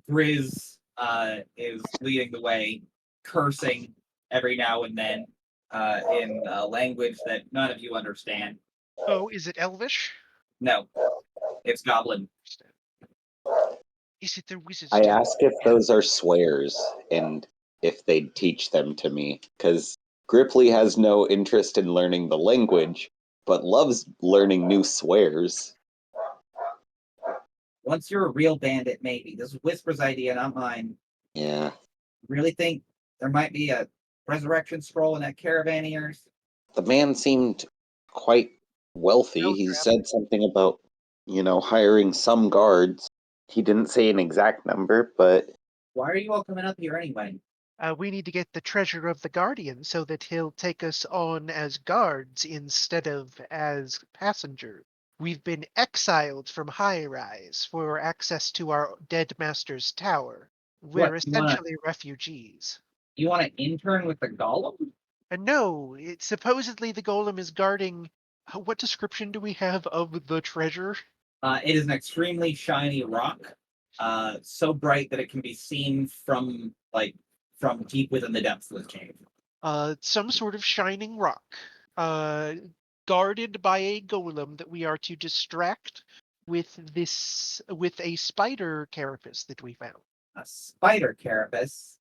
Grizz is leading the way, cursing every now and then in a language that none of you understand. Oh, is it Elvish? No, it's Goblin. Is it the wizard's I tongue? ask if those are swears and if they'd teach them to me, because Gripply has no interest in learning the language, but loves learning new swears. Once you're a real bandit, maybe. This is Whisper's idea, not mine. Yeah. Really think there might be a resurrection scroll in that caravan of yours? The man seemed quite wealthy. No He trap. said something about, hiring some guards. He didn't say an exact number, but Why are you all coming up here anyway? We need to get the treasure of the Guardian so that he'll take us on as guards instead of as passengers. We've been exiled from High Rise for access to our dead master's tower. We're What, you wanna- essentially refugees. You want to intern with the golem? And no, supposedly the golem is guarding. What description do we have of the treasure? It is an extremely shiny rock, so bright that it can be seen from deep within the depths of the cave. Some sort of shining rock. Guarded by a golem that we are to distract with a spider carapace that we found. A spider carapace.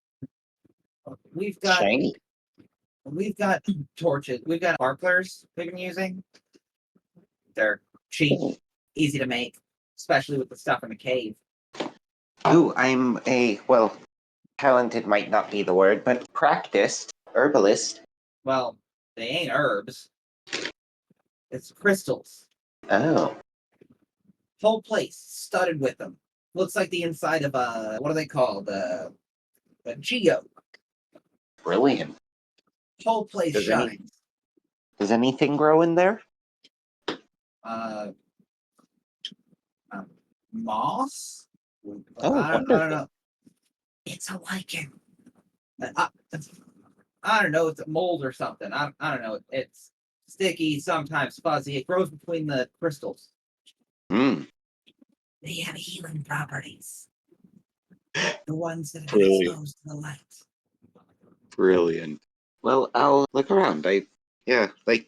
We've got shiny. We've got torches. We've got sparklers we've been using. They're cheap, easy to make, especially with the stuff in the cave. Oh, I'm well, talented might not be the word, but practiced herbalist. Well, they ain't herbs. It's crystals. Oh, Whole place studded with them. Looks like the inside of a what are they called? A geode. brilliant. Whole place Does shines. Does anything grow in there? Uh, moss. Oh, I don't wonderful. know. It's a lichen. I don't know. It's a mold or something. I don't know. It's sticky, sometimes fuzzy. It grows between the crystals. Hmm. They have healing properties. The ones that have been Brilliant. exposed to the light. Brilliant. Well, I'll look around. Yeah, like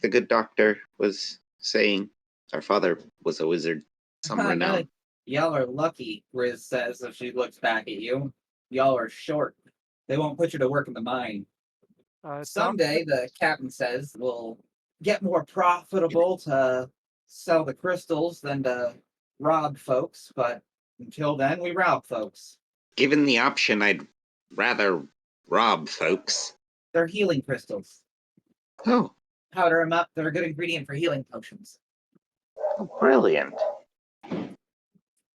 the good doctor was saying, our father was a wizard, some I know. renown. Y'all are lucky, Riz says as she looks back at you. Y'all are short. They won't put you to work in the mine. Someday, the captain says, will get more profitable to sell the crystals than to rob folks, but until then, we rob folks. Given the option, I'd rather rob folks. They're healing crystals. Oh, Powder them up, they're a good ingredient for healing potions. brilliant.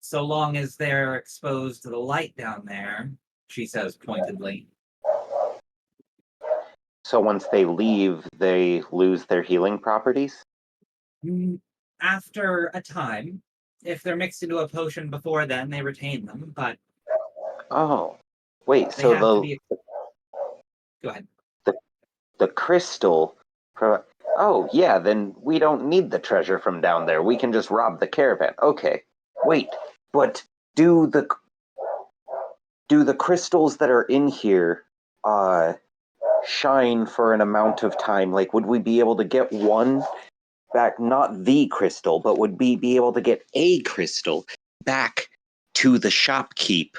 So long as they're exposed to the light down there, she says pointedly. So once they leave, they lose their healing properties? After a time, if they're mixed into a potion before then, they retain them, but Oh, wait, they so have to be. Go ahead. the crystal. Oh, yeah, then we don't need the treasure from down there. We can just rob the caravan. Okay. Wait, but do the crystals that are in here shine for an amount of time? Like, would we be able to get one back, not the crystal, but would we be able to get a crystal back to the shopkeep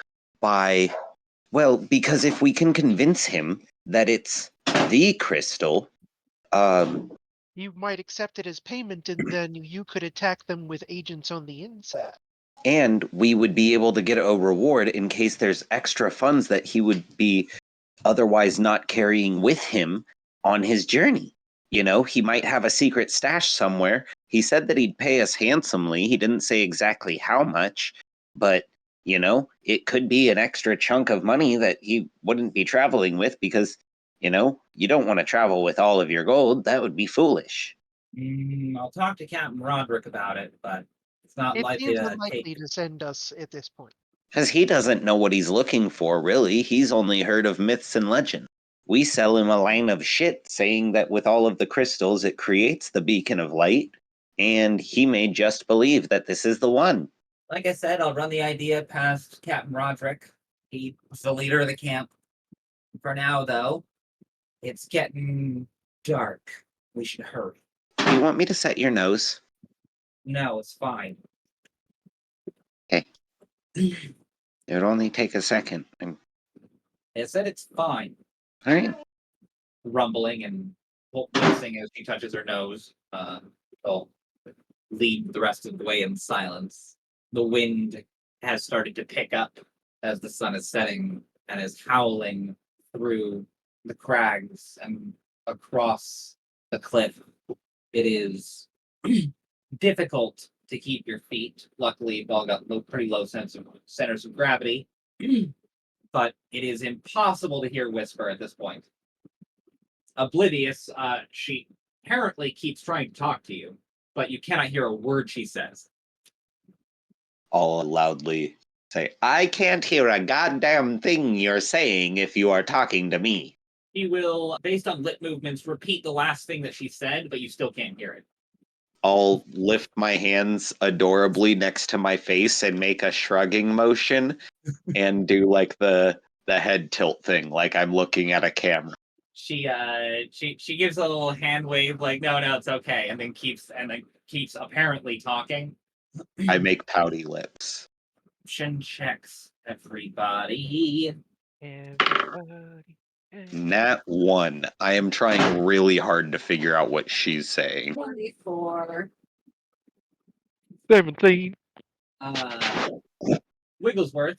by, well, because if we can convince him that it's the crystal, You might accept it as payment, and then you could attack them with agents on the inside. and we would be able to get a reward in case there's extra funds that he would be otherwise not carrying with him on his journey. You know, he might have a secret stash somewhere. He said that he'd pay us handsomely. He didn't say exactly how much, but, you know, it could be an extra chunk of money that he wouldn't be traveling with because, you know, you don't want to travel with all of your gold. That would be foolish. I'll talk to Captain Roderick about it, but it's not It likely seems to unlikely take. to send us at this point. Because he doesn't know what he's looking for, really. He's only heard of myths and legends. We sell him a line of shit saying that with all of the crystals, it creates the beacon of light, and he may just believe that this is the one. Like I said, I'll run the idea past Captain Roderick. He's the leader of the camp. For now, though, it's getting dark. We should hurry. Do you want me to set your nose? No, it's fine. Okay. It'll only take a second. I said it's fine. All right. Rumbling and pulsing as she touches her nose. They'll lead the rest of the way in silence. The wind has started to pick up as the sun is setting and is howling through the crags and across the cliff. It is difficult to keep your feet. Luckily, you've all got pretty low centers of gravity, but it is impossible to hear Whisper at this point. Oblivious, she apparently keeps trying to talk to you, but you cannot hear a word she says. I'll loudly say, I can't hear a goddamn thing you're saying if you are talking to me. She will, based on lip movements, repeat the last thing that she said, but you still can't hear it. I'll lift my hands adorably next to my face and make a shrugging motion and do like the head tilt thing, like I'm looking at a camera. She gives a little hand wave, like no, it's okay, and then keeps apparently talking. I make pouty lips. Chin checks, everybody. Everybody. Nat 1. I am trying really hard to figure out what she's saying. 24. 17. Wigglesworth,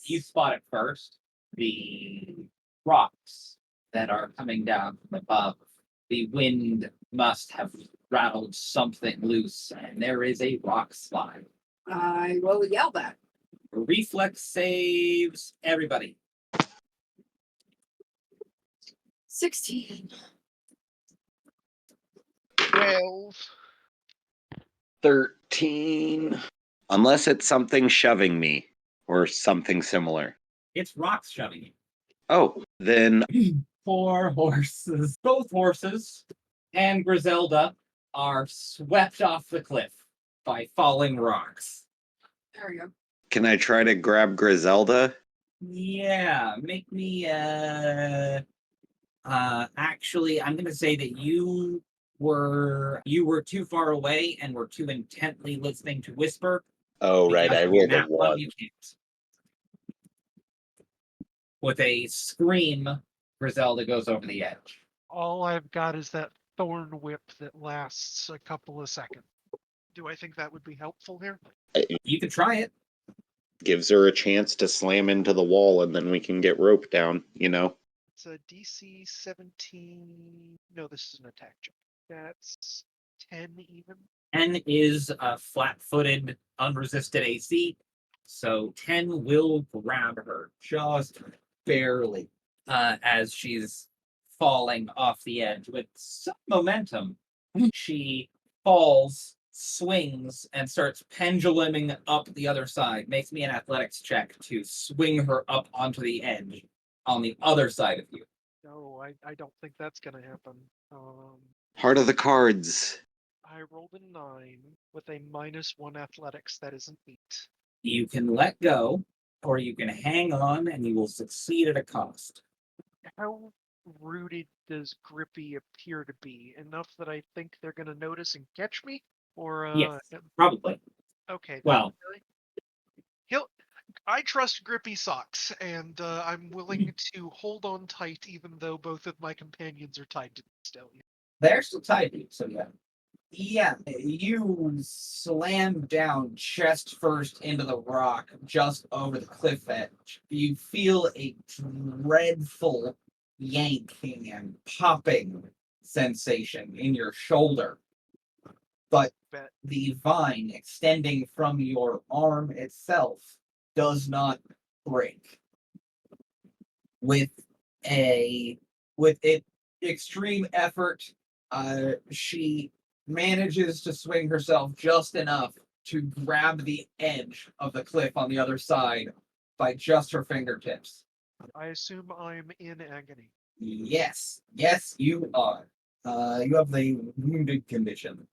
you spot it first. The rocks that are coming down from above. The wind must have rattled something loose, and there is a rock slide. I will yell back. Reflex saves, everybody. 16. 12. 13. Unless it's something shoving me or something similar. It's rocks shoving you. Oh, then 4 horses. Both horses and Griselda are swept off the cliff by falling rocks. There we go. can I try to grab Griselda? Yeah, make me actually I'm gonna say that you were too far away and were too intently listening to whisper. Oh, right, because I with rolled a that one, 1. you can't. With a scream, Griselda goes over the edge. All I've got is that thorn whip that lasts a couple of seconds. Do I think that would be helpful here? You can try it. Gives her a chance to slam into the wall and then we can get rope down, you know? It's a DC 17. No, this is an attack check. That's 10 even. 10 is a flat-footed, unresisted AC, so 10 will grab her just barely as she's falling off the edge with some momentum. She falls, swings, and starts penduluming up the other side. Makes me an athletics check to swing her up onto the edge on the other side of you. No, I don't think that's gonna happen. Heart of the cards. I rolled a 9 with a -1 athletics. That is an 8. You can let go, or you can hang on, and you will succeed at a cost. How rooted does Grippy appear to be? Enough that I think they're gonna notice and catch me? Or Yes, probably. okay. Well, I trust Grippy Sox, and I'm willing to hold on tight, even though both of my companions are tied to the stallion. they're still tied to you, so yeah. Yeah, you slam down chest first into the rock just over the cliff edge. You feel a dreadful yanking and popping sensation in your shoulder. But Bet. the vine extending from your arm itself does not break. With extreme effort, she manages to swing herself just enough to grab the edge of the cliff on the other side by just her fingertips. I assume I'm in agony. Yes, you are. You have the wounded condition.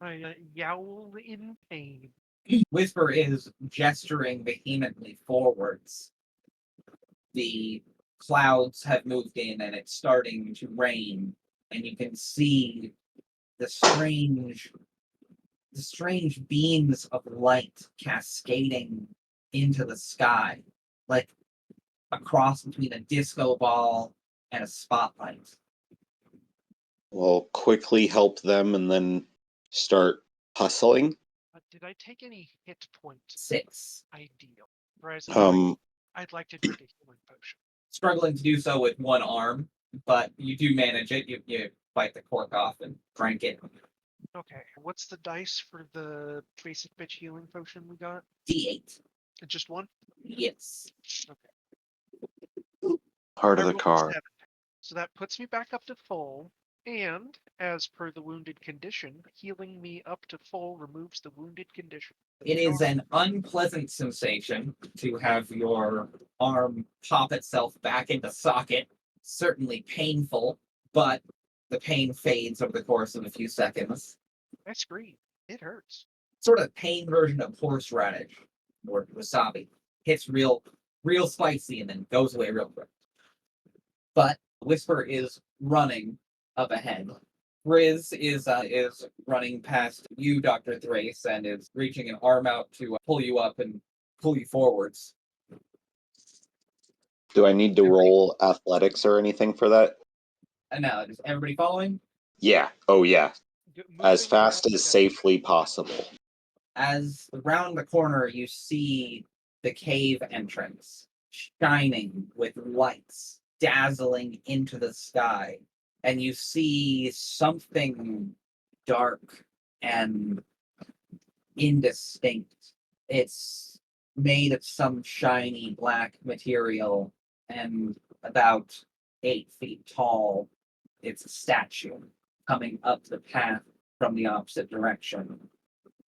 I yowl in pain. Whisper is gesturing vehemently forwards. The clouds have moved in and it's starting to rain, and you can see the strange beams of light cascading into the sky, like a cross between a disco ball and a spotlight. We'll quickly help them and then start hustling. Did I take any hit points? 6. Ideal. Whereas I'd like to drink a healing potion. Struggling to do so with one arm, but you do manage it. You bite the cork off and drink it. Okay, what's the dice for the basic bitch healing potion we got? D8. Just one? Yes. Okay. Heart I of the rolled a card. 7. So that puts me back up to full, and as per the wounded condition, healing me up to full removes the wounded condition. It is an unpleasant sensation to have your arm pop itself back into socket. Certainly painful, but the pain fades over the course of a few seconds. I scream. It hurts. Sort of pain version of horseradish or wasabi. Hits real spicy and then goes away real quick. But Whisper is running up ahead. Riz is running past you, Dr. Thrayce, and is reaching an arm out to pull you up and pull you forwards. Do I need to roll athletics or anything for that? No, is everybody following? Yeah. Oh, yeah. As Moving fast around as together. safely possible. As around the corner, you see the cave entrance shining with lights dazzling into the sky, and you see something dark and indistinct. It's made of some shiny black material and about 8 feet tall. It's a statue coming up the path from the opposite direction,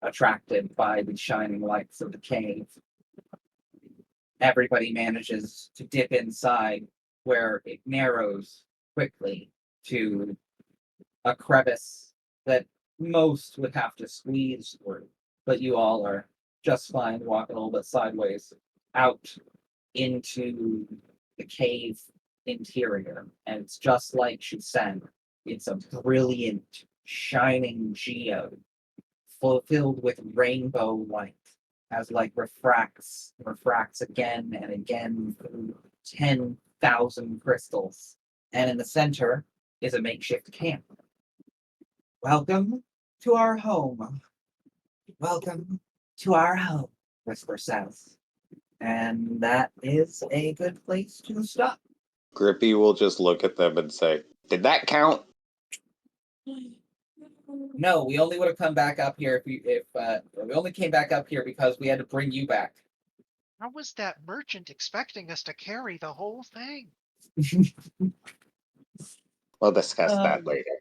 attracted by the shining lights of the cave. Everybody manages to dip inside, where it narrows quickly to a crevice that most would have to squeeze through, but you all are just fine walking a little bit sideways out into the cave interior. And it's just like she said, it's a brilliant, shining geode filled with rainbow light, as like refracts again and again through 10,000 crystals. And in the center is a makeshift camp. Welcome to our home. Welcome to our home, Whisper says. And that is a good place to stop. Grippy will just look at them and say, "Did that count?" No, we only would have come back up here if we only came back up here because we had to bring you back. How was that merchant expecting us to carry the whole thing? We'll discuss that later.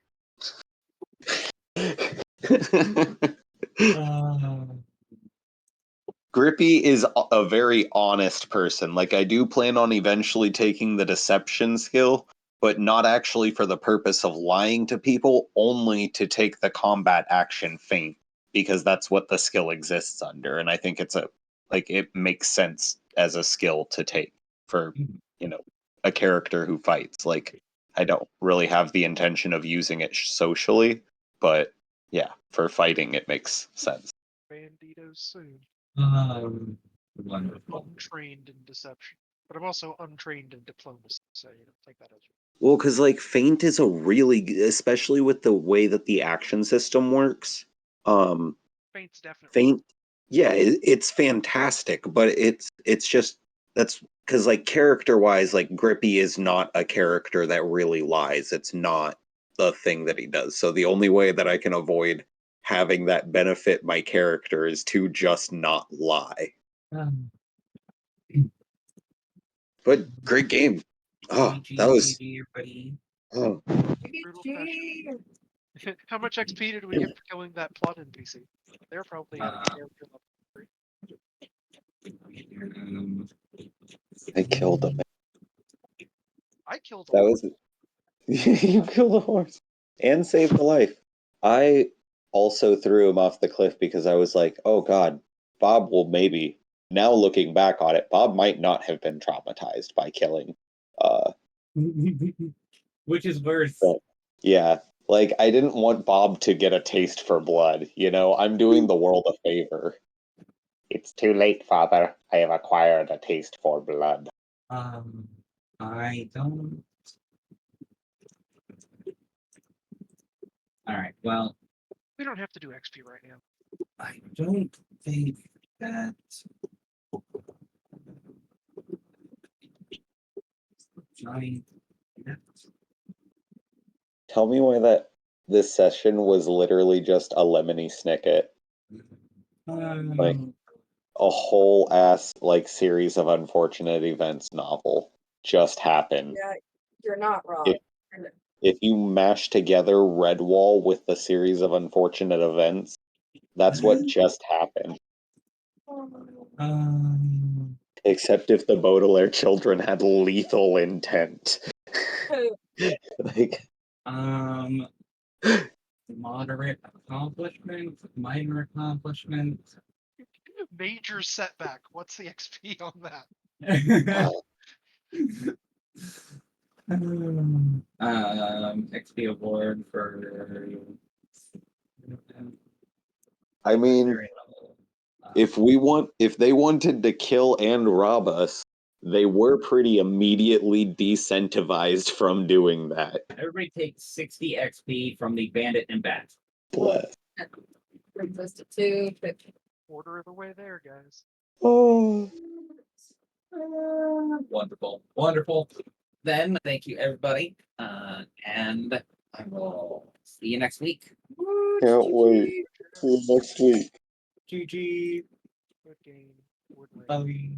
Grippy is a very honest person. Like, I do plan on eventually taking the deception skill, but not actually for the purpose of lying to people, only to take the combat action feint, because that's what the skill exists under. And I think it makes sense as a skill to take for, a character who fights. Like, I don't really have the intention of using it socially, but yeah, for fighting, it makes sense. Banditos soon. Wonderful. Untrained in deception, but I'm also untrained in diplomacy, so take that as Well, because feint is especially with the way that the action system works. feint's definitely Feint, yeah, it's fantastic, but it's just that's because character wise, Grippy is not a character that really lies. It's not the thing that he does. So the only way that I can avoid having that benefit my character is to just not lie. But great game. Oh, that was. everybody. Oh. brutal fashion. How much XP did we get for killing that plot NPC? They're probably at character level 3. I killed him. I killed a That horse. was you killed a horse and saved a life. I also threw him off the cliff because I was like, oh god, Bob will maybe, now looking back on it, Bob might not have been traumatized by killing. Which is worse. But, yeah, I didn't want Bob to get a taste for blood. I'm doing the world a favor. It's too late, Father. I have acquired a taste for blood. I don't. All right. Well, We don't have to do XP right now. I don't think that. Tell me why this session was literally just a Lemony Snicket. Like a whole ass series of unfortunate events novel just happened. Yeah, you're not wrong. If you mash together Redwall with the series of unfortunate events, that's what just happened. Except if the Baudelaire children had lethal intent. Moderate accomplishment, minor accomplishment. Major setback. What's the XP on that? XP award for. I mean, if they wanted to kill and rob us, they were pretty immediately decentivized from doing that. Everybody takes 60 XP from the bandit and bat. Bless. Brings us to 250. Quarter of the way there, guys. Oh. Wonderful. Wonderful. Then thank you everybody. And I will see you next week. Can't wait. See you next week. GG. Good game. Woodland. Bye.